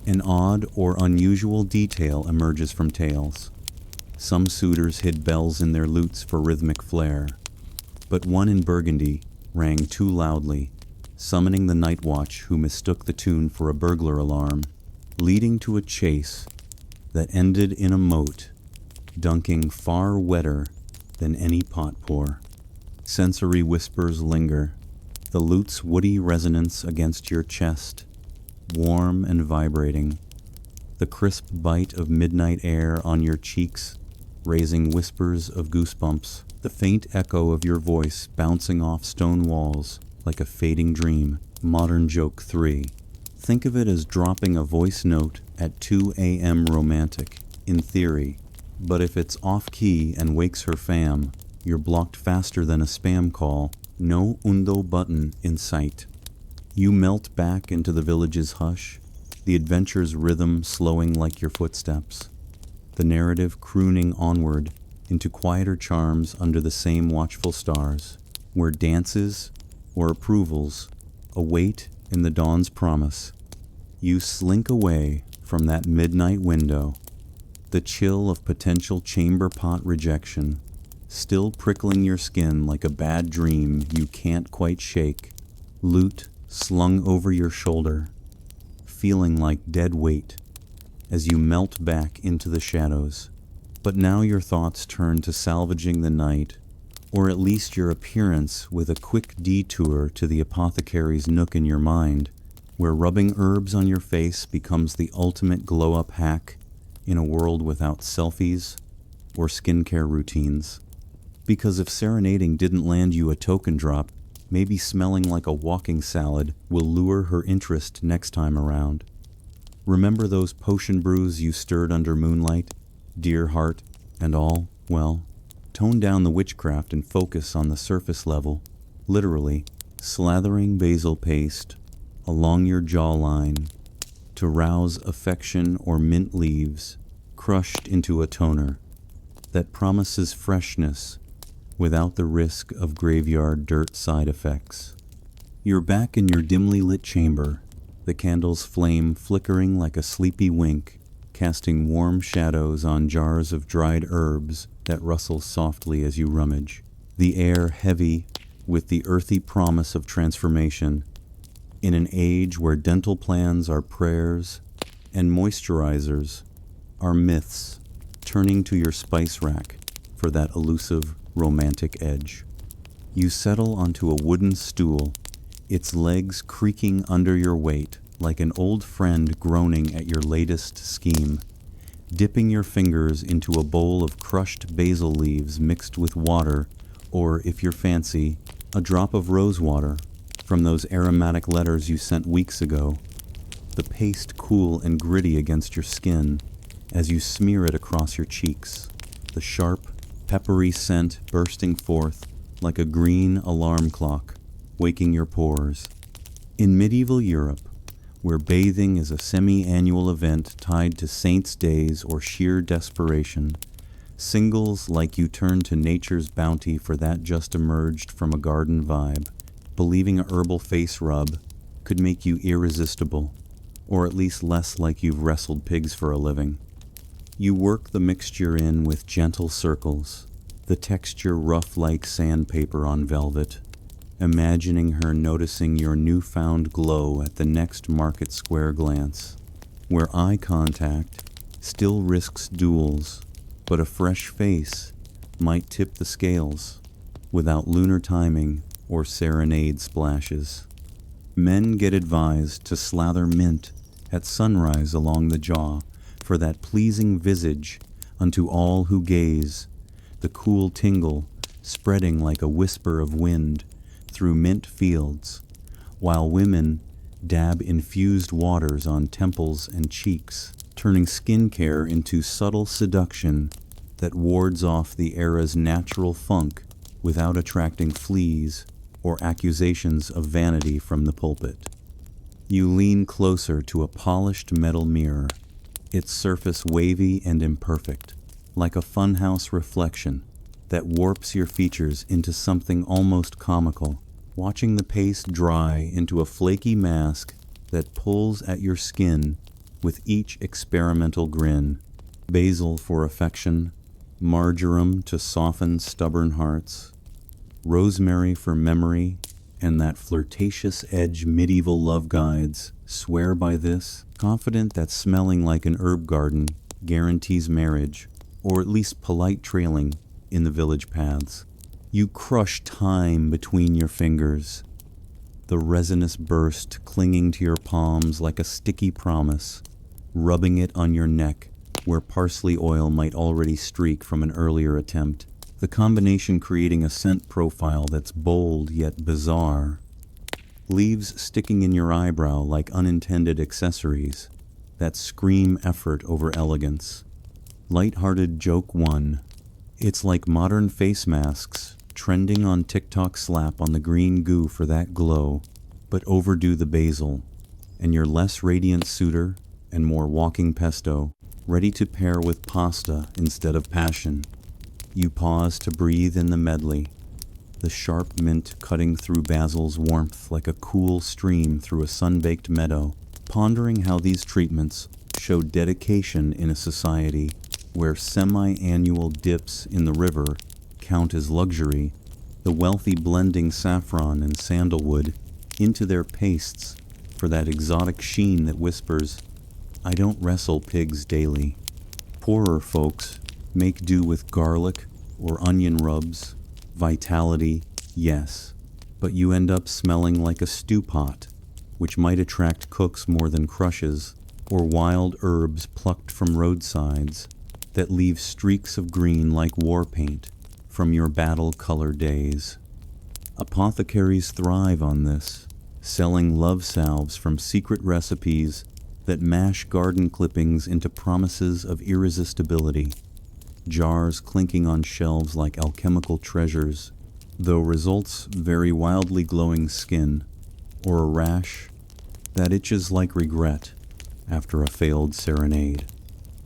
An odd or unusual detail emerges from tales. Some suitors hid bells in their lutes for rhythmic flair, but one in Burgundy rang too loudly, summoning the night watch who mistook the tune for a burglar alarm, leading to a chase that ended in a moat, dunking far wetter than any pot pour. Sensory whispers linger, the lute's woody resonance against your chest, warm and vibrating, the crisp bite of midnight air on your cheeks, raising whispers of goosebumps, the faint echo of your voice bouncing off stone walls like a fading dream. Modern joke 3. Think of it as dropping a voice note at 2 a.m. romantic, in theory, but if it's off-key and wakes her fam, you're blocked faster than a spam call, no undo button in sight. You melt back into the village's hush, the adventure's rhythm slowing like your footsteps, the narrative crooning onward into quieter charms under the same watchful stars, where dances or approvals await in the dawn's promise. You slink away from that midnight window, the chill of potential chamber pot rejection still prickling your skin like a bad dream you can't quite shake, lute slung over your shoulder, feeling like dead weight as you melt back into the shadows. But now your thoughts turn to salvaging the night, or at least your appearance, with a quick detour to the apothecary's nook in your mind, where rubbing herbs on your face becomes the ultimate glow-up hack in a world without selfies or skincare routines. Because if serenading didn't land you a token drop, maybe smelling like a walking salad will lure her interest next time around. Remember those potion brews you stirred under moonlight, dear heart and all? Well, tone down the witchcraft and focus on the surface level, literally slathering basil paste along your jawline to rouse affection, or mint leaves crushed into a toner that promises freshness without the risk of graveyard dirt side effects. You're back in your dimly lit chamber, the candle's flame flickering like a sleepy wink, casting warm shadows on jars of dried herbs that rustle softly as you rummage, the air heavy with the earthy promise of transformation. In an age where dental plans are prayers and moisturizers are myths, turning to your spice rack for that elusive romantic edge. You settle onto a wooden stool, its legs creaking under your weight like an old friend groaning at your latest scheme. Dipping your fingers into a bowl of crushed basil leaves mixed with water, or, if you're fancy, a drop of rose water from those aromatic letters you sent weeks ago. The paste cool and gritty against your skin as you smear it across your cheeks, the sharp, peppery scent bursting forth like a green alarm clock, waking your pores. In medieval Europe, where bathing is a semi-annual event tied to saints' days or sheer desperation, singles like you turn to nature's bounty for that just emerged from a garden vibe, believing a herbal face rub could make you irresistible, or at least less like you've wrestled pigs for a living. You work the mixture in with gentle circles, the texture rough like sandpaper on velvet, imagining her noticing your newfound glow at the next market square glance, where eye contact still risks duels, but a fresh face might tip the scales without lunar timing or serenade splashes. Men get advised to slather mint at sunrise along the jaw for that pleasing visage unto all who gaze, the cool tingle spreading like a whisper of wind through mint fields, while women dab infused waters on temples and cheeks, turning skincare into subtle seduction that wards off the era's natural funk without attracting fleas or accusations of vanity from the pulpit. You lean closer to a polished metal mirror, its surface wavy and imperfect, like a funhouse reflection that warps your features into something almost comical, watching the paste dry into a flaky mask that pulls at your skin with each experimental grin. Basil for affection, marjoram to soften stubborn hearts, rosemary for memory, and that flirtatious edge medieval love guides swear by this, confident that smelling like an herb garden guarantees marriage, or at least polite trailing in the village paths. You crush time between your fingers, the resinous burst clinging to your palms like a sticky promise, rubbing it on your neck where parsley oil might already streak from an earlier attempt, the combination creating a scent profile that's bold yet bizarre. Leaves sticking in your eyebrow like unintended accessories that scream effort over elegance. Light-hearted joke 1. It's like modern face masks trending on TikTok. Slap on the green goo for that glow, but overdo the basil, and your less radiant suitor and more walking pesto, ready to pair with pasta instead of passion. You pause to breathe in the medley, the sharp mint cutting through basil's warmth like a cool stream through a sun-baked meadow, pondering how these treatments show dedication in a society where semi-annual dips in the river count as luxury, the wealthy blending saffron and sandalwood into their pastes for that exotic sheen that whispers, "I don't wrestle pigs daily." Poorer folks make do with garlic or onion rubs. Vitality, yes, but you end up smelling like a stew pot, which might attract cooks more than crushes, or wild herbs plucked from roadsides that leave streaks of green like war paint from your battle-color days. Apothecaries thrive on this, selling love salves from secret recipes that mash garden clippings into promises of irresistibility. Jars clinking on shelves like alchemical treasures, though results vary wildly. Glowing skin, or a rash that itches like regret after a failed serenade.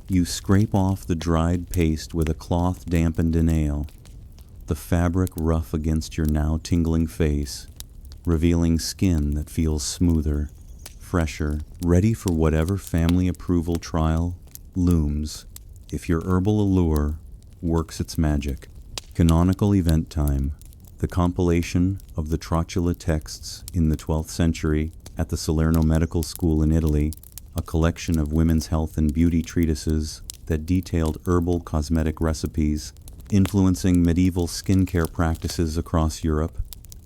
You scrape off the dried paste with a cloth dampened in ale, the fabric rough against your now tingling face, revealing skin that feels smoother, fresher, ready for whatever family approval trial looms if your herbal allure works its magic. Canonical Event Time, the compilation of the Torchlight texts in the 12th century at the Salerno Medical School in Italy, a collection of women's health and beauty treatises that detailed herbal cosmetic recipes influencing medieval skincare practices across Europe.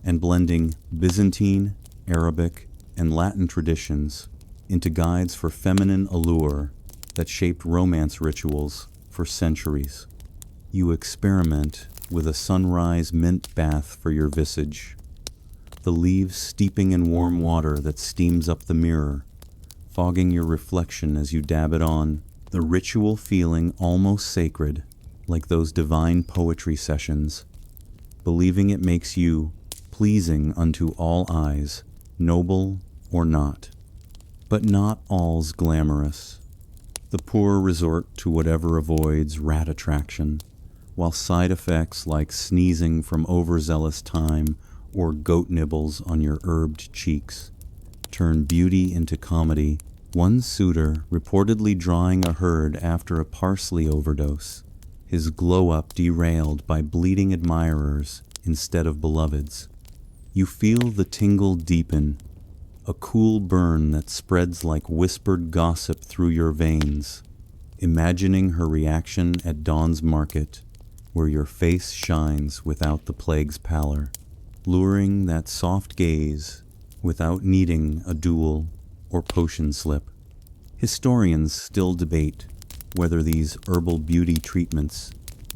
and blending Byzantine, Arabic, and Latin traditions into guides for feminine allure that shaped romance rituals for centuries. You experiment with a sunrise mint bath for your visage, the leaves steeping in warm water that steams up the mirror, fogging your reflection as you dab it on, the ritual feeling almost sacred, like those divine poetry sessions, believing it makes you pleasing unto all eyes, noble or not. But not all's glamorous. The poor resort to whatever avoids rat attraction, while side effects like sneezing from overzealous thyme or goat nibbles on your herbed cheeks turn beauty into comedy. One suitor reportedly drawing a herd after a parsley overdose, his glow-up derailed by bleeding admirers instead of beloveds. You feel the tingle deepen, a cool burn that spreads like whispered gossip through your veins, imagining her reaction at dawn's market, where your face shines without the plague's pallor, luring that soft gaze without needing a duel or potion slip. Historians still debate whether these herbal beauty treatments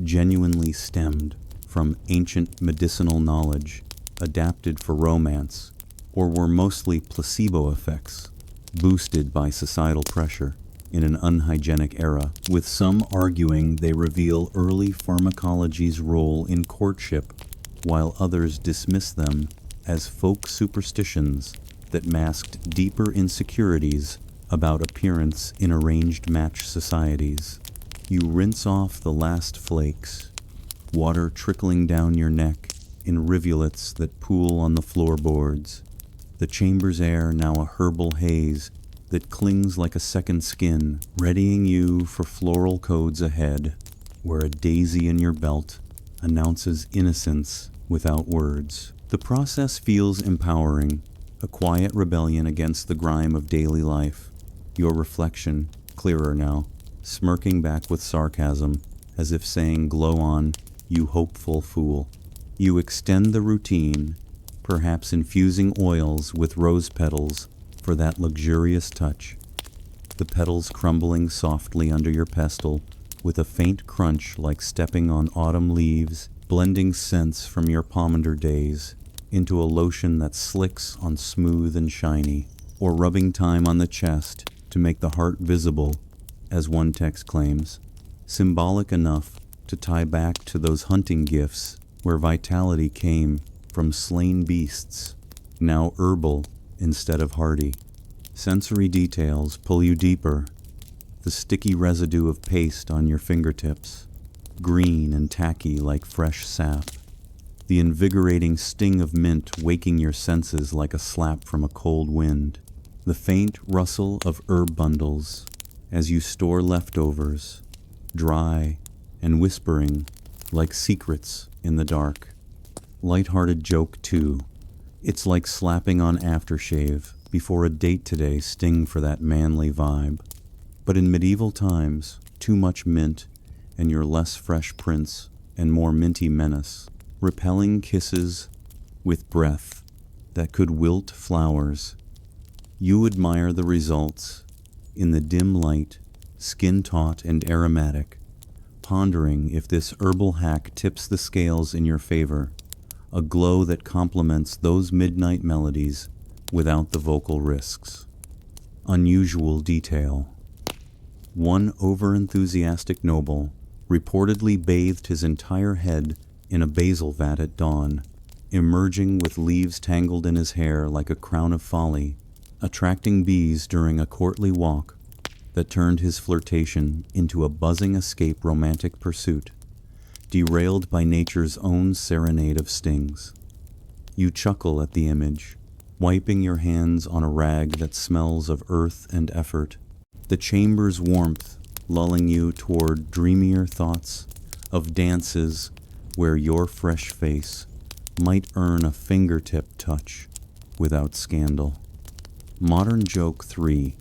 genuinely stemmed from ancient medicinal knowledge adapted for romance, or were mostly placebo effects boosted by societal pressure in an unhygienic era, with some arguing they reveal early pharmacology's role in courtship, while others dismiss them as folk superstitions that masked deeper insecurities about appearance in arranged match societies. You rinse off the last flakes, water trickling down your neck in rivulets that pool on the floorboards, the chamber's air now a herbal haze that clings like a second skin, readying you for floral codes ahead, where a daisy in your belt announces innocence without words. The process feels empowering, a quiet rebellion against the grime of daily life. Your reflection, clearer now, smirking back with sarcasm, as if saying, "Glow on, you hopeful fool." You extend the routine, perhaps infusing oils with rose petals for that luxurious touch, the petals crumbling softly under your pestle with a faint crunch like stepping on autumn leaves, blending scents from your pomander days into a lotion that slicks on smooth and shiny, or rubbing time on the chest to make the heart visible, as one text claims, symbolic enough to tie back to those hunting gifts where vitality came from slain beasts, now herbal instead of hardy. Sensory details pull you deeper, the sticky residue of paste on your fingertips, green and tacky like fresh sap, the invigorating sting of mint waking your senses like a slap from a cold wind, the faint rustle of herb bundles as you store leftovers, dry and whispering like secrets in the dark. Light-hearted joke too. It's like slapping on aftershave before a date today sting for that manly vibe. But in medieval times, too much mint and your less fresh prince and more minty menace, repelling kisses with breath that could wilt flowers. You admire the results in the dim light, skin-taut and aromatic, pondering if this herbal hack tips the scales in your favor, a glow that complements those midnight melodies without the vocal risks. Unusual detail. One over-enthusiastic noble reportedly bathed his entire head in a basil vat at dawn, emerging with leaves tangled in his hair like a crown of folly, attracting bees during a courtly walk that turned his flirtation into a buzzing escape romantic pursuit, derailed by nature's own serenade of stings. You chuckle at the image, wiping your hands on a rag that smells of earth and effort, the chamber's warmth lulling you toward dreamier thoughts of dances where your fresh face might earn a fingertip touch without scandal. Modern joke 3.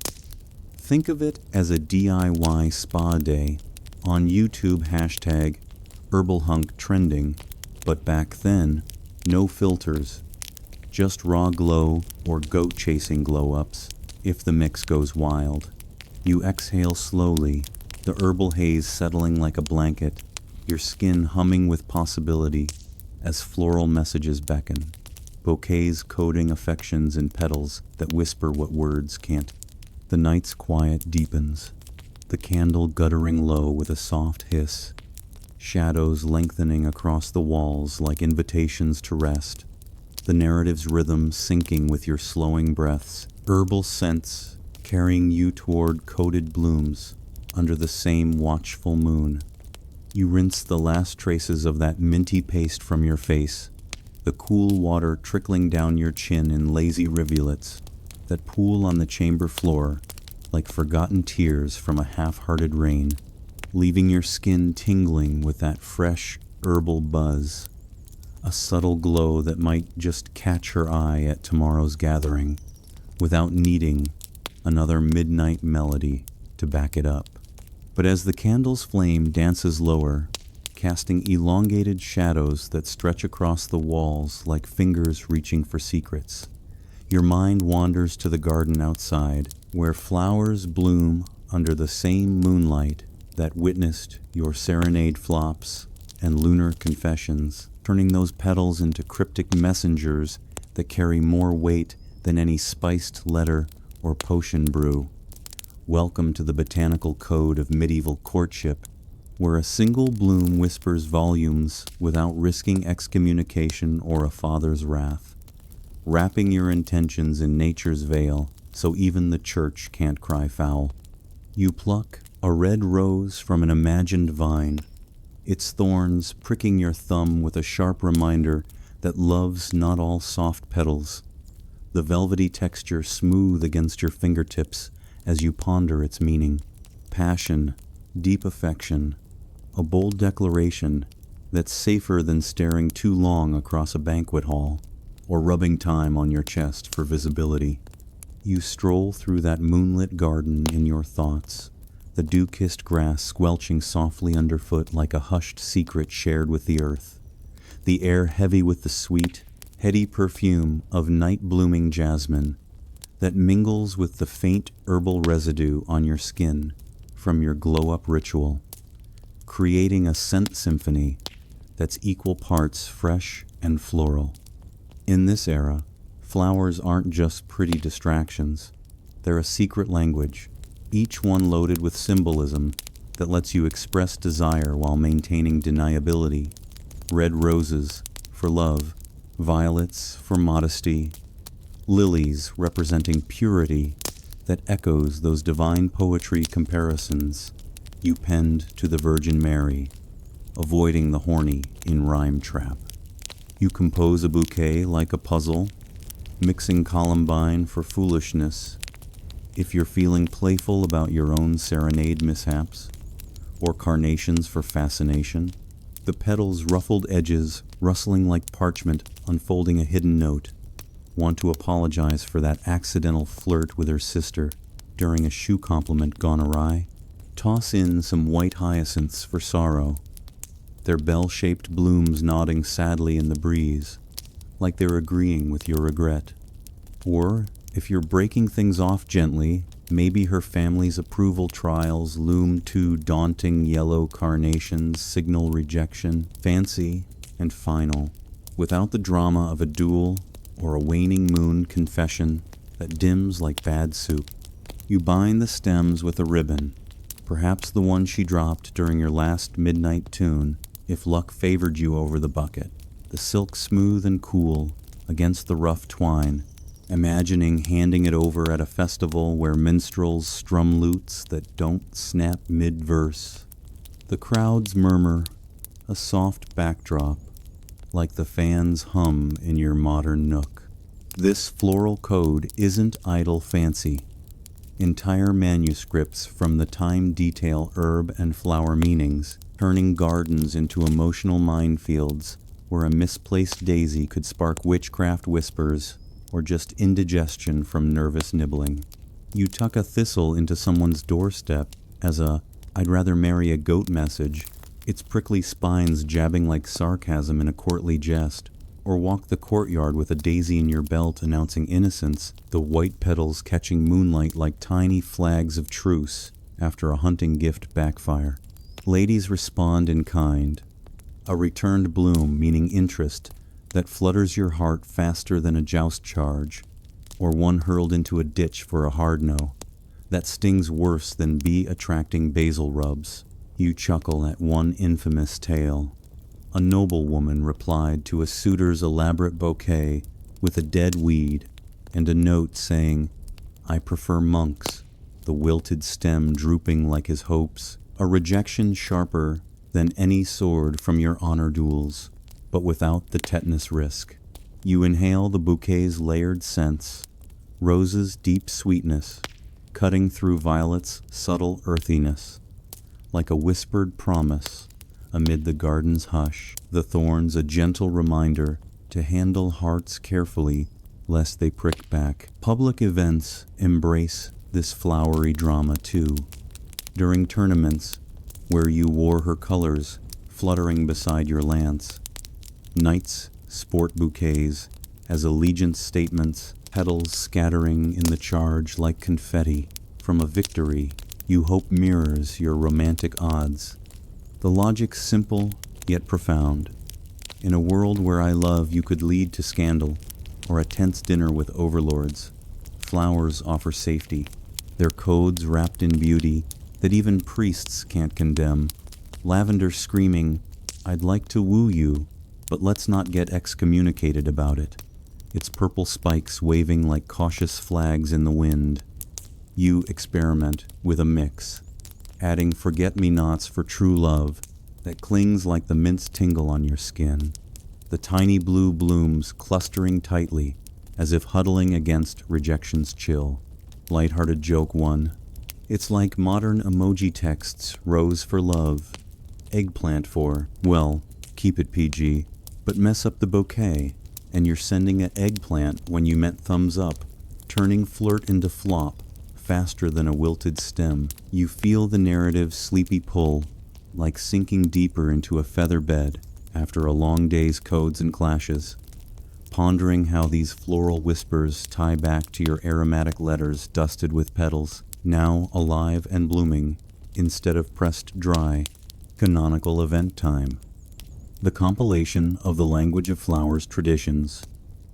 Think of it as a DIY spa day on YouTube #HerbalHunkTrending, but back then, no filters, just raw glow or goat-chasing glow-ups, if the mix goes wild. You exhale slowly, the herbal haze settling like a blanket, your skin humming with possibility as floral messages beckon, bouquets coding affections in petals that whisper what words can't. The night's quiet deepens, the candle guttering low with a soft hiss, shadows lengthening across the walls like invitations to rest, the narrative's rhythm syncing with your slowing breaths, herbal scents carrying you toward coated blooms under the same watchful moon. You rinse the last traces of that minty paste from your face, the cool water trickling down your chin in lazy rivulets that pool on the chamber floor like forgotten tears from a half-hearted rain, leaving your skin tingling with that fresh herbal buzz, a subtle glow that might just catch her eye at tomorrow's gathering without needing another midnight melody to back it up. But as the candle's flame dances lower, casting elongated shadows that stretch across the walls like fingers reaching for secrets, your mind wanders to the garden outside, where flowers bloom under the same moonlight that witnessed your serenade flops and lunar confessions, turning those petals into cryptic messengers that carry more weight than any spiced letter or potion brew. Welcome to the botanical code of medieval courtship, where a single bloom whispers volumes without risking excommunication or a father's wrath, wrapping your intentions in nature's veil so even the church can't cry foul. You pluck a red rose from an imagined vine, its thorns pricking your thumb with a sharp reminder that love's not all soft petals, the velvety texture smooth against your fingertips as you ponder its meaning. Passion, deep affection, a bold declaration that's safer than staring too long across a banquet hall or rubbing time on your chest for visibility. You stroll through that moonlit garden in your thoughts, the dew-kissed grass squelching softly underfoot like a hushed secret shared with the earth, the air heavy with the sweet, heady perfume of night-blooming jasmine that mingles with the faint herbal residue on your skin from your glow-up ritual, creating a scent symphony that's equal parts fresh and floral. In this era, flowers aren't just pretty distractions. They're a secret language, each one loaded with symbolism that lets you express desire while maintaining deniability. Red roses for love, violets for modesty, lilies representing purity that echoes those divine poetry comparisons you penned to the Virgin Mary, avoiding the horny in rhyme trap. You compose a bouquet like a puzzle, mixing columbine for foolishness, if you're feeling playful about your own serenade mishaps, or carnations for fascination, the petals' ruffled edges rustling like parchment unfolding a hidden note. Want to apologize for that accidental flirt with her sister during a shoe compliment gone awry? Toss in some white hyacinths for sorrow, their bell-shaped blooms nodding sadly in the breeze, like they're agreeing with your regret. Or, if you're breaking things off gently, maybe her family's approval trials loom two daunting yellow carnations signal rejection, fancy and final, without the drama of a duel or a waning moon confession that dims like bad soup. You bind the stems with a ribbon, perhaps the one she dropped during your last midnight tune, if luck favored you over the bucket, the silk smooth and cool against the rough twine, imagining handing it over at a festival where minstrels strum lutes that don't snap mid-verse. The crowds murmur, a soft backdrop, like the fans hum in your modern nook. This floral code isn't idle fancy. Entire manuscripts from the time detail herb and flower meanings, turning gardens into emotional minefields where a misplaced daisy could spark witchcraft whispers or just indigestion from nervous nibbling. You tuck a thistle into someone's doorstep as a "I'd rather marry a goat" message, its prickly spines jabbing like sarcasm in a courtly jest, or walk the courtyard with a daisy in your belt announcing innocence, the white petals catching moonlight like tiny flags of truce after a hunting gift backfire. Ladies respond in kind, a returned bloom meaning interest that flutters your heart faster than a joust charge, or one hurled into a ditch for a hard no that stings worse than bee-attracting basil rubs. You chuckle at one infamous tale. A noblewoman replied to a suitor's elaborate bouquet with a dead weed and a note saying, "I prefer monks," the wilted stem drooping like his hopes, a rejection sharper than any sword from your honor duels, but without the tetanus risk. You inhale the bouquet's layered scents, roses' deep sweetness, cutting through violets' subtle earthiness, like a whispered promise amid the garden's hush, the thorns a gentle reminder to handle hearts carefully lest they prick back. Public events embrace this flowery drama too. During tournaments where you wore her colors fluttering beside your lance, knights sport bouquets as allegiance statements, petals scattering in the charge like confetti from a victory you hope mirrors your romantic odds. The logic's simple yet profound. In a world where I love you could lead to scandal or a tense dinner with overlords, flowers offer safety, their codes wrapped in beauty that even priests can't condemn. Lavender screaming, "I'd like to woo you, but let's not get excommunicated about it." Its purple spikes waving like cautious flags in the wind. You experiment with a mix, adding forget-me-nots for true love that clings like the mint's tingle on your skin. The tiny blue blooms clustering tightly as if huddling against rejection's chill. Light-hearted joke one. It's like modern emoji texts, rose for love, eggplant for, well, keep it PG, but mess up the bouquet, and you're sending an eggplant when you meant thumbs up, turning flirt into flop, faster than a wilted stem. You feel the narrative's sleepy pull, like sinking deeper into a feather bed after a long day's codes and clashes, pondering how these floral whispers tie back to your aromatic letters dusted with petals, now alive and blooming, instead of pressed dry. Canonical event time. The compilation of the language of flowers traditions,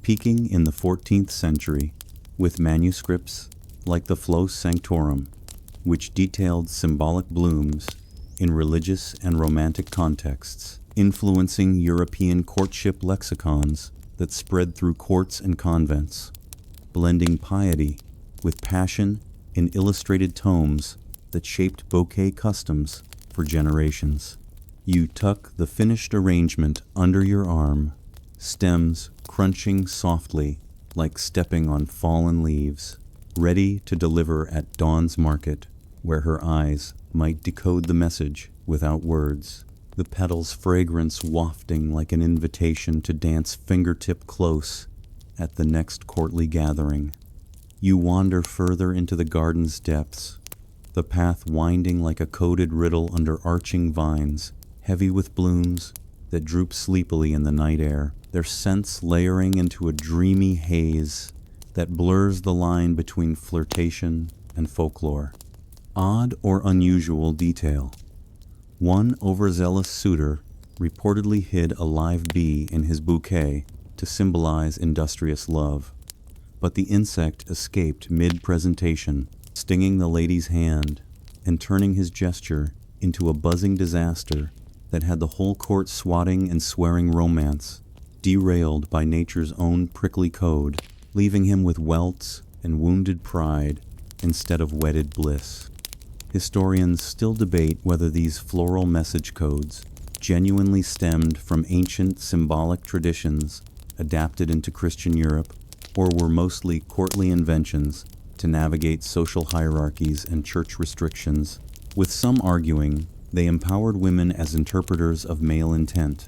peaking in the 14th century, with manuscripts like the Flos Sanctorum, which detailed symbolic blooms in religious and romantic contexts, influencing European courtship lexicons that spread through courts and convents, blending piety with passion in illustrated tomes that shaped bouquet customs for generations. You tuck the finished arrangement under your arm, stems crunching softly like stepping on fallen leaves, ready to deliver at dawn's market, where her eyes might decode the message without words, the petals' fragrance wafting like an invitation to dance fingertip close at the next courtly gathering. You wander further into the garden's depths, the path winding like a coded riddle under arching vines, heavy with blooms that droop sleepily in the night air, their scents layering into a dreamy haze that blurs the line between flirtation and folklore. Odd or unusual detail. One overzealous suitor reportedly hid a live bee in his bouquet to symbolize industrious love, but the insect escaped mid-presentation, stinging the lady's hand and turning his gesture into a buzzing disaster that had the whole court swatting and swearing romance, derailed by nature's own prickly code, leaving him with welts and wounded pride instead of wedded bliss. Historians still debate whether these floral message codes genuinely stemmed from ancient symbolic traditions adapted into Christian Europe, or were mostly courtly inventions to navigate social hierarchies and church restrictions, with some arguing they empowered women as interpreters of male intent,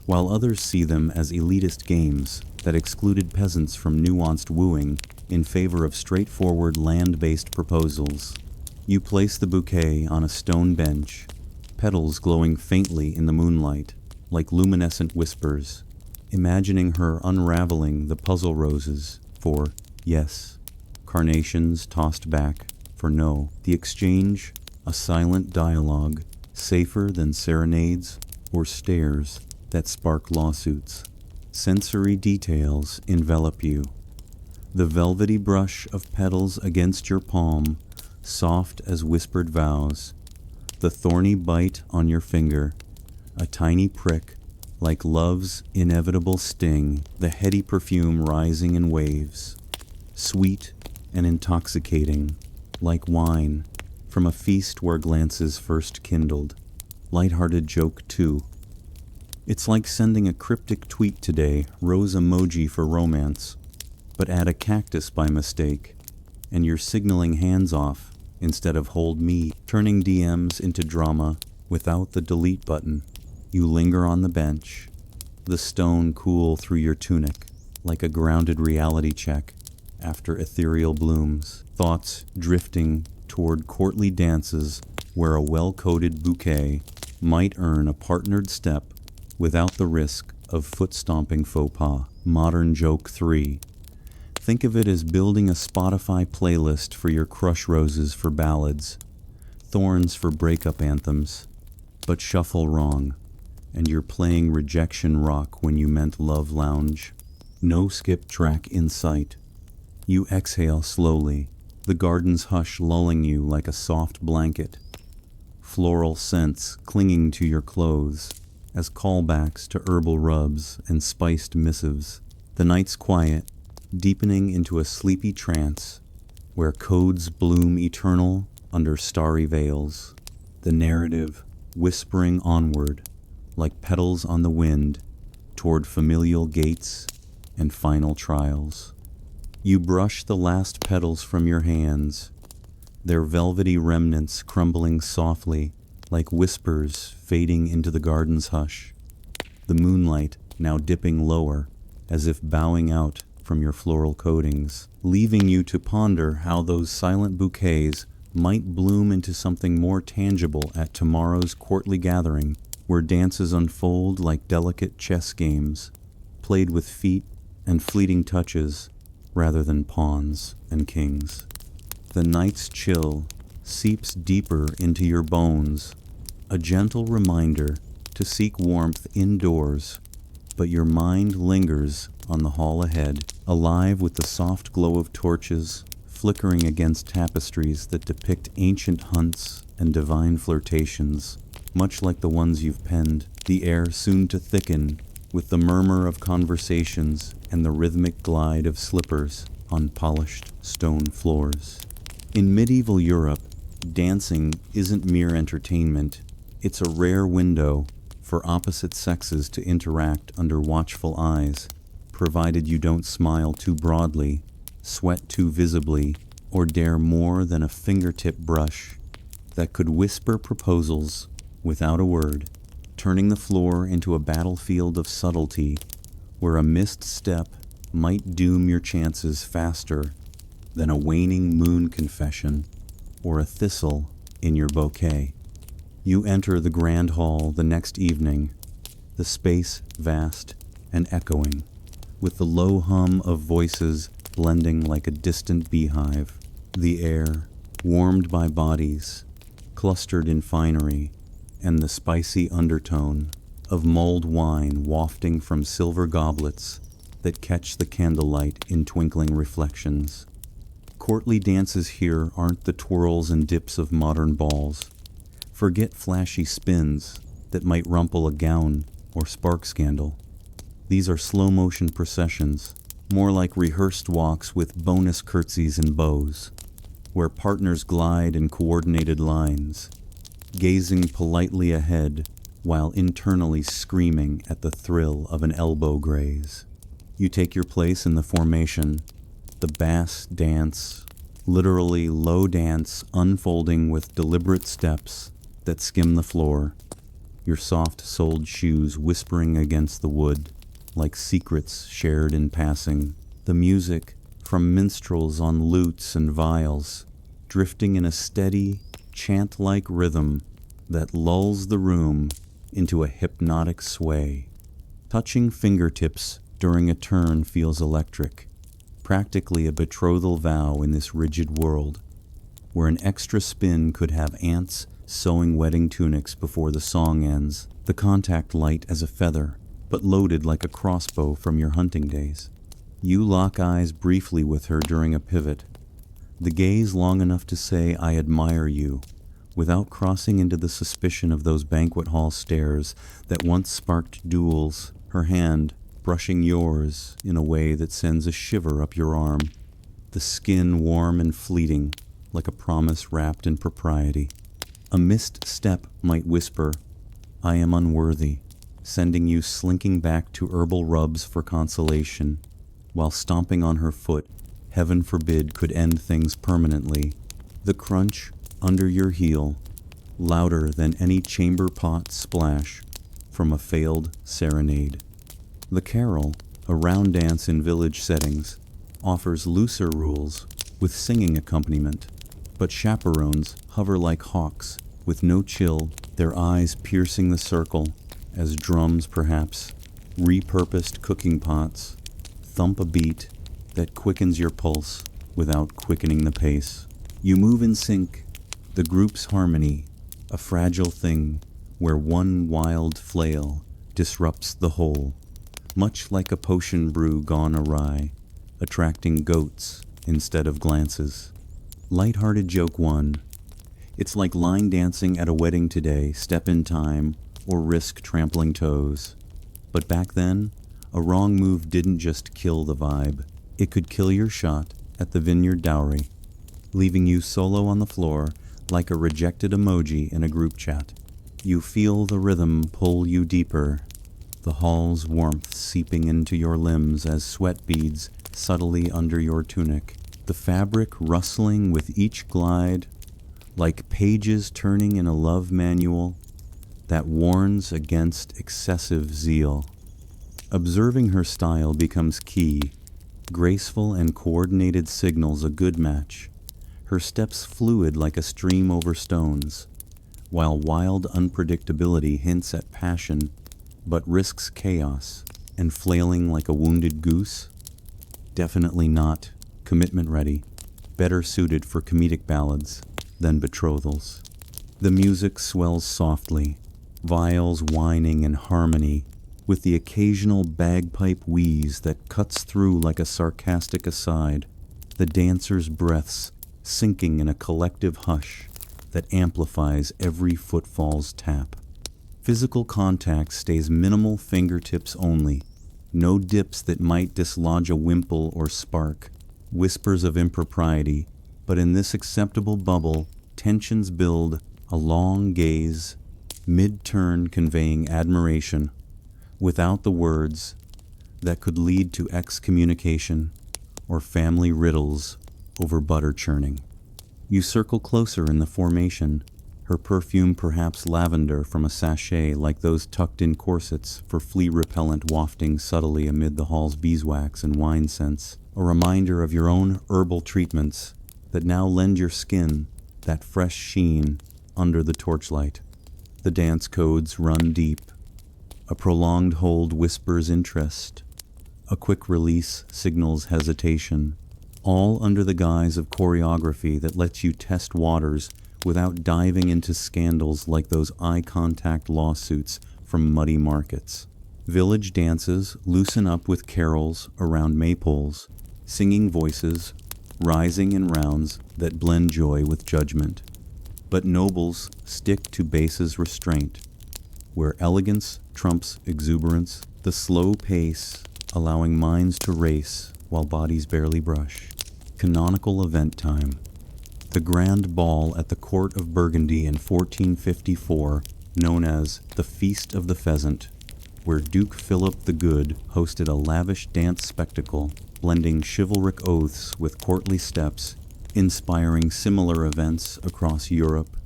while others see them as elitist games that excluded peasants from nuanced wooing in favor of straightforward land-based proposals. You place the bouquet on a stone bench, petals glowing faintly in the moonlight, like luminescent whispers. imagining her unraveling the puzzle roses for yes, carnations tossed back for no. The exchange, a silent dialogue, safer than serenades or stares that spark lawsuits. Sensory details envelop you. The velvety brush of petals against your palm, soft as whispered vows. The thorny bite on your finger, a tiny prick like love's inevitable sting. The heady perfume rising in waves, sweet and intoxicating, like wine from a feast where glances first kindled. Light-hearted joke too. It's like sending a cryptic tweet today, rose emoji for romance, but add a cactus by mistake, and you're signaling hands off instead of hold me, turning DMs into drama without the delete button. You linger on the bench, the stone cool through your tunic, like a grounded reality check after ethereal blooms, thoughts drifting toward courtly dances where a well-coded bouquet might earn a partnered step without the risk of foot-stomping faux pas. Modern joke 3. Think of it as building a Spotify playlist for your crush roses for ballads, thorns for breakup anthems, but shuffle wrong, and you're playing rejection rock when you meant love lounge. No skip track in sight. You exhale slowly, the garden's hush lulling you like a soft blanket. Floral scents clinging to your clothes as callbacks to herbal rubs and spiced missives. The night's quiet, deepening into a sleepy trance where codes bloom eternal under starry veils. The narrative whispering onward like petals on the wind toward familial gates and final trials. You brush the last petals from your hands, their velvety remnants crumbling softly like whispers fading into the garden's hush. The moonlight now dipping lower as if bowing out from your floral coatings, leaving you to ponder how those silent bouquets might bloom into something more tangible at tomorrow's courtly gathering, where dances unfold like delicate chess games, played with feet and fleeting touches rather than pawns and kings. The night's chill seeps deeper into your bones, a gentle reminder to seek warmth indoors, but your mind lingers on the hall ahead, alive with the soft glow of torches flickering against tapestries that depict ancient hunts and divine flirtations, much like the ones you've penned. The air soon to thicken with the murmur of conversations and the rhythmic glide of slippers on polished stone floors. In medieval Europe, dancing isn't mere entertainment. It's a rare window for opposite sexes to interact under watchful eyes, provided you don't smile too broadly, sweat too visibly, or dare more than a fingertip brush that could whisper proposals without a word, turning the floor into a battlefield of subtlety where a missed step might doom your chances faster than a waning moon confession or a thistle in your bouquet. You enter the grand hall the next evening, the space vast and echoing, with the low hum of voices blending like a distant beehive. The air, warmed by bodies, clustered in finery, and the spicy undertone of mulled wine wafting from silver goblets that catch the candlelight in twinkling reflections. Courtly dances here aren't the twirls and dips of modern balls. Forget flashy spins that might rumple a gown or spark scandal. These are slow-motion processions, more like rehearsed walks with bonus curtsies and bows, where partners glide in coordinated lines, gazing politely ahead while internally screaming at the thrill of an elbow graze. You take your place in the formation, the bass dance, literally low dance unfolding with deliberate steps that skim the floor, your soft-soled shoes whispering against the wood like secrets shared in passing. The music from minstrels on lutes and viols, drifting in a steady, chant-like rhythm that lulls the room into a hypnotic sway. Touching fingertips during a turn feels electric, practically a betrothal vow in this rigid world, where an extra spin could have ants sewing wedding tunics before the song ends, the contact light as a feather, but loaded like a crossbow from your hunting days. You lock eyes briefly with her during a pivot, the gaze long enough to say, "I admire you," without crossing into the suspicion of those banquet hall stares that once sparked duels, her hand brushing yours in a way that sends a shiver up your arm, the skin warm and fleeting, like a promise wrapped in propriety. A missed step might whisper, "I am unworthy," sending you slinking back to herbal rubs for consolation, while stomping on her foot, heaven forbid, could end things permanently. The crunch under your heel, louder than any chamber pot splash from a failed serenade. The carol, a round dance in village settings, offers looser rules with singing accompaniment, but chaperones hover like hawks with no chill, their eyes piercing the circle as drums, perhaps repurposed cooking pots, thump a beat that quickens your pulse without quickening the pace. You move in sync, the group's harmony, a fragile thing where one wild flail disrupts the whole, much like a potion brew gone awry, attracting goats instead of glances. Light-hearted joke 1. It's like line dancing at a wedding today, step in time, or risk trampling toes. But back then, a wrong move didn't just kill the vibe. It could kill your shot at the vineyard dowry, leaving you solo on the floor like a rejected emoji in a group chat. You feel the rhythm pull you deeper, the hall's warmth seeping into your limbs as sweat beads subtly under your tunic, the fabric rustling with each glide, like pages turning in a love manual that warns against excessive zeal. Observing her style becomes key, graceful and coordinated signals a good match, her steps fluid like a stream over stones, while wild unpredictability hints at passion but risks chaos, and flailing like a wounded goose? Definitely not commitment ready, better suited for comedic ballads than betrothals. The music swells softly, viols whining in harmony, with the occasional bagpipe wheeze that cuts through like a sarcastic aside, the dancers' breaths sinking in a collective hush that amplifies every footfall's tap. Physical contact stays minimal, fingertips only, no dips that might dislodge a wimple or spark, whispers of impropriety, but in this acceptable bubble, tensions build, a long gaze, mid-turn conveying admiration, without the words that could lead to excommunication or family riddles over butter churning. You circle closer in the formation, her perfume perhaps lavender from a sachet like those tucked in corsets for flea repellent wafting subtly amid the hall's beeswax and wine scents, a reminder of your own herbal treatments that now lend your skin that fresh sheen under the torchlight. The dance codes run deep. A prolonged hold whispers interest. A quick release signals hesitation, all under the guise of choreography that lets you test waters without diving into scandals like those eye-contact lawsuits from muddy markets. Village dances loosen up with carols around maypoles, singing voices rising in rounds that blend joy with judgment. But nobles stick to base's restraint, where elegance trumps exuberance, the slow pace allowing minds to race while bodies barely brush. Canonical event time. The grand ball at the court of Burgundy in 1454, known as the Feast of the Pheasant, where Duke Philip the Good hosted a lavish dance spectacle, blending chivalric oaths with courtly steps, inspiring similar events across Europe,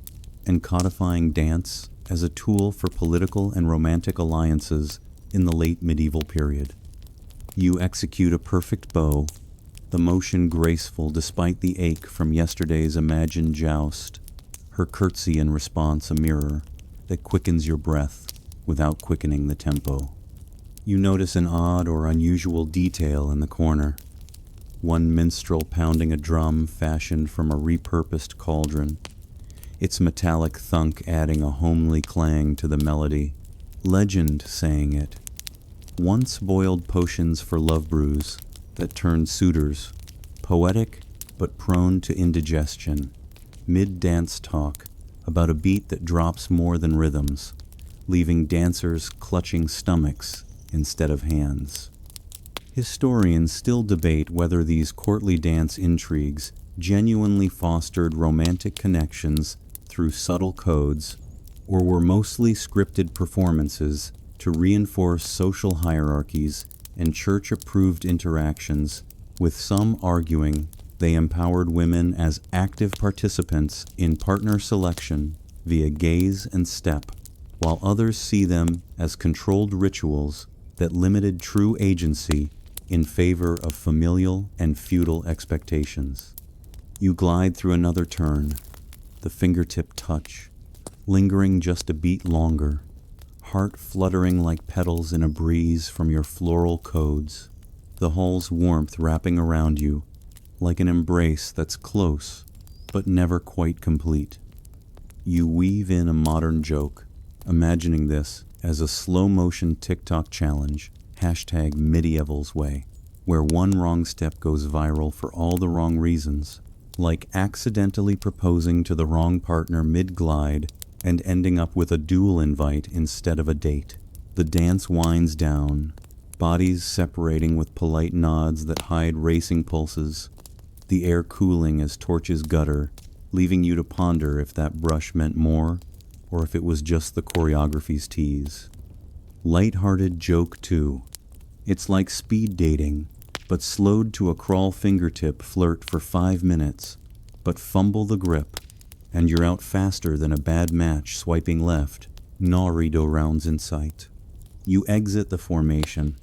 and codifying dance as a tool for political and romantic alliances in the late medieval period. You execute a perfect bow, the motion graceful despite the ache from yesterday's imagined joust, her curtsy in response a mirror that quickens your breath without quickening the tempo. You notice an odd or unusual detail in the corner. One minstrel pounding a drum fashioned from a repurposed cauldron, its metallic thunk adding a homely clang to the melody. Legend sang it. Once boiled potions for love brews that turned suitors, poetic but prone to indigestion. Mid-dance talk about a beat that drops more than rhythms, leaving dancers clutching stomachs instead of hands. Historians still debate whether these courtly dance intrigues genuinely fostered romantic connections through subtle codes, or were mostly scripted performances to reinforce social hierarchies and church-approved interactions, with some arguing they empowered women as active participants in partner selection via gaze and step, while others see them as controlled rituals that limited true agency in favor of familial and feudal expectations. You glide through another turn, the fingertip touch, lingering just a beat longer, heart fluttering like petals in a breeze from your floral codes, the hall's warmth wrapping around you like an embrace that's close but never quite complete. You weave in a modern joke, imagining this as a slow-motion TikTok challenge, #Medieval's way, where one wrong step goes viral for all the wrong reasons, like accidentally proposing to the wrong partner mid-glide and ending up with a duel invite instead of a date. The dance winds down, bodies separating with polite nods that hide racing pulses, the air cooling as torches gutter, leaving you to ponder if that brush meant more or if it was just the choreography's tease. Light-hearted joke too. It's like speed dating, but slowed to a crawl fingertip flirt for 5 minutes, but fumble the grip, and you're out faster than a bad match swiping left, no rideau rounds in sight. You exit the formation,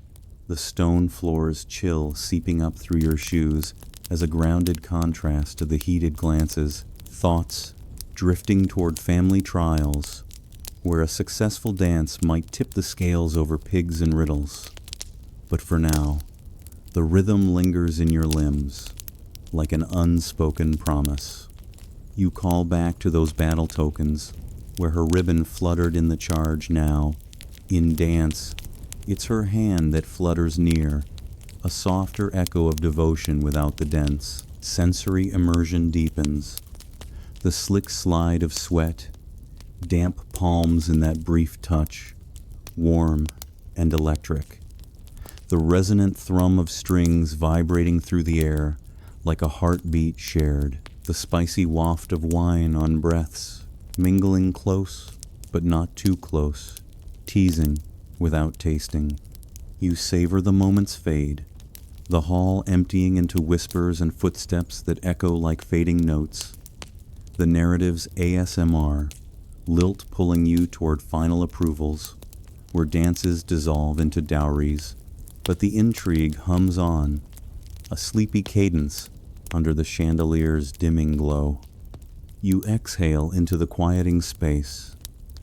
the stone floors chill seeping up through your shoes as a grounded contrast to the heated glances, thoughts drifting toward family trials, where a successful dance might tip the scales over pigs and riddles. But for now, the rhythm lingers in your limbs, like an unspoken promise. You call back to those battle tokens, where her ribbon fluttered in the charge now. In dance, it's her hand that flutters near, a softer echo of devotion without the dense. Sensory immersion deepens. The slick slide of sweat, damp palms in that brief touch, warm and electric. The resonant thrum of strings vibrating through the air like a heartbeat shared. The spicy waft of wine on breaths, mingling close but not too close, teasing without tasting. You savor the moment's fade, the hall emptying into whispers and footsteps that echo like fading notes. The narrative's ASMR, lilt pulling you toward final approvals, where dances dissolve into dowries, but the intrigue hums on, a sleepy cadence under the chandelier's dimming glow. You exhale into the quieting space,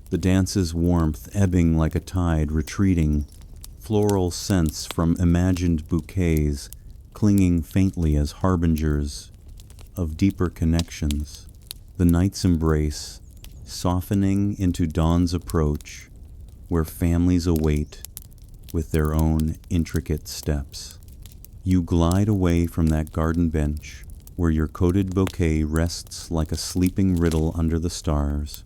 the dance's warmth ebbing like a tide retreating, floral scents from imagined bouquets clinging faintly as harbingers of deeper connections. The night's embrace, softening into dawn's approach, where families await with their own intricate steps. You glide away from that garden bench, where your coated bouquet rests like a sleeping riddle under the stars,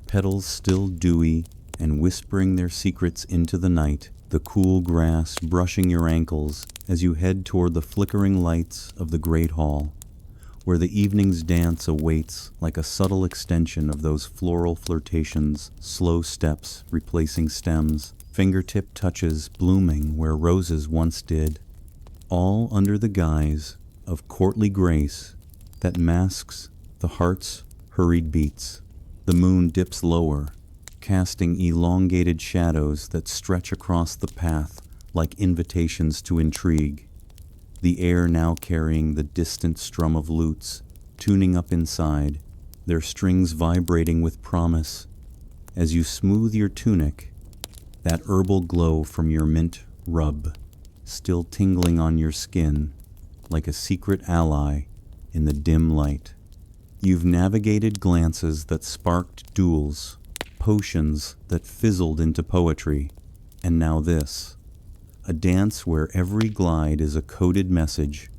petals still dewy and whispering their secrets into the night, the cool grass brushing your ankles as you head toward the flickering lights of the great hall, where the evening's dance awaits like a subtle extension of those floral flirtations, slow steps replacing stems, fingertip touches blooming where roses once did, all under the guise of courtly grace that masks the heart's hurried beats. The moon dips lower, casting elongated shadows that stretch across the path like invitations to intrigue. The air now carrying the distant strum of lutes, tuning up inside, their strings vibrating with promise. As you smooth your tunic, that herbal glow from your mint rub, still tingling on your skin like a secret ally in the dim light. You've navigated glances that sparked duels, potions that fizzled into poetry, and now this, a dance where every glide is a coded message,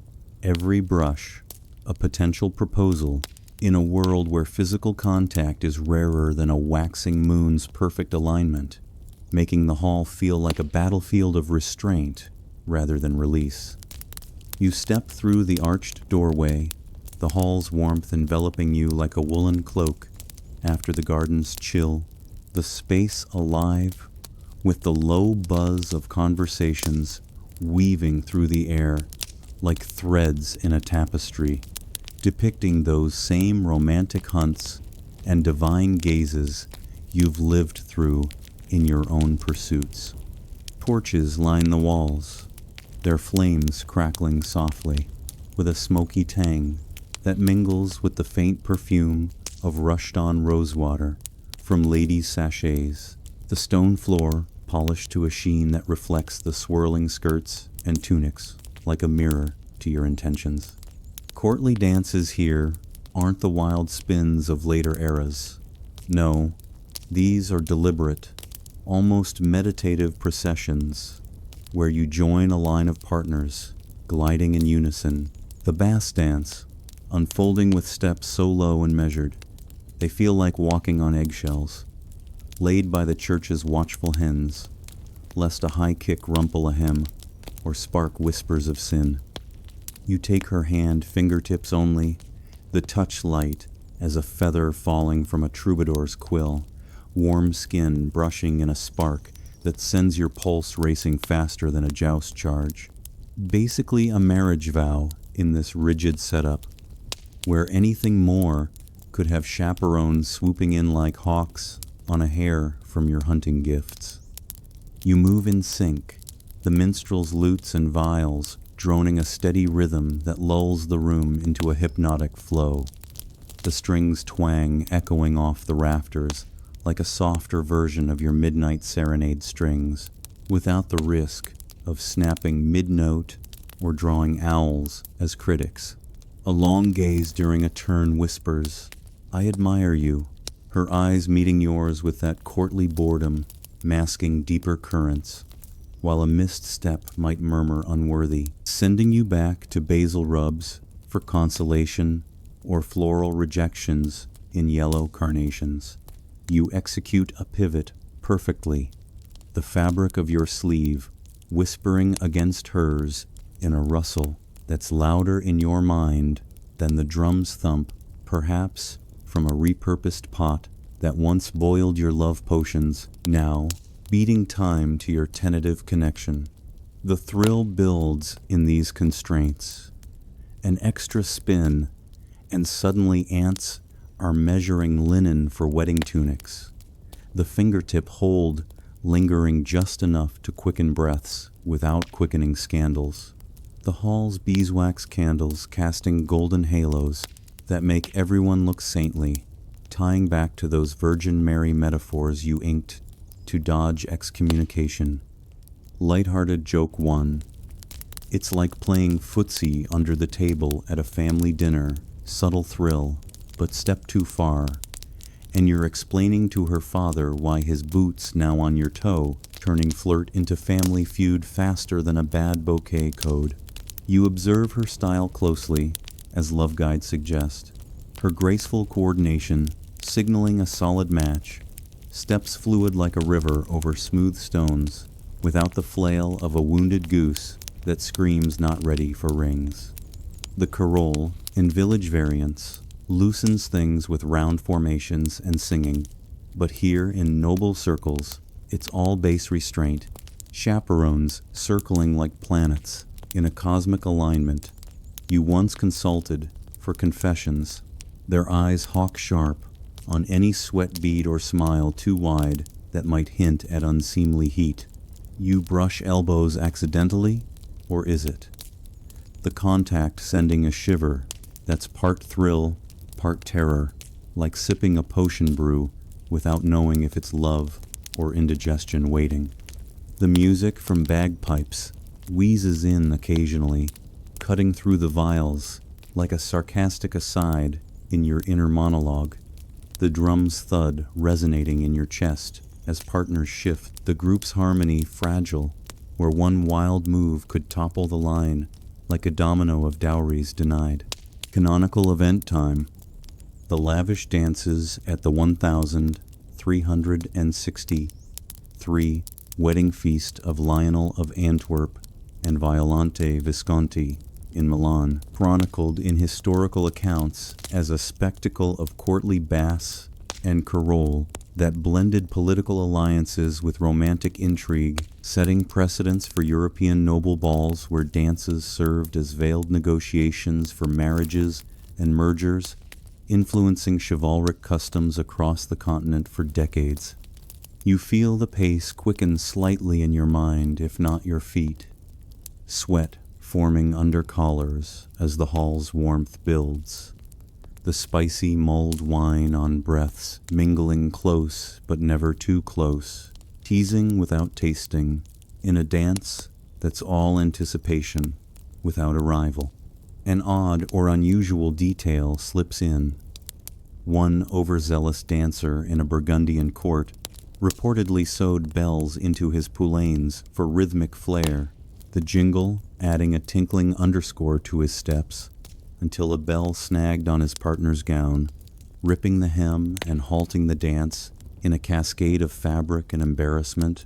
every brush a potential proposal, in a world where physical contact is rarer than a waxing moon's perfect alignment, making the hall feel like a battlefield of restraint rather than release. You step through the arched doorway, the hall's warmth enveloping you like a woolen cloak after the garden's chill, the space alive with the low buzz of conversations weaving through the air like threads in a tapestry, depicting those same romantic hunts and divine gazes you've lived through in your own pursuits. Torches line the walls, their flames crackling softly with a smoky tang that mingles with the faint perfume of rushed-on rosewater from ladies' sachets, the stone floor polished to a sheen that reflects the swirling skirts and tunics like a mirror to your intentions. Courtly dances here aren't the wild spins of later eras. No, these are deliberate, almost meditative processions where you join a line of partners, gliding in unison. The bass dance, unfolding with steps so low and measured, they feel like walking on eggshells, laid by the church's watchful hens, lest a high kick rumple a hem or spark whispers of sin. You take her hand, fingertips only, the touch light as a feather falling from a troubadour's quill, warm skin brushing in a spark that sends your pulse racing faster than a joust charge. Basically a marriage vow in this rigid setup, where anything more could have chaperones swooping in like hawks on a hare from your hunting gifts. You move in sync, the minstrel's lutes and viols droning a steady rhythm that lulls the room into a hypnotic flow. The strings twang, echoing off the rafters like a softer version of your midnight serenade strings, without the risk of snapping mid-note or drawing owls as critics. A long gaze during a turn whispers, "I admire you," her eyes meeting yours with that courtly boredom masking deeper currents, while a missed step might murmur unworthy, sending you back to basil rubs for consolation or floral rejections in yellow carnations. You execute a pivot perfectly, the fabric of your sleeve whispering against hers in a rustle that's louder in your mind than the drum's thump, perhaps from a repurposed pot that once boiled your love potions, now beating time to your tentative connection. The thrill builds in these constraints. An extra spin, and suddenly ants are measuring linen for wedding tunics. The fingertip hold lingering just enough to quicken breaths without quickening scandals. The hall's beeswax candles casting golden halos that make everyone look saintly, tying back to those Virgin Mary metaphors you inked to dodge excommunication. Lighthearted joke 1. It's like playing footsie under the table at a family dinner, subtle thrill, but step too far, and you're explaining to her father why his boot's now on your toe, turning flirt into family feud faster than a bad bouquet code. You observe her style closely, as Love Guides suggest. Her graceful coordination, signaling a solid match, steps fluid like a river over smooth stones, without the flail of a wounded goose that screams not ready for rings. The carole, in village variants, loosens things with round formations and singing, but here in noble circles, it's all bass restraint, chaperones circling like planets in a cosmic alignment. You once consulted for confessions, their eyes hawk-sharp on any sweat bead or smile too wide that might hint at unseemly heat. You brush elbows accidentally, or is it? The contact sending a shiver that's part thrill, part terror, like sipping a potion brew without knowing if it's love or indigestion waiting. The music from bagpipes wheezes in occasionally, cutting through the vials like a sarcastic aside in your inner monologue. The drum's thud resonating in your chest as partners shift, the group's harmony fragile, where one wild move could topple the line like a domino of dowries denied. Canonical event time. The lavish dances at the 1363 wedding feast of Lionel of Antwerp and Violante Visconti in Milan, chronicled in historical accounts as a spectacle of courtly bass and carol that blended political alliances with romantic intrigue, setting precedents for European noble balls where dances served as veiled negotiations for marriages and mergers, influencing chivalric customs across the continent for decades. You feel the pace quicken slightly in your mind, if not your feet. Sweat forming under collars as the hall's warmth builds. The spicy mulled wine on breaths mingling close but never too close, teasing without tasting, in a dance that's all anticipation without arrival. An odd or unusual detail slips in. One overzealous dancer in a Burgundian court reportedly sewed bells into his poulaines for rhythmic flair, the jingle adding a tinkling underscore to his steps, until a bell snagged on his partner's gown, ripping the hem and halting the dance in a cascade of fabric and embarrassment,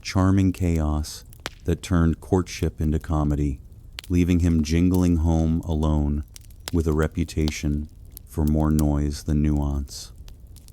charming chaos that turned courtship into comedy, leaving him jingling home alone with a reputation for more noise than nuance.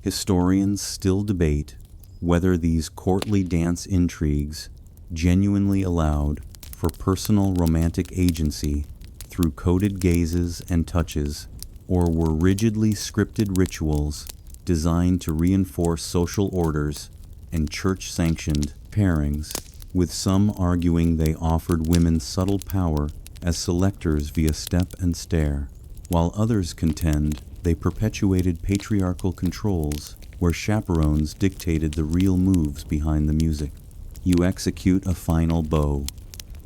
Historians still debate whether these courtly dance intrigues genuinely allowed for personal romantic agency through coded gazes and touches, or were rigidly scripted rituals designed to reinforce social orders and church-sanctioned pairings, with some arguing they offered women subtle power as selectors via step and stare, while others contend they perpetuated patriarchal controls where chaperones dictated the real moves behind the music. You execute a final bow,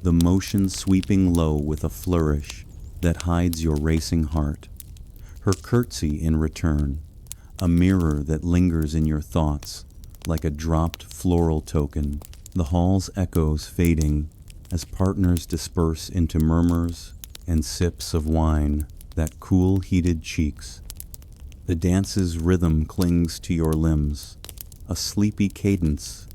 the motion sweeping low with a flourish that hides your racing heart. Her curtsy in return, a mirror that lingers in your thoughts like a dropped floral token, the hall's echoes fading as partners disperse into murmurs and sips of wine that cool heated cheeks. The dance's rhythm clings to your limbs, a sleepy cadence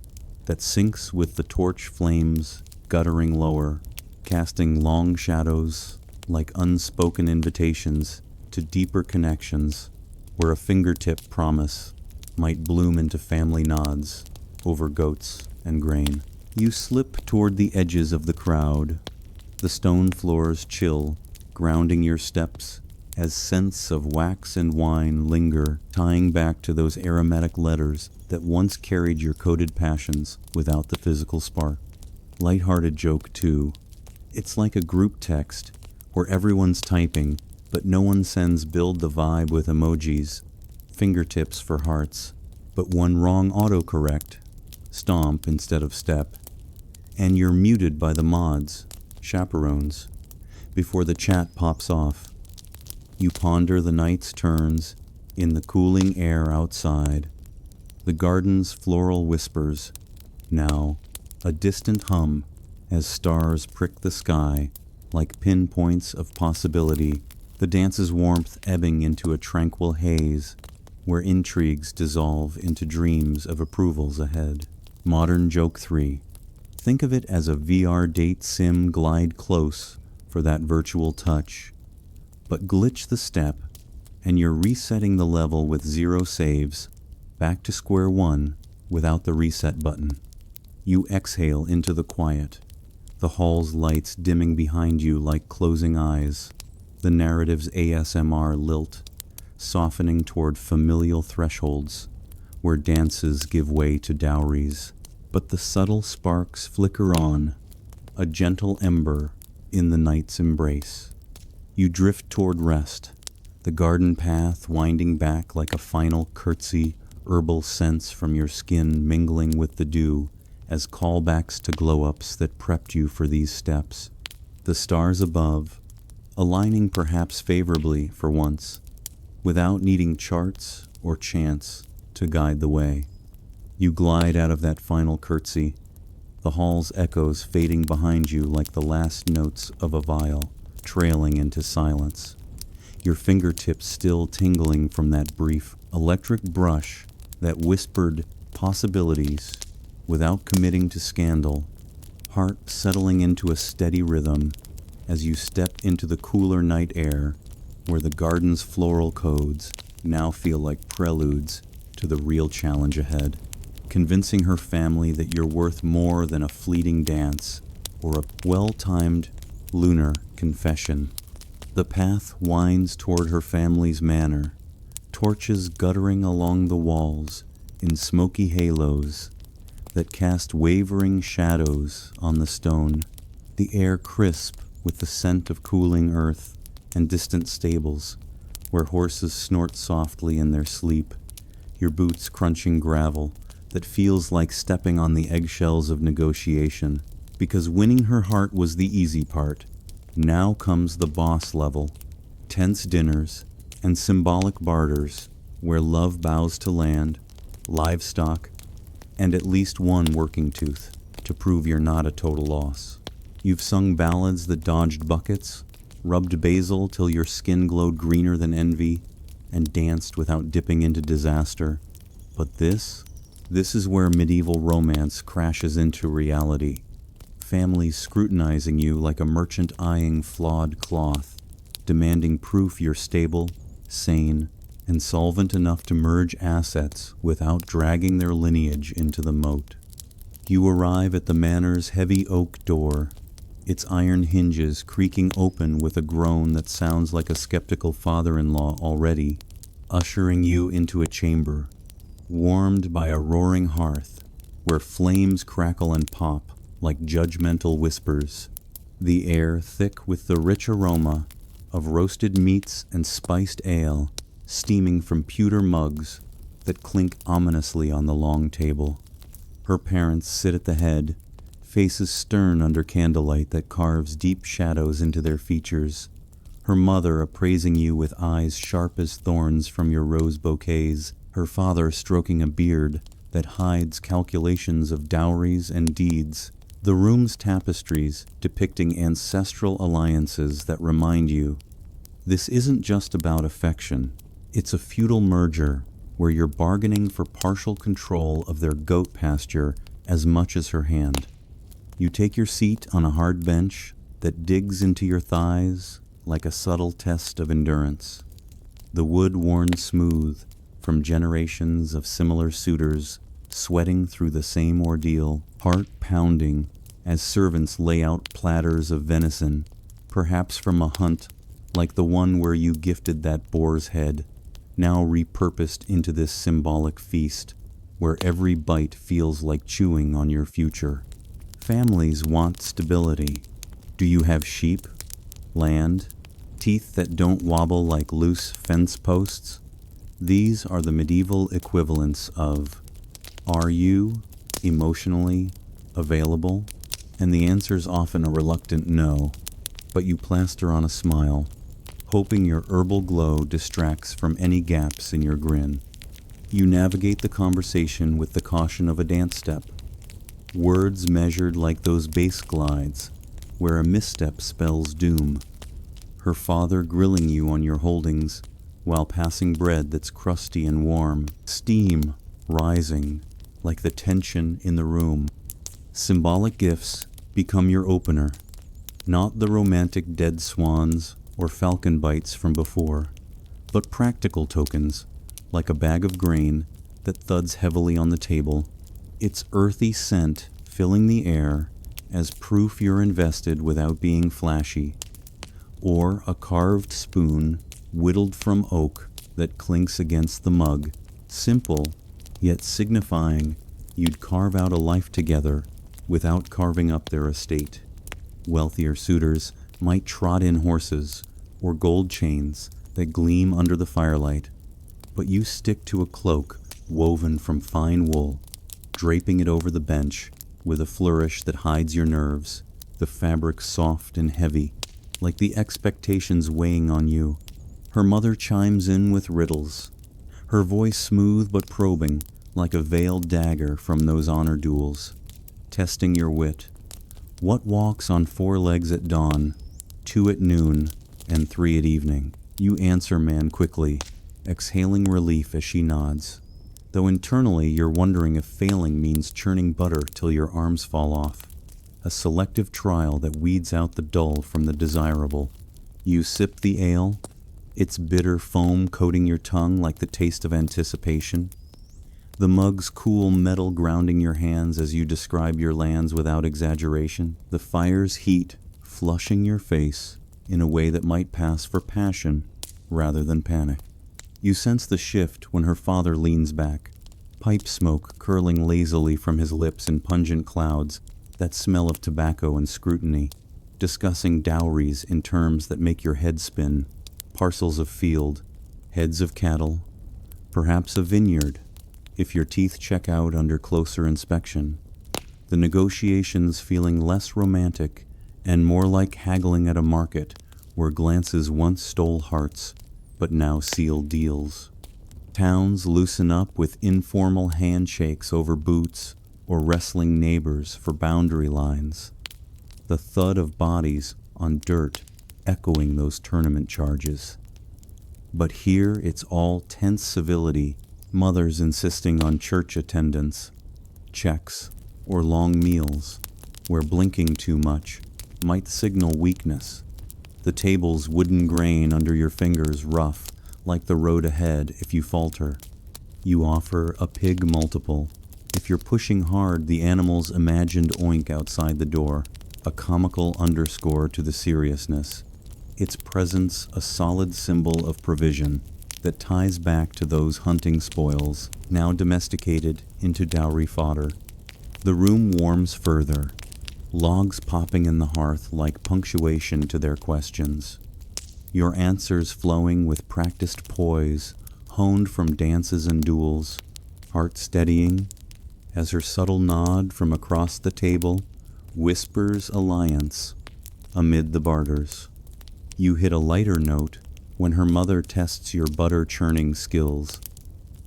that syncs with the torch flames guttering lower, casting long shadows like unspoken invitations to deeper connections where a fingertip promise might bloom into family nods over goats and grain. You slip toward the edges of the crowd, the stone floors chill, grounding your steps as scents of wax and wine linger, tying back to those aromatic letters that once carried your coded passions without the physical spark. Lighthearted joke, too. It's like a group text where everyone's typing, but no one sends build the vibe with emojis, fingertips for hearts, but one wrong autocorrect, stomp instead of step, and you're muted by the mods, chaperones, before the chat pops off. You ponder the night's turns in the cooling air outside, the garden's floral whispers, now a distant hum as stars prick the sky like pinpoints of possibility, the dance's warmth ebbing into a tranquil haze where intrigues dissolve into dreams of approvals ahead. Modern joke 3. Think of it as a VR date sim glide close for that virtual touch, but glitch the step and you're resetting the level with 0 saves, back to square one without the reset button. You exhale into the quiet, the hall's lights dimming behind you like closing eyes, the narrative's ASMR lilt softening toward familial thresholds where dances give way to dowries, but the subtle sparks flicker on, a gentle ember in the night's embrace. You drift toward rest, the garden path winding back like a final curtsy herbal scents from your skin mingling with the dew as callbacks to glow-ups that prepped you for these steps. The stars above, aligning perhaps favorably for once, without needing charts or chance to guide the way. You glide out of that final curtsy, the hall's echoes fading behind you like the last notes of a viol, trailing into silence. Your fingertips still tingling from that brief electric brush that whispered possibilities without committing to scandal, heart settling into a steady rhythm as you step into the cooler night air where the garden's floral codes now feel like preludes to the real challenge ahead, convincing her family that you're worth more than a fleeting dance or a well-timed lunar confession. The path winds toward her family's manor, torches guttering along the walls in smoky halos that cast wavering shadows on the stone, the air crisp with the scent of cooling earth and distant stables where horses snort softly in their sleep, your boots crunching gravel that feels like stepping on the eggshells of negotiation, because winning her heart was the easy part. Now comes the boss level, tense dinners and symbolic barters where love bows to land, livestock, and at least one working tooth to prove you're not a total loss. You've sung ballads that dodged buckets, rubbed basil till your skin glowed greener than envy, and danced without dipping into disaster. But this is where medieval romance crashes into reality. Families scrutinizing you like a merchant eyeing flawed cloth, demanding proof you're stable, sane, and solvent enough to merge assets without dragging their lineage into the moat. You arrive at the manor's heavy oak door, its iron hinges creaking open with a groan that sounds like a skeptical father-in-law already, ushering you into a chamber, warmed by a roaring hearth, where flames crackle and pop like judgmental whispers, the air thick with the rich aroma of roasted meats and spiced ale steaming from pewter mugs that clink ominously on the long table. Her parents sit at the head, faces stern under candlelight that carves deep shadows into their features, her mother appraising you with eyes sharp as thorns from your rose bouquets, her father stroking a beard that hides calculations of dowries and deeds, the room's tapestries depicting ancestral alliances that remind you this isn't just about affection. It's a feudal merger where you're bargaining for partial control of their goat pasture as much as her hand. You take your seat on a hard bench that digs into your thighs like a subtle test of endurance, the wood worn smooth from generations of similar suitors sweating through the same ordeal, heart pounding as servants lay out platters of venison, perhaps from a hunt like the one where you gifted that boar's head, now repurposed into this symbolic feast, where every bite feels like chewing on your future. Families want stability. Do you have sheep, land, teeth that don't wobble like loose fence posts? These are the medieval equivalents of, are you emotionally available? And the answer's often a reluctant no, but you plaster on a smile, hoping your herbal glow distracts from any gaps in your grin. You navigate the conversation with the caution of a dance step, words measured like those bass glides, where a misstep spells doom. Her father grilling you on your holdings, while passing bread that's crusty and warm, steam rising like the tension in the room. Symbolic gifts become your opener, not the romantic dead swans or falcon bites from before, but practical tokens, like a bag of grain that thuds heavily on the table, its earthy scent filling the air as proof you're invested without being flashy, or a carved spoon whittled from oak that clinks against the mug, simple, yet signifying you'd carve out a life together without carving up their estate. Wealthier suitors might trot in horses or gold chains that gleam under the firelight, but you stick to a cloak woven from fine wool, draping it over the bench with a flourish that hides your nerves, the fabric soft and heavy, like the expectations weighing on you. Her mother chimes in with riddles, her voice smooth but probing, like a veiled dagger from those honor duels, testing your wit. What walks on 4 legs at dawn, 2 at noon, and 3 at evening? You answer man quickly, exhaling relief as she nods, though internally you're wondering if failing means churning butter till your arms fall off. A selective trial that weeds out the dull from the desirable. You sip the ale, its bitter foam coating your tongue like the taste of anticipation. The mug's cool metal grounding your hands as you describe your lands without exaggeration. The fire's heat flushing your face in a way that might pass for passion rather than panic. You sense the shift when her father leans back, pipe smoke curling lazily from his lips in pungent clouds that smell of tobacco and scrutiny, discussing dowries in terms that make your head spin, parcels of field, heads of cattle, perhaps a vineyard, if your teeth check out under closer inspection. The negotiations feeling less romantic and more like haggling at a market where glances once stole hearts, but now seal deals. Towns loosen up with informal handshakes over boots or wrestling neighbors for boundary lines. The thud of bodies on dirt echoing those tournament charges. But here it's all tense civility, mothers insisting on church attendance, checks, or long meals, where blinking too much might signal weakness. The table's wooden grain under your fingers rough, like the road ahead if you falter. You offer a pig multiple. If you're pushing hard, the animal's imagined oink outside the door, a comical underscore to the seriousness. Its presence a solid symbol of provision that ties back to those hunting spoils, now domesticated into dowry fodder. The room warms further, logs popping in the hearth like punctuation to their questions. Your answers flowing with practiced poise, honed from dances and duels, heart steadying, as her subtle nod from across the table whispers alliance amid the barters. You hit a lighter note when her mother tests your butter churning skills,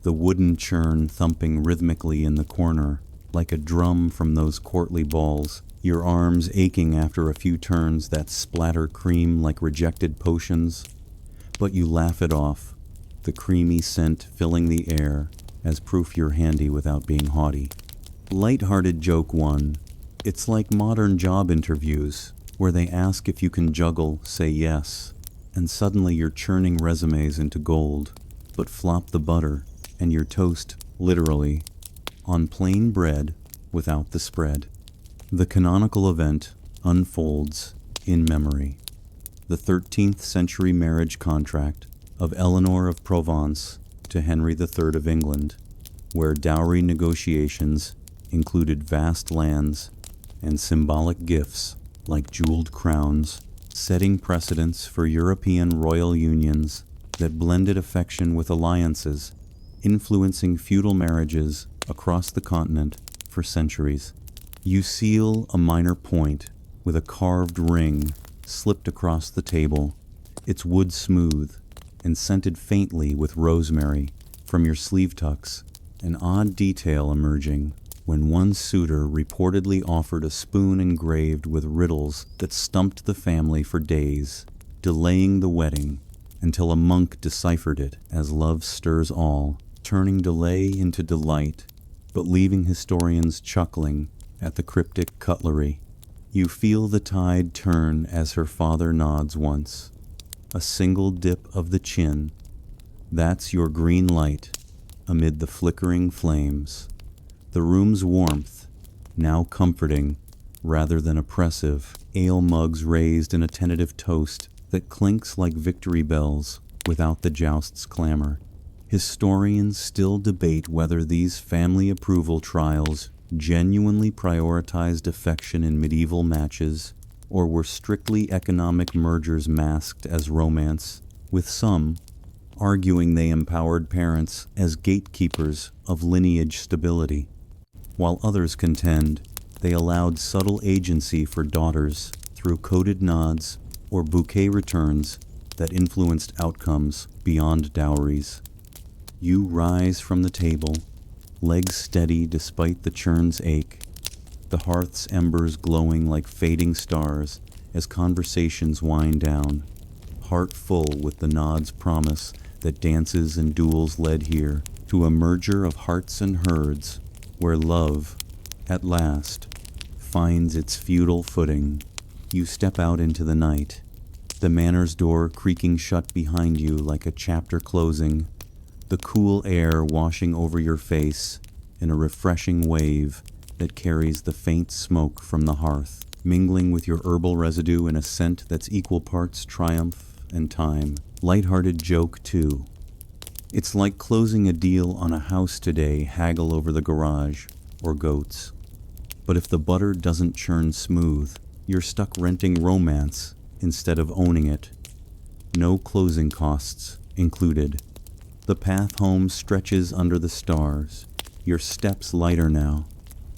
the wooden churn thumping rhythmically in the corner like a drum from those courtly balls, your arms aching after a few turns that splatter cream like rejected potions. But you laugh it off, the creamy scent filling the air as proof you're handy without being haughty. Light-hearted joke 1. It's like modern job interviews, where they ask if you can juggle, say yes, and suddenly you're churning resumes into gold, but flop the butter, and your toast, literally, on plain bread without the spread. The canonical event unfolds in memory. The 13th century marriage contract of Eleanor of Provence to Henry III of England, where dowry negotiations included vast lands and symbolic gifts like jeweled crowns, setting precedents for European royal unions that blended affection with alliances, influencing feudal marriages across the continent for centuries. You seal a minor point with a carved ring slipped across the table, its wood smooth and scented faintly with rosemary from your sleeve tucks, an odd detail emerging when one suitor reportedly offered a spoon engraved with riddles that stumped the family for days, delaying the wedding until a monk deciphered it as love stirs all, turning delay into delight, but leaving historians chuckling at the cryptic cutlery. You feel the tide turn as her father nods once. A single dip of the chin. That's your green light amid the flickering flames. The room's warmth, now comforting rather than oppressive, ale mugs raised in a tentative toast that clinks like victory bells without the joust's clamor. Historians still debate whether these family approval trials genuinely prioritized affection in medieval matches or were strictly economic mergers masked as romance, with some arguing they empowered parents as gatekeepers of lineage stability, while others contend they allowed subtle agency for daughters through coded nods or bouquet returns that influenced outcomes beyond dowries. You rise from the table, legs steady despite the churn's ache, the hearth's embers glowing like fading stars as conversations wind down, heart full with the nod's promise that dances and duels led here to a merger of hearts and herds where love, at last, finds its feudal footing. You step out into the night, the manor's door creaking shut behind you like a chapter closing, the cool air washing over your face in a refreshing wave that carries the faint smoke from the hearth, mingling with your herbal residue in a scent that's equal parts triumph and time. Light-hearted joke, too. It's like closing a deal on a house today, haggle over the garage or goats. But if the butter doesn't churn smooth, you're stuck renting romance instead of owning it. No closing costs included. The path home stretches under the stars, your steps lighter now,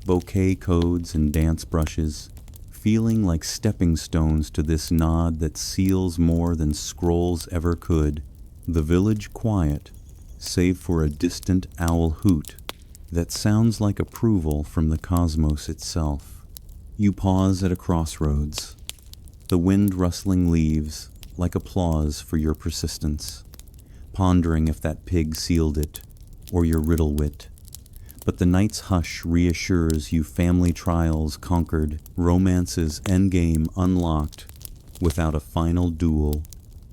bouquet codes and dance brushes, feeling like stepping stones to this nod that seals more than scrolls ever could. The village quiet, save for a distant owl hoot that sounds like approval from the cosmos itself. You pause at a crossroads, the wind rustling leaves like applause for your persistence, pondering if that pig sealed it or your riddle wit. But the night's hush reassures you family trials conquered, romance's endgame unlocked without a final duel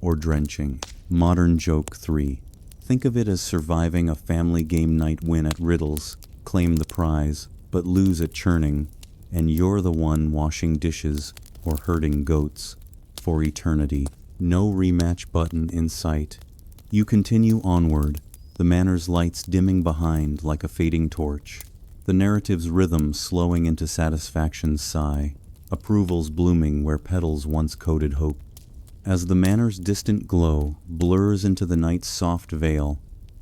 or drenching. Modern joke 3. Think of it as surviving a family game night win at riddles, claim the prize, but lose at churning, and you're the one washing dishes or herding goats for eternity. No rematch button in sight. You continue onward, the manor's lights dimming behind like a fading torch, the narrative's rhythm slowing into satisfaction's sigh, approval's blooming where petals once coded hope. As the manor's distant glow blurs into the night's soft veil,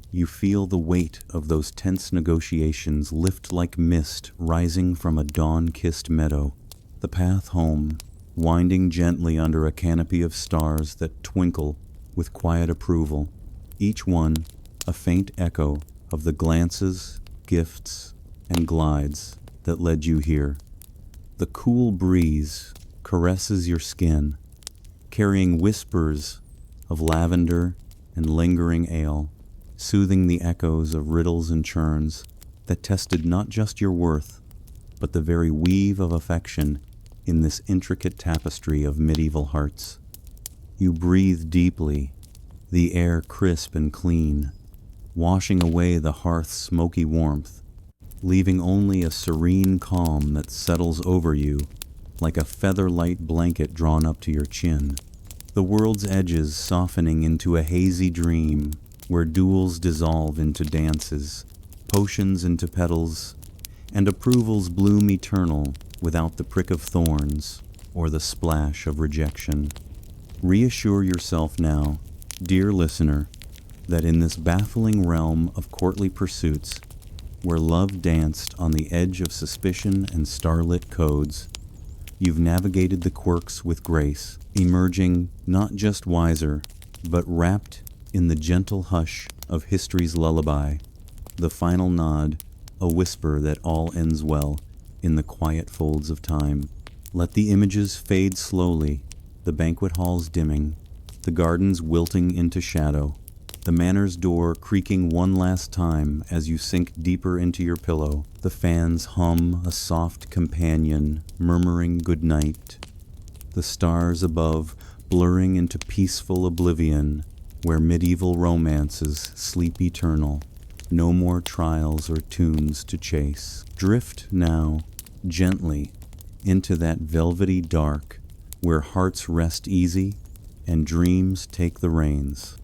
you feel the weight of those tense negotiations lift like mist rising from a dawn-kissed meadow. The path home, winding gently under a canopy of stars that twinkle with quiet approval, each one a faint echo of the glances, gifts, and glides that led you here. The cool breeze caresses your skin, carrying whispers of lavender and lingering ale, soothing the echoes of riddles and churns that tested not just your worth, but the very weave of affection in this intricate tapestry of medieval hearts. You breathe deeply, the air crisp and clean, washing away the hearth's smoky warmth, leaving only a serene calm that settles over you like a feather-light blanket drawn up to your chin. The world's edges softening into a hazy dream where duels dissolve into dances, potions into petals, and approvals bloom eternal without the prick of thorns or the splash of rejection. Reassure yourself now, dear listener, that in this baffling realm of courtly pursuits, where love danced on the edge of suspicion and starlit codes, you've navigated the quirks with grace, emerging not just wiser, but wrapped in the gentle hush of history's lullaby, the final nod, a whisper that all ends well in the quiet folds of time. Let the images fade slowly, the banquet halls dimming, the gardens wilting into shadow, the manor's door creaking one last time as you sink deeper into your pillow, the fans hum a soft companion, murmuring good night, the stars above blurring into peaceful oblivion, where medieval romances sleep eternal, no more trials or tunes to chase. Drift now, gently, into that velvety dark, where hearts rest easy and dreams take the reins.